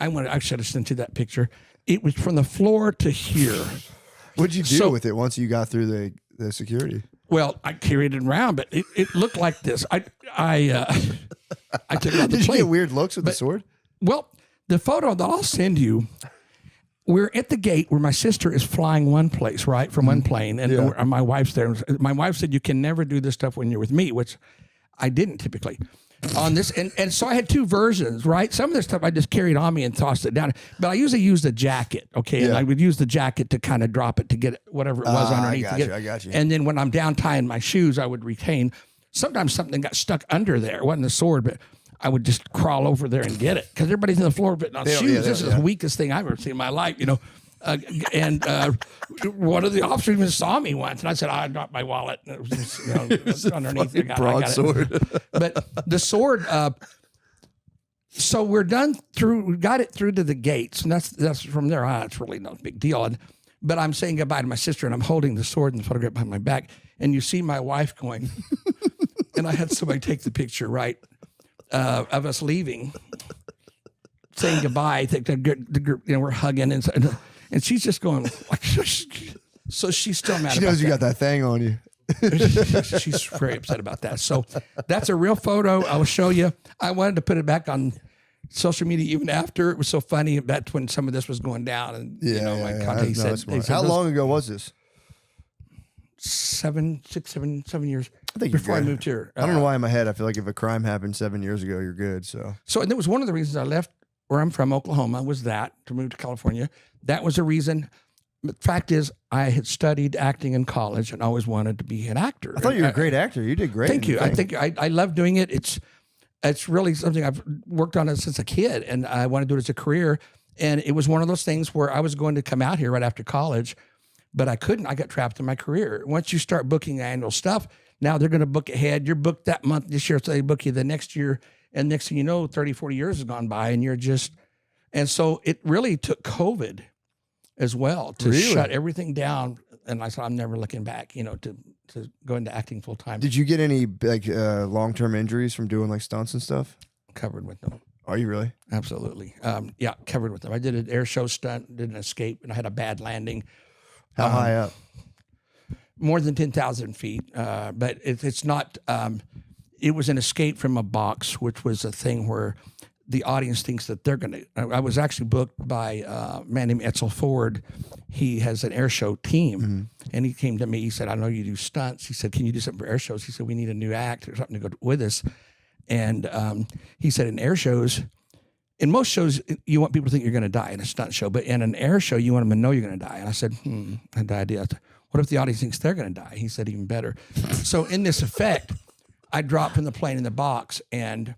I should have sent you that picture. It was from the floor to here. What'd you do with it once you got through the security? Well, I carried it around, but it looked like this. I took it out the plane. Did you get weird looks with the sword? Well, the photo that I'll send you, we're at the gate where my sister is flying one place, right, from one plane, and my wife's there. My wife said, you can never do this stuff when you're with me, which I didn't typically. On this, and so I had two versions, right? Some of this stuff I just carried on me and tossed it down, but I usually used a jacket, okay? And I would use the jacket to kind of drop it to get whatever it was underneath. I got you. And then when I'm down tying my shoes, I would retain. Sometimes something got stuck under there. It wasn't the sword, but I would just crawl over there and get it because everybody's in the floor putting on shoes. This is the weakest thing I've ever seen in my life, you know. And one of the officers even saw me once, and I said, I dropped my wallet. And it was just, you know, underneath the broadsword. But the sword. So we're done through. We got it through to the gates, and that's from there on. It's really no big deal. But I'm saying goodbye to my sister, and I'm holding the sword in the photograph behind my back, and you see my wife going, and I had somebody take the picture, right, of us leaving, saying goodbye. The group, you know, we're hugging and she's just going, so she's still mad. She knows you got that thing on you. She's very upset about that. So that's a real photo. I will show you. I wanted to put it back on social media even after. It was so funny. That's when some of this was going down. And you know, my contact said, how long ago was this? 7 years. I think before I moved here. I don't know why in my head I feel like if a crime happened 7 years ago, you're good. So and that was one of the reasons I left where I'm from, Oklahoma, was that to move to California. That was a reason. The fact is, I had studied acting in college and always wanted to be an actor. I thought you were a great actor. You did great. Thank you. I think I love doing it. It's really something I've worked on since a kid, and I want to do it as a career. And it was one of those things where I was going to come out here right after college, but I couldn't. I got trapped in my career. Once you start booking annual stuff, now they're going to book ahead. You're booked that month this year, so they book you the next year. And next thing you know, 30, 40 years has gone by, and you're just... And so it really took COVID as well to shut everything down. And I said, I'm never looking back, you know, to go into acting full time. Did you get any like long-term injuries from doing like stunts and stuff? Covered with them. Are you really? Absolutely. Yeah, covered with them. I did an air show stunt, did an escape, and I had a bad landing. How high up? More than 10,000 feet. But it's not, it was an escape from a box, which was a thing where the audience thinks that they're going to. I was actually booked by a man named Etzel Ford. He has an air show team, and he came to me. He said, I know you do stunts. He said, can you do something for air shows? He said, we need a new act or something to go with us. And he said, in air shows, in most shows, you want people to think you're going to die in a stunt show, but in an air show, you want them to know you're going to die. And I said, I had the idea. What if the audience thinks they're going to die? He said, even better. So in this effect, I dropped from the plane in the box, and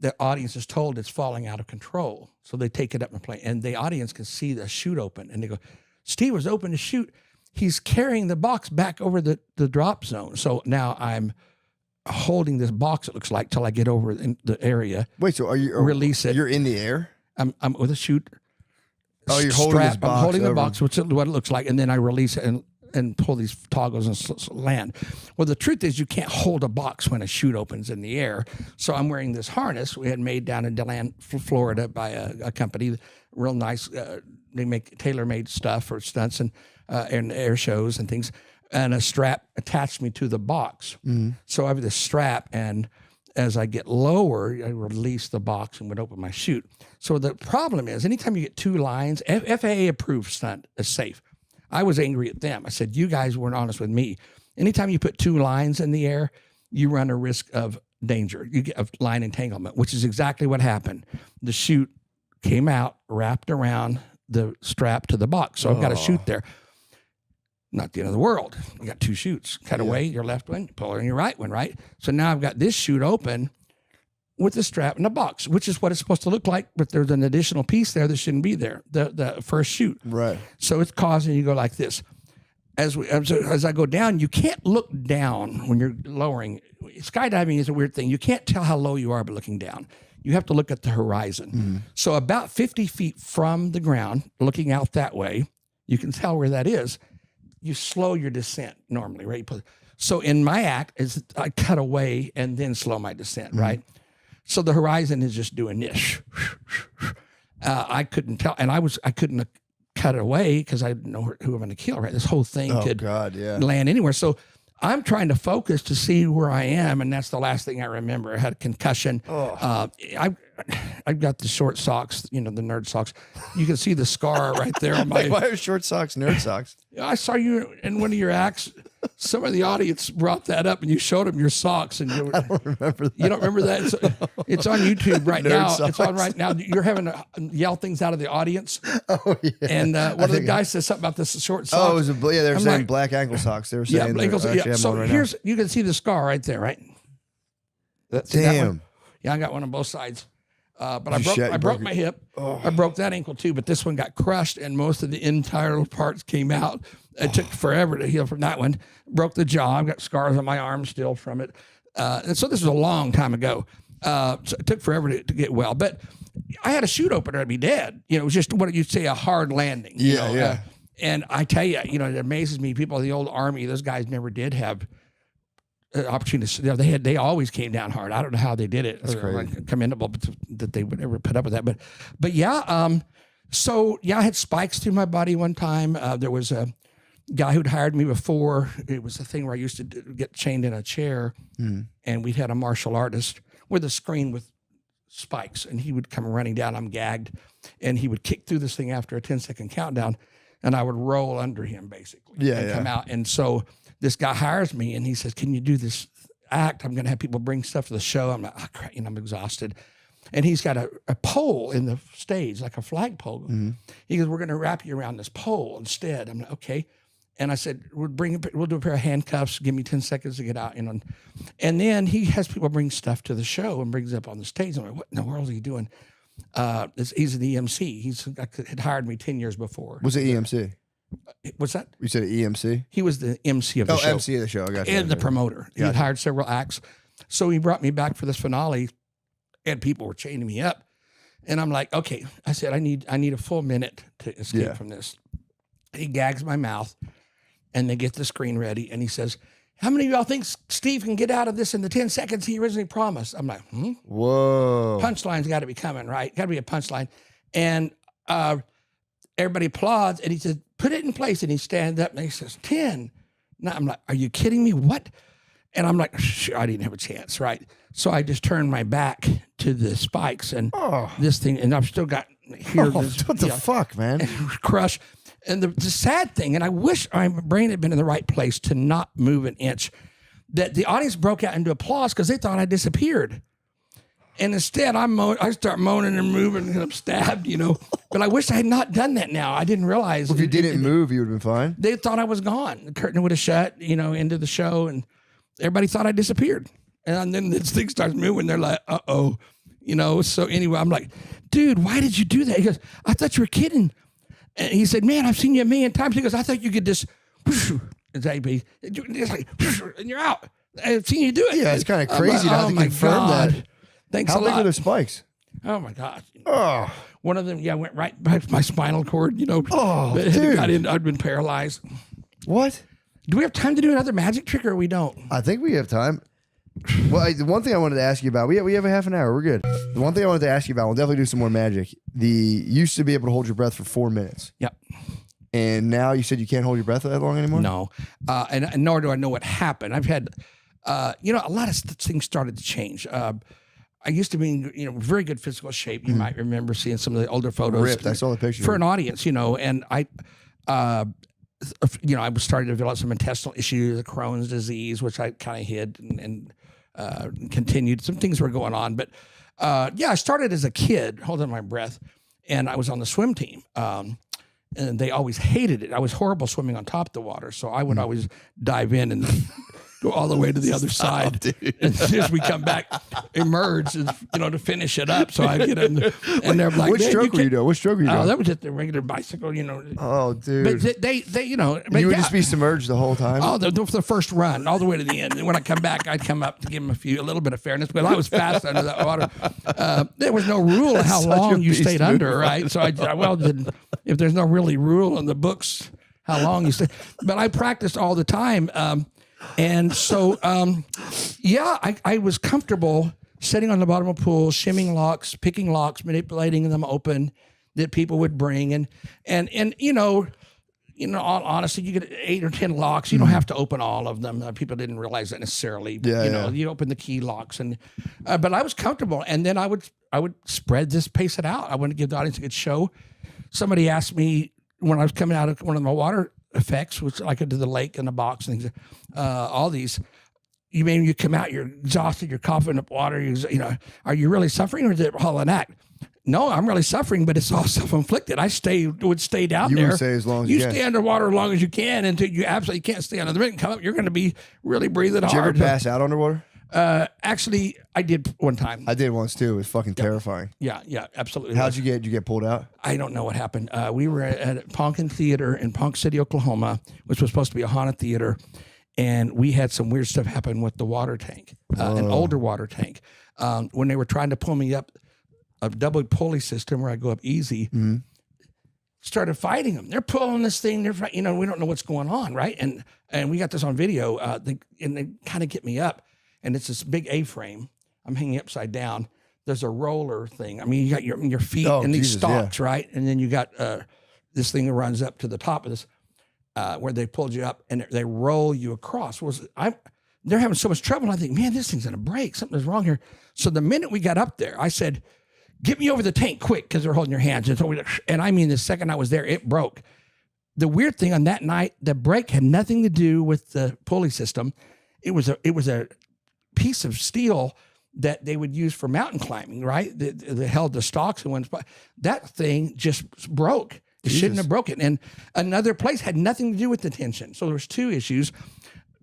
the audience is told it's falling out of control. So they take it up in the plane, and the audience can see the chute open, and they go, Steve was open to shoot. He's carrying the box back over the drop zone. So now I'm holding this box, it looks like, till I get over in the area. Wait, so are you release it? You're in the air? I'm with a chute. Oh, you're holding this box. I'm holding the over. box, which is what it looks like, and then I release it and pull these toggles and land. Well, the truth is you can't hold a box when a chute opens in the air. So I'm wearing this harness we had made down in DeLand, Florida by a company, real nice. They make tailor-made stuff for stunts and air shows and things. And a strap attached me to the box. So I have this strap, and as I get lower, I release the box and would open my chute. So the problem is, anytime you get two lines, FAA approved stunt is safe. I was angry at them. I said, you guys weren't honest with me. Anytime you put two lines in the air, you run a risk of danger. You get a line entanglement, which is exactly what happened. The chute came out, wrapped around the strap to the box. So I've got a chute there. Not the end of the world. You got two chutes. Cut away your left one, pull in your right one, right? So now I've got this chute open with the strap in the box, which is what it's supposed to look like, but there's an additional piece there that shouldn't be there, the first chute. Right. So it's causing you to go like this. As I go down, you can't look down when you're lowering. skydiving is a weird thing. You can't tell how low you are by looking down. You have to look at the horizon. So about 50 feet from the ground, looking out that way, you can tell where that is. You slow your descent normally, right? So in my act is I cut away and then slow my descent, right? So the horizon is just doing this. I couldn't tell, and I couldn't cut away because I didn't know who I'm going to kill, right? This whole thing could land anywhere. So I'm trying to focus to see where I am, and that's the last thing I remember. I had a concussion. I've got the short socks, the nerd socks. You can see the scar right there on my. Why are short socks nerd socks? I saw you in one of your acts. Some of the audience brought that up, and you showed them your socks, and I don't remember that. You don't remember that? It's on YouTube right now. Socks. It's on right now. You're having to yell things out of the audience. Oh yeah. And one of the guys said something about this short socks. Oh, it was they were saying black ankle socks. They were saying So here's you can see the scar right there, right? Damn. Yeah, I got one on both sides. But I broke my hip. I broke that ankle too, but this one got crushed and most of the internal parts came out. It took forever to heal from that one. Broke the jaw. I've got scars on my arm still from it. And so this was a long time ago. So it took forever to get well. But I had a chute opener, I'd be dead. It was just what you'd say a hard landing. Yeah. And I tell you, it amazes me. People in the old Army, those guys never did have opportunities. They always came down hard. I don't know how they did it. That's crazy. Like, commendable that they would ever put up with that. But yeah. So yeah, I had spikes through my body one time. There was a guy who'd hired me before. It was a thing where I used to get chained in a chair, and we had a martial artist with a screen with spikes, and he would come running down. I'm gagged, and he would kick through this thing after a 10-second countdown, and I would roll under him basically and come out. And so this guy hires me, and he says, "Can you do this act? I'm going to have people bring stuff to the show." I'm like, "Oh, crap," I'm exhausted. And he's got a pole in the stage, like a flagpole. He goes, "We're going to wrap you around this pole instead." I'm like, "Okay." And I said, we'll do a pair of handcuffs. Give me 10 seconds to get out. And then he has people bring stuff to the show and brings it up on the stage. I'm like, what in the world is he doing? He's an EMC. He had hired me 10 years before. Was it EMC? What's that? You said EMC? He was the MC of the show. Oh, MC of the show. I got you. And the promoter. He had hired several acts. So he brought me back for this finale, and people were chaining me up. And I'm like, okay. I said, I need a full minute to escape from this. He gags my mouth. And they get the screen ready, and he says, "How many of y'all think Steve can get out of this in the 10 seconds he originally promised?" I'm like, Whoa. Punchline's got to be coming, right? Got to be a punchline. And everybody applauds, and he says, "Put it in place." And he stands up, and he says, 10. Now I'm like, are you kidding me? What? And I'm like, I didn't have a chance, right? So I just turned my back to the spikes and this thing, and I've still got here. What the fuck, man? Crush. And the sad thing, and I wish my brain had been in the right place to not move an inch, that the audience broke out into applause because they thought I disappeared. And instead, I start moaning and moving and I'm stabbed, But I wish I had not done that now. I didn't realize. Well, if you didn't move, you would have been fine. They thought I was gone. The curtain would have shut, into the show, and everybody thought I disappeared. And then this thing starts moving. They're like, uh-oh. So anyway, I'm like, dude, why did you do that? He goes, I thought you were kidding. And he said, man, I've seen you a million times. He goes, I thought you could just, and you're out. I've seen you do it. Yeah, it's kind of crazy to have to confirm that. Thanks a lot. How big are the spikes? Oh, my God. Oh. One of them, went right by my spinal cord, Oh, dude. I'd been paralyzed. What? Do we have time to do another magic trick or we don't? I think we have time. Well, the one thing I wanted to ask you about, we have a half an hour. We're good. The one thing I wanted to ask you about, we'll definitely do some more magic. You used to be able to hold your breath for 4 minutes. Yep. And now you said you can't hold your breath that long anymore? No. And nor do I know what happened. I've had, a lot of things started to change. I used to be in, very good physical shape. You might remember seeing some of the older photos. Ripped. I saw the picture. For an audience, and I was starting to develop some intestinal issues, Crohn's disease, which I kind of hid and continued. Some things were going on. But, I started as a kid, holding my breath, and I was on the swim team. And they always hated it. I was horrible swimming on top of the water, so I would always dive in and go all the way to the other side. Dude. And as we come back, emerge, and, to finish it up. So I get in, and they're like, What stroke were you doing? What stroke were you doing? Oh, that was just the regular bicycle, Oh, dude. But they you would just be submerged the whole time? Oh, the first run, all the way to the end. And when I come back, I'd come up to give them a little bit of fairness. But I was fast under that water. There was no rule of how long you stayed under, right? So if there's no really rule in the books, how long you stay. But I practiced all the time. And so, I was comfortable sitting on the bottom of a pool, shimming locks, picking locks, manipulating them open that people would bring. And all honesty, you get 8 or 10 locks. You don't have to open all of them. People didn't realize that necessarily. But, you open the key locks, but I was comfortable. And then I would spread this, pace it out. I wanted to give the audience a good show. Somebody asked me when I was coming out of one of my water effects, which I could do the lake and the box and things, all these. You come out, you're exhausted, you're coughing up water. Are you really suffering, or is it all an act? No, I'm really suffering, but it's all self-inflicted. I would stay down there. You would stay as long as you can. Stay underwater as long as you can until you absolutely can't stay under the minute and come up. You're going to be really breathing hard. Did you ever pass out underwater? Actually, I did one time. I did once too. It was fucking terrifying. Yeah, absolutely. How'd you get pulled out? I don't know what happened. We were at Ponkin Theater in Ponk City, Oklahoma, which was supposed to be a haunted theater. And we had some weird stuff happen with the water tank, an older water tank. When they were trying to pull me up, a double pulley system where I go up easy, started fighting them. They're pulling this thing. We don't know what's going on, right? And we got this on video. They kind of get me up, and it's this big A-frame. I'm hanging upside down. There's a roller thing. I mean, you got your feet in these stalks, right? And then you got this thing that runs up to the top of this. Where they pulled you up and they roll you across. They're having so much trouble. I think, man, this thing's gonna break. Something's wrong here. So the minute we got up there, I said, "Get me over the tank quick," because they're holding your hands. And I mean, the second I was there, it broke. The weird thing on that night, the break had nothing to do with the pulley system. It was a piece of steel that they would use for mountain climbing, right? That held the stalks in one spot. That thing just broke. It shouldn't have broken. And another place had nothing to do with the tension. So there was 2 issues,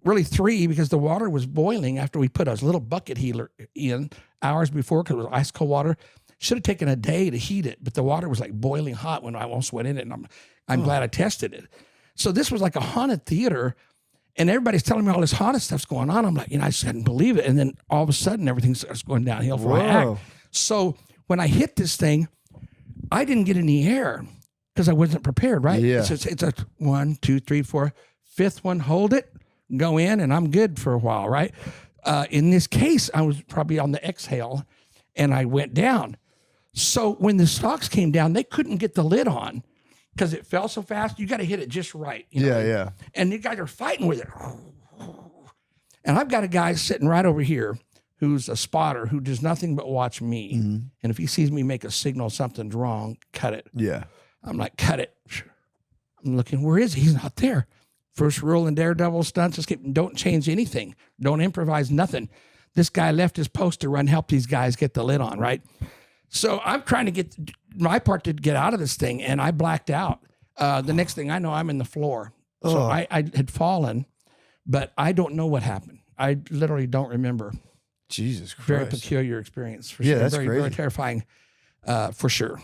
really 3, because the water was boiling after we put a little bucket heater in hours before because it was ice cold water. Should have taken a day to heat it, but the water was like boiling hot when I almost went in it. And I'm glad I tested it. So this was like a haunted theater, and everybody's telling me all this haunted stuff's going on. I'm like, I just couldn't believe it. And then all of a sudden, everything starts going downhill for my act. So when I hit this thing, I didn't get any air. Because I wasn't prepared, right? Yeah. It's a 1, 2, 3, 4, 5th one, hold it, go in, and I'm good for a while, right? In this case, I was probably on the exhale, and I went down. So when the stalks came down, they couldn't get the lid on because it fell so fast. You got to hit it just right. Yeah. And the guys are fighting with it. And I've got a guy sitting right over here who's a spotter who does nothing but watch me. And if he sees me make a signal something's wrong, cut it. Yeah. I'm like, cut it. I'm looking, where is he? He's not there. First rule in Daredevil stunts is don't change anything. Don't improvise nothing. This guy left his post to run help these guys get the lid on, right? So I'm trying to get my part to get out of this thing, and I blacked out. The next thing I know, I'm in the floor. So I had fallen, but I don't know what happened. I literally don't remember. Jesus Christ. Very peculiar experience for sure. That's very, crazy. very terrifying for sure.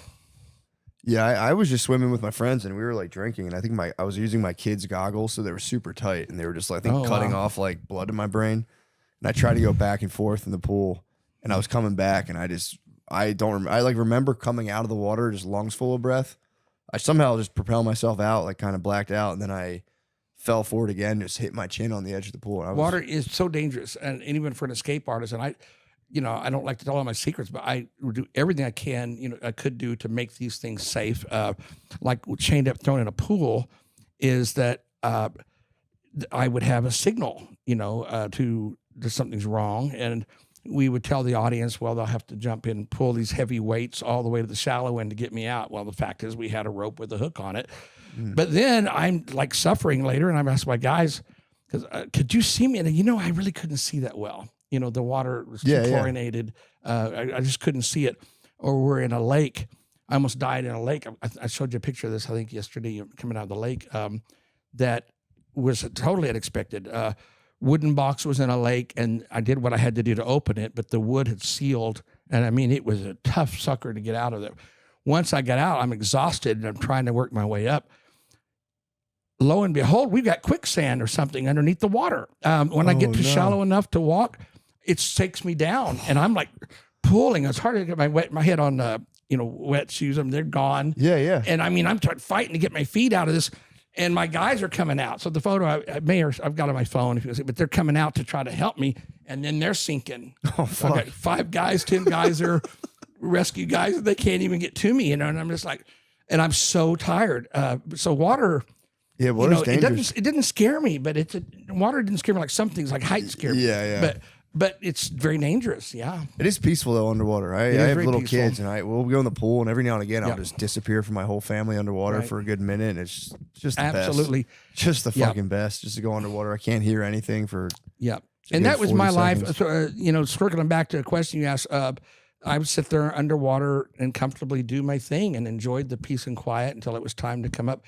Yeah, I was just swimming with my friends and we were like drinking, and I think I was using my kids' goggles, so they were super tight and they were just like cutting off like blood in my brain. And I tried to go back and forth in the pool, and I was coming back, and I remember coming out of the water just lungs full of breath. I somehow just propelled myself out, like kind of blacked out, and then I fell forward again, just hit my chin on the edge of the pool. Water is so dangerous, and even for an escape artist, and I don't like to tell all my secrets, but I would do everything I can, I could do to make these things safe. Like chained up, thrown in a pool, is that I would have a signal, to something's wrong, and we would tell the audience, well, they'll have to jump in and pull these heavy weights all the way to the shallow end to get me out. Well, the fact is we had a rope with a hook on it. But then I'm like suffering later, and I'm asking my guys, because could you see me? And I really couldn't see that well. The water was too chlorinated. I just couldn't see it. Or we're in a lake. I almost died in a lake. I showed you a picture of this, I think, yesterday, coming out of the lake. That was totally unexpected. wooden box was in a lake, and I did what I had to do to open it, but the wood had sealed. And I mean, it was a tough sucker to get out of there. Once I got out, I'm exhausted and I'm trying to work my way up. Lo and behold, we've got quicksand or something underneath the water. When I get to shallow enough to walk, it takes me down, and I'm like pulling. It's hard to get my head on, wet shoes. I mean, they're gone. Yeah. And I mean, I'm fighting to get my feet out of this, and my guys are coming out. So the photo I've got on my phone, if you see, but they're coming out to try to help me, and then they're sinking. Oh, fuck. Okay, 5 guys, 10 guys are rescue guys. They can't even get to me, and I'm just like, and I'm so tired. So water. Yeah, water's dangerous. It didn't scare me, but water didn't scare me like some things, like height scare me. Yeah. But it's very dangerous. Yeah. It is peaceful though underwater. I have little kids, and we'll go in the pool, and every now and again I'll just disappear from my whole family underwater for a good minute. And it's just the absolutely best. Just the fucking best. Just to go underwater. I can't hear anything for. Yeah, and that was my seconds. life. So, circling back to a question you asked, I would sit there underwater and comfortably do my thing and enjoyed the peace and quiet until it was time to come up.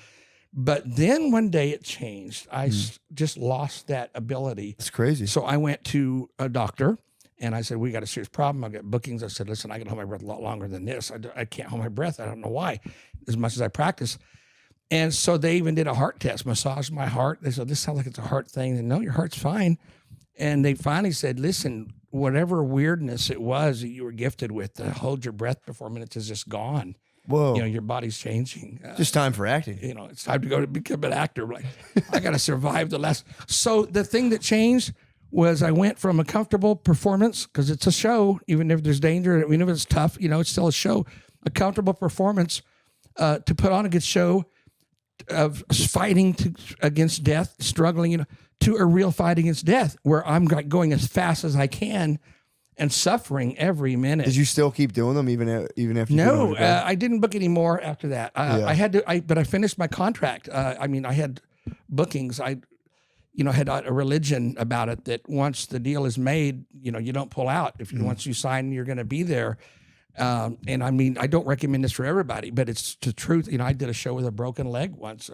But then one day it changed. I just lost that ability. It's crazy. So I went to a doctor and I said, we got a serious problem. I got bookings. I said, listen, I can hold my breath a lot longer than this. I can't hold my breath. I don't know why, as much as I practice. And so they even did a heart test, massaged my heart. They said, this sounds like it's a heart thing. And no, your heart's fine. And they finally said, listen, whatever weirdness it was that you were gifted with to hold your breath for 4 minutes is just gone. Whoa. Your body's changing. Just time for acting. It's time to go to become an actor. Like, I got to survive the last. So the thing that changed was I went from a comfortable performance, because it's a show, even if there's danger, even if it's tough, it's still a show, a comfortable performance to put on a good show of fighting against death, struggling, to a real fight against death where I'm going as fast as I can and suffering every minute. Did you still keep doing them even after? No, I didn't book any more after that. I had to. But I finished my contract. I had bookings. I had a religion about it that once the deal is made, you don't pull out. If once you sign, you're going to be there. And I don't recommend this for everybody, but it's the truth. I did a show with a broken leg once.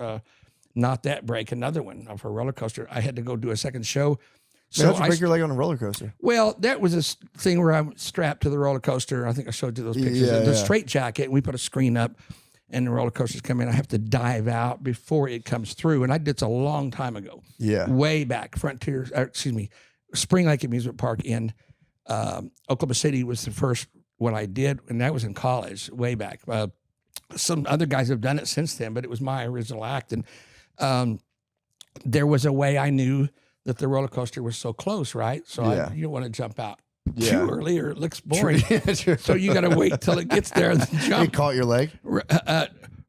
Not that break, another one for a roller coaster. I had to go do a second show. So how'd you break your leg on a roller coaster? Well, that was a thing where I'm strapped to the roller coaster. I think I showed you those pictures. The straight jacket, and we put a screen up, and the roller coasters come in. I have to dive out before it comes through. And I did this a long time ago. Yeah. Way back. Spring Lake Amusement Park in Oklahoma City was the first one I did, and that was in college, way back. Some other guys have done it since then, but it was my original act. And there was a way I knew that the roller coaster was so close, right? So you don't want to jump out too early or it looks boring. So you got to wait till it gets there and then jump. It caught your leg?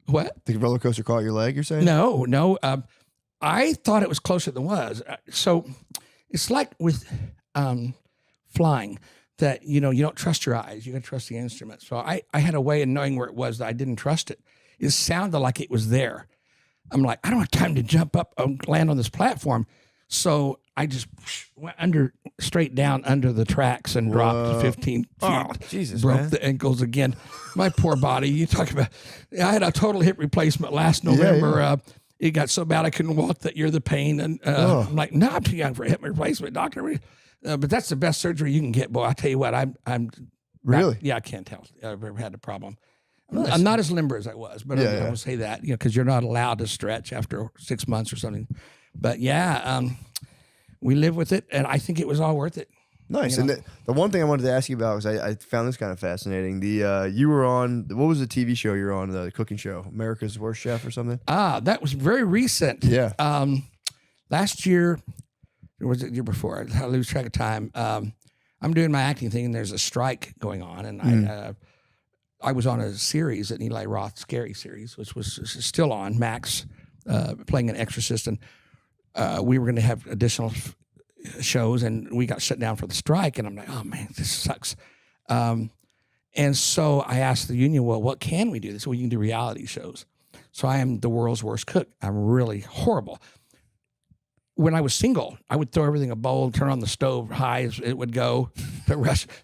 What? The roller coaster caught your leg, you're saying? No. I thought it was closer than it was. So it's like with flying that, you don't trust your eyes. You got to trust the instrument. So I had a way of knowing where it was that I didn't trust it. It sounded like it was there. I'm like, I don't have time to jump up and land on this platform. So I just went straight down under the tracks and dropped 15 feet. Oh, Jesus, broke the ankles again. My poor body. You talk about, I had a total hip replacement last November. It got so bad I couldn't walk that year, the pain. And I'm like, no, I'm too young for a hip replacement, doctor. But that's the best surgery you can get, boy. I tell you what, I'm really? I can't tell. I've ever had a problem. Nice. I'm not as limber as I was, but I will say that, because you're not allowed to stretch after 6 months or something. But we live with it, and I think it was all worth it. Nice. And the one thing I wanted to ask you about was I found this kind of fascinating. You were on, what was the TV show you were on, the cooking show, America's Worst Chef or something? That was very recent. Yeah. Last year, or was it the year before? I lose track of time. I'm doing my acting thing, and there's a strike going on, and I was on a series, an Eli Roth scary series, which was still on Max, playing an exorcist, and we were going to have additional shows, and we got shut down for the strike. And I'm like, oh man, this sucks. And so I asked the union, well, what can we do? They said, well, you can do reality shows. So I am the world's worst cook. I'm really horrible. When I was single, I would throw everything in a bowl, turn on the stove high as it would go,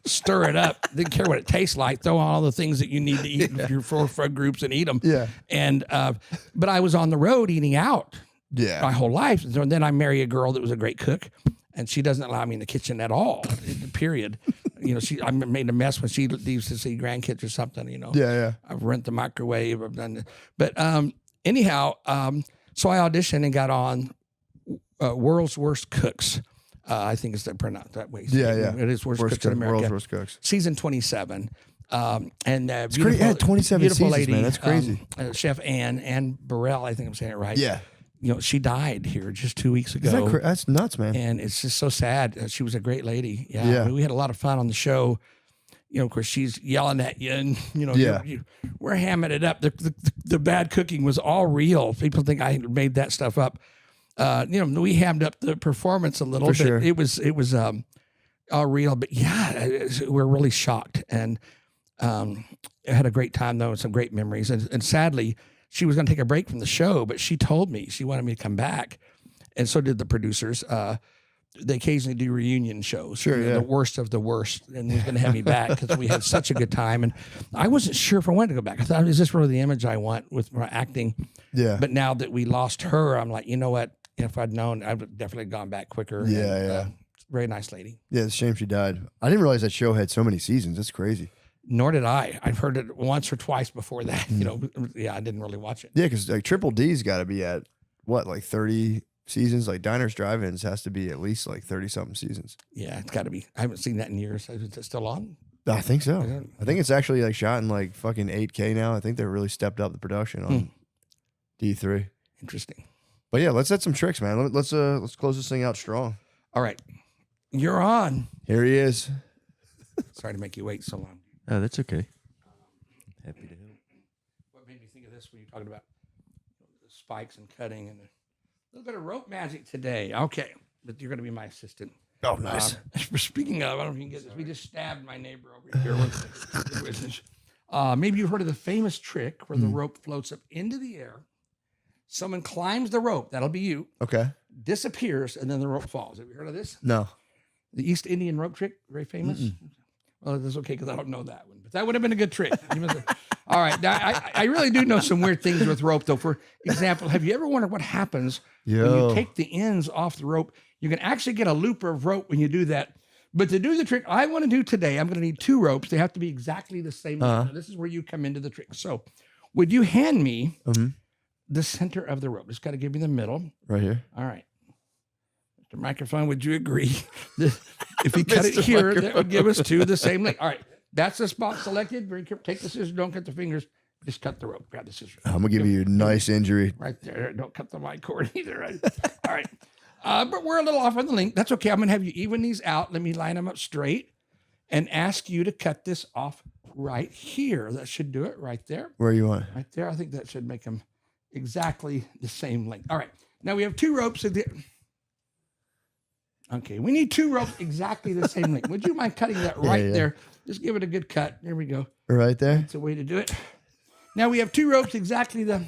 stir it up. Didn't care what it tastes like. Throw on all the things that you need to eat with your 4 food groups and eat them. Yeah. And but I was on the road eating out my whole life. And then I married a girl that was a great cook. and she doesn't allow me in the kitchen at all. Period. I made a mess when she leaves to see grandkids or something. Yeah. I've rent the microwave. I've done it. But anyhow, so I auditioned and got on World's Worst Cooks. I think it's pronounced that way. Yeah. It is Worst Cooks in America. World's Worst Cooks. Season 27. And it's great. Yeah, 27 beautiful seasons, lady, man. That's crazy. Chef Ann Burrell, I think I'm saying it right. Yeah. She died here just 2 weeks ago. That's nuts, man. And it's just so sad. She was a great lady. Yeah. Yeah. We had a lot of fun on the show. Of course, she's yelling at you, and we're hamming it up. The bad cooking was all real. People think I made that stuff up. We hammed up the performance a little, For but sure. it was all real. But yeah, we're really shocked, and I had a great time though, and some great memories. And sadly, she was going to take a break from the show, but she told me she wanted me to come back, and so did the producers. They occasionally do reunion shows. Sure, yeah. The worst of the worst, and they're going to have me back because we had such a good time. And I wasn't sure if I wanted to go back. I thought, is this really the image I want with my acting? Yeah. But now that we lost her, I'm like, you know what? If I'd known, I would have definitely gone back quicker. Yeah. Very nice lady. Yeah, it's a shame she died. I didn't realize that show had so many seasons. That's crazy. Nor did I. I've heard it once or twice before that. I didn't really watch it. Yeah, because like Triple D's got to be at what, like 30 seasons? Like Diners Drive-Ins has to be at least like 30-something seasons. Yeah, it's got to be. I haven't seen that in years. Is it still on? I think so. I think it's actually like shot in like fucking 8K now. I think they really stepped up the production on D3. Interesting. But yeah, let's set some tricks, man. Let's close this thing out strong. All right, you're on. Here he is. Sorry to make you wait so long. Oh, that's okay. Happy to help. What made me think of this when you're talking about the spikes and cutting and a little bit of rope magic today? Okay, but you're going to be my assistant. Oh, nice. Speaking of, I don't know if you can get this. We just stabbed my neighbor over here. Maybe you've heard of the famous trick where the rope floats up into the air. Someone climbs the rope. That'll be you. Okay. Disappears, and then the rope falls. Have you heard of this? No. The East Indian rope trick, very famous. Well, that's okay because I don't know that one, but that would have been a good trick. All right. Now, I really do know some weird things with rope, though. For example, have you ever wondered what happens when you take the ends off the rope? You can actually get a loop of rope when you do that. But to do the trick I want to do today, I'm going to need 2 ropes. They have to be exactly the same. Now, this is where you come into the trick. So would you hand me the center of the rope? Just got to give me the middle. Right here. All right. Mr. Microphone, would you agree? If we cut it here, that would give us 2 the same length. All right. That's the spot selected. Very careful. Take the scissors. Don't cut the fingers. Just cut the rope. Grab the scissors. I'm going to give you a nice injury. Right there. Don't cut the mic cord either. Right? All right. But we're a little off on the length. That's okay. I'm going to have you even these out. Let me line them up straight and ask you to cut this off right here. That should do it right there. Where you want? Right there. I think that should make them exactly the same length. All right. Now we have 2 ropes. Okay. We need 2 ropes exactly the same length. Would you mind cutting that right there? Just give it a good cut. There we go. Right there? That's a way to do it. Now we have 2 ropes exactly the...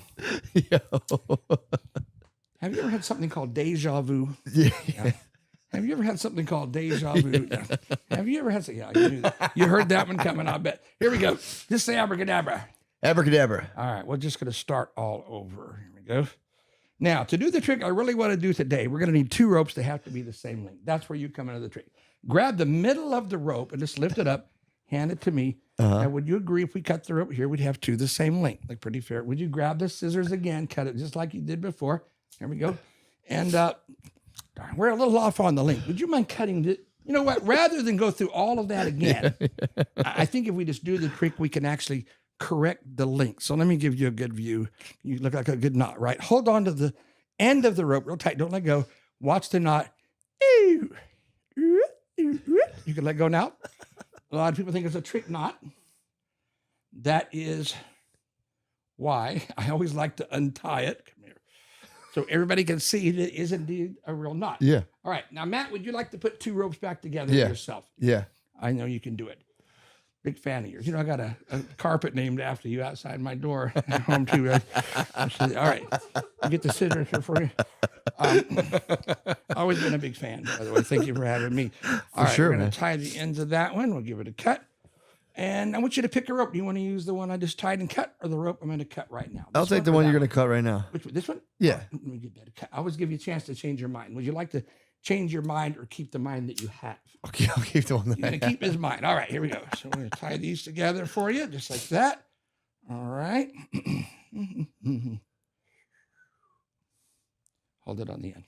Have you ever had something called deja vu? Yeah. Have you ever had something called deja vu? Yeah. Have you ever had something? Yeah, you knew that. You heard that one coming, I bet. Here we go. Just say abracadabra. Abracadabra. All right, we're just going to start all over. Here we go. Now, to do the trick I really want to do today, we're going to need 2 ropes. They have to be the same length. That's where you come into the trick. Grab the middle of the rope and just lift it up. Hand it to me. Now, would you agree if we cut the rope here, we'd have 2 the same length? Like pretty fair. Would you grab the scissors again, cut it just like you did before? There we go. And we're a little off on the length. Would you mind cutting it? You know what? Rather than go through all of that again, I think if we just do the trick, we can actually correct the length. So let me give you a good view. You look like a good knot, right? Hold on to the end of the rope real tight. Don't let go. Watch the knot. You can let go now. A lot of people think it's a trick knot. That is why I always like to untie it. Come here. So everybody can see that it is indeed a real knot. Yeah. All right. Now, Matt, would you like to put 2 ropes back together yourself? Yeah. I know you can do it. Big fan of yours. You know, I got a carpet named after you outside my door at home too. All right. You get the scissors here for you. Always been a big fan, by the way. Thank you for having me. All right. sure, We're going man. to tie the ends of that one. We'll give it a cut. And I want you to pick a rope. Do you want to use the one I just tied and cut or the rope I'm going to cut right now? I'll take the or one that you're going to cut right now. Which one? This one? Yeah. Let me get that cut. I always give you a chance to change your mind. Would you like to change your mind or keep the mind that you have. Okay, I'll keep the one that You're going to keep his mind. All right, here we go. So we're going to tie these together for you, just like that. All right. Hold it on the end.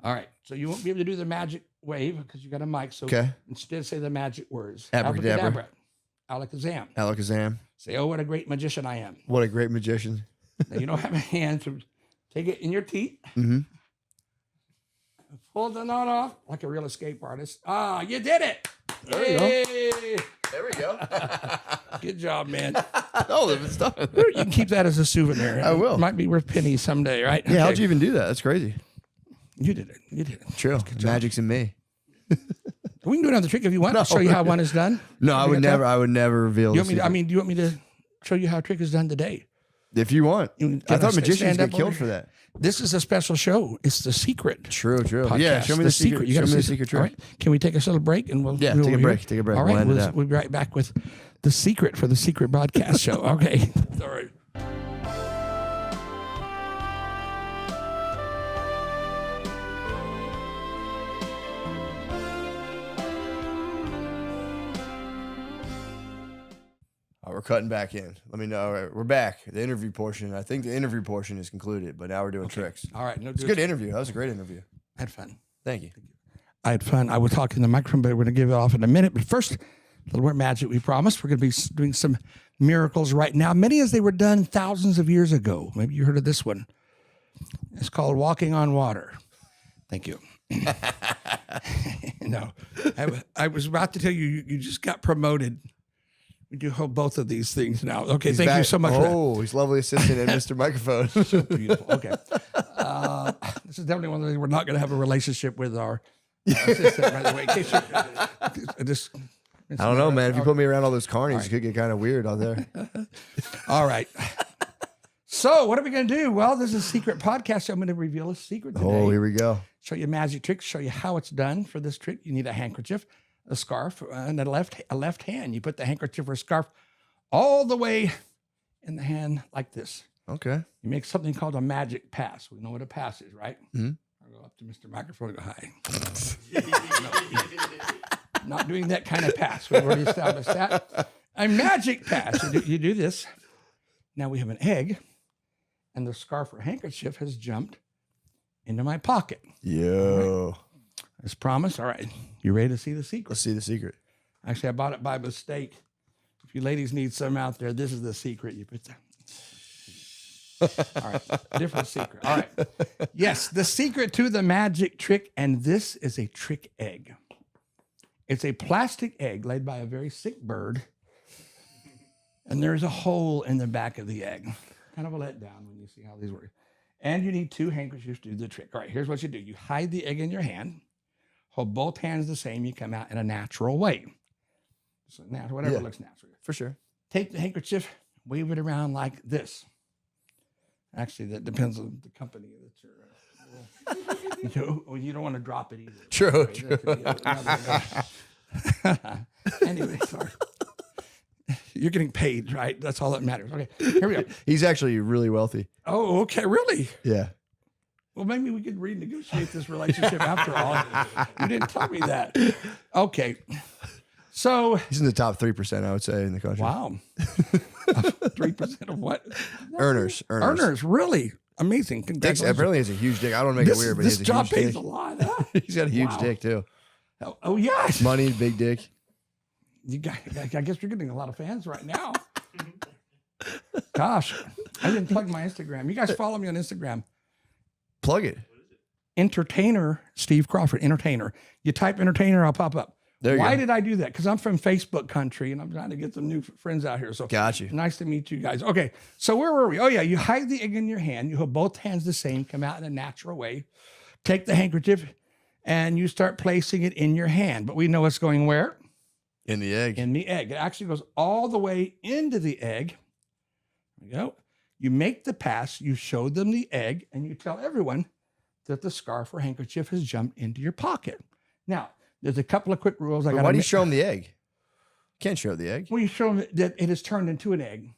All right. So you won't be able to do the magic wave because you got a mic. So instead say the magic words. Abracadabra. Alakazam. Alakazam. Say, oh, what a great magician I am. What a great magician. Now, you don't have a hand, so take it in your teeth. Mm-hmm. Pull the knot off like a real escape artist. Ah, you did it. There you go. There we go. Good job, man. Oh, it's done. You can keep that as a souvenir. I will. It might be worth pennies someday, right? Yeah, how'd you even do that? That's crazy. You did it. You did it. True. Magic's in me. We can do another trick if you want. I'll show you how one is done. No, I would never reveal do you want me to show you how a trick is done today? If you want. I thought magicians get killed for that. This is a special show. It's The Secret. True. Podcast. Yeah, show me the secret. You got show to me see the secret All trick. right. Can we take a little break and we'll take a break. All right, we'll be right back with The Secret for The Secret Broadcast Show. Okay. All right. We're cutting back in. Let me know. All right, we're back. The interview portion. I think the interview portion is concluded, but now we're doing tricks. All right. It's a good interview. That was a great interview. I had fun. Thank you. I had fun. I was talking to the microphone, but we're going to give it off in a minute. But first, a little more magic we promised. We're going to be doing some miracles right now, many as they were done thousands of years ago. Maybe you heard of this one. It's called walking on water. Thank you. No, I was about to tell you, you just got promoted. We do hold both of these things now. Okay, thank you so much. Oh, he's lovely assistant and Mr. Microphone. So beautiful. Okay. This is definitely one of the things we're not going to have a relationship with our assistant, by the way. In case I don't know, man. If you put me around all those carnies, it could get kind of weird out there. All right. So what are we going to do? Well, this is a secret podcast. So I'm going to reveal a secret today. Oh, here we go. Show you a magic trick. Show you how it's done. For this trick, you need a handkerchief, a scarf, and a left hand. You put the handkerchief or scarf all the way in the hand like this. Okay. You make something called a magic pass. We know what a pass is, right? Mm-hmm. I'll go up to Mr. Microphone and go, hi. No, not doing that kind of pass. We've already established that. A magic pass. You do this. Now we have an egg, and the scarf or handkerchief has jumped into my pocket. Yo. Right. As promised. All right. You ready to see the secret? Let's see the secret. Actually, I bought it by mistake. If you ladies need some out there, this is the secret. You put that. All right. Different secret. All right. Yes, the secret to the magic trick. And this is a trick egg. It's a plastic egg laid by a very sick bird. And there's a hole in the back of the egg. Kind of a letdown when you see how these work. And you need two handkerchiefs to do the trick. All right, here's what you do. You hide the egg in your hand. Hold both hands the same. You come out in a natural way. So natural, whatever looks natural. For sure. Take the handkerchief, wave it around like this. Actually, that depends on the company that you're. You don't want to drop it either. True. Anyway, sorry. You're getting paid, right? That's all that matters. Okay, here we go. He's actually really wealthy. Oh, okay, really? Yeah. Well, maybe we could renegotiate this relationship after all. You didn't tell me that. Okay. So he's in the top 3%, I would say, in the country. Wow. 3% of what? Earners. Really? Amazing. Congratulations. Apparently he's a huge dick. I don't make it weird, but this he's a job huge pays dick. a lot. Huh? He's got a huge dick, too. Oh, yes. Money, big dick. I guess you're getting a lot of fans right now. Gosh, I didn't plug my Instagram. You guys follow me on Instagram. Plug it. Entertainer Steve Crawford. Entertainer. You type entertainer, I'll pop up. Why did I do that? Because I'm from Facebook country and I'm trying to get some new friends out here. So got you. Nice to meet you guys. Okay, so where were we? Oh yeah, you hide the egg in your hand. You hold both hands the same. Come out in a natural way. Take the handkerchief and you start placing it in your hand. But we know it's going where? In the egg. In the egg. It actually goes all the way into the egg. There we go. You make the pass, you show them the egg, and you tell everyone that the scarf or handkerchief has jumped into your pocket. Now, there's a couple of quick rules. Why do you show them the egg? Can't show the egg. Well, you show them that it has turned into an egg.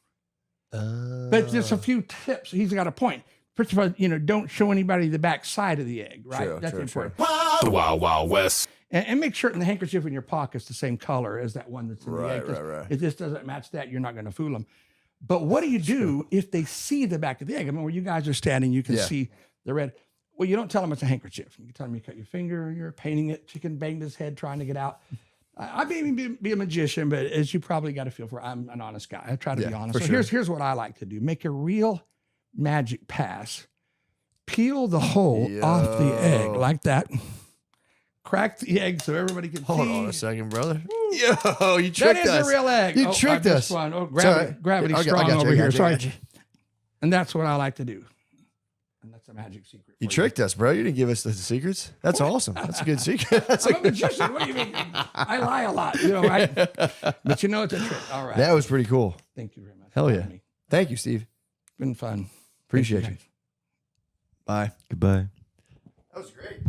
But there's a few tips. He's got a point. First of all, don't show anybody the back side of the egg, right? True, That's true, important. True. up. The Wild Wild West. And make sure the handkerchief in your pocket's the same color as that one that's in the egg. Right. It just doesn't match that. You're not going to fool them. But what do you do if they see the back of the egg? I mean, where you guys are standing, you can see the red. Well, you don't tell them it's a handkerchief. You can tell them you cut your finger, you're painting it, chicken banged his head trying to get out. I may even be a magician, but as you probably got to feel for, I'm an honest guy. I try to be honest. So here's what I like to do. Make a real magic pass. Peel the hole off the egg like that. Crack the egg so everybody can see. Hold on a second, brother. Yo, you tricked us. That is a real egg. You tricked us. Gravity's strong over here. Sorry. And that's what I like to do. And that's a magic secret. You tricked us, bro. You didn't give us the secrets. That's awesome. That's a good secret. I'm a magician. What do you mean? I lie a lot, right? But it's a trick. All right. That was pretty cool. Thank you very much. Hell yeah. Thank you, Steve. Been fun. Appreciate you. Bye. Goodbye. That was great.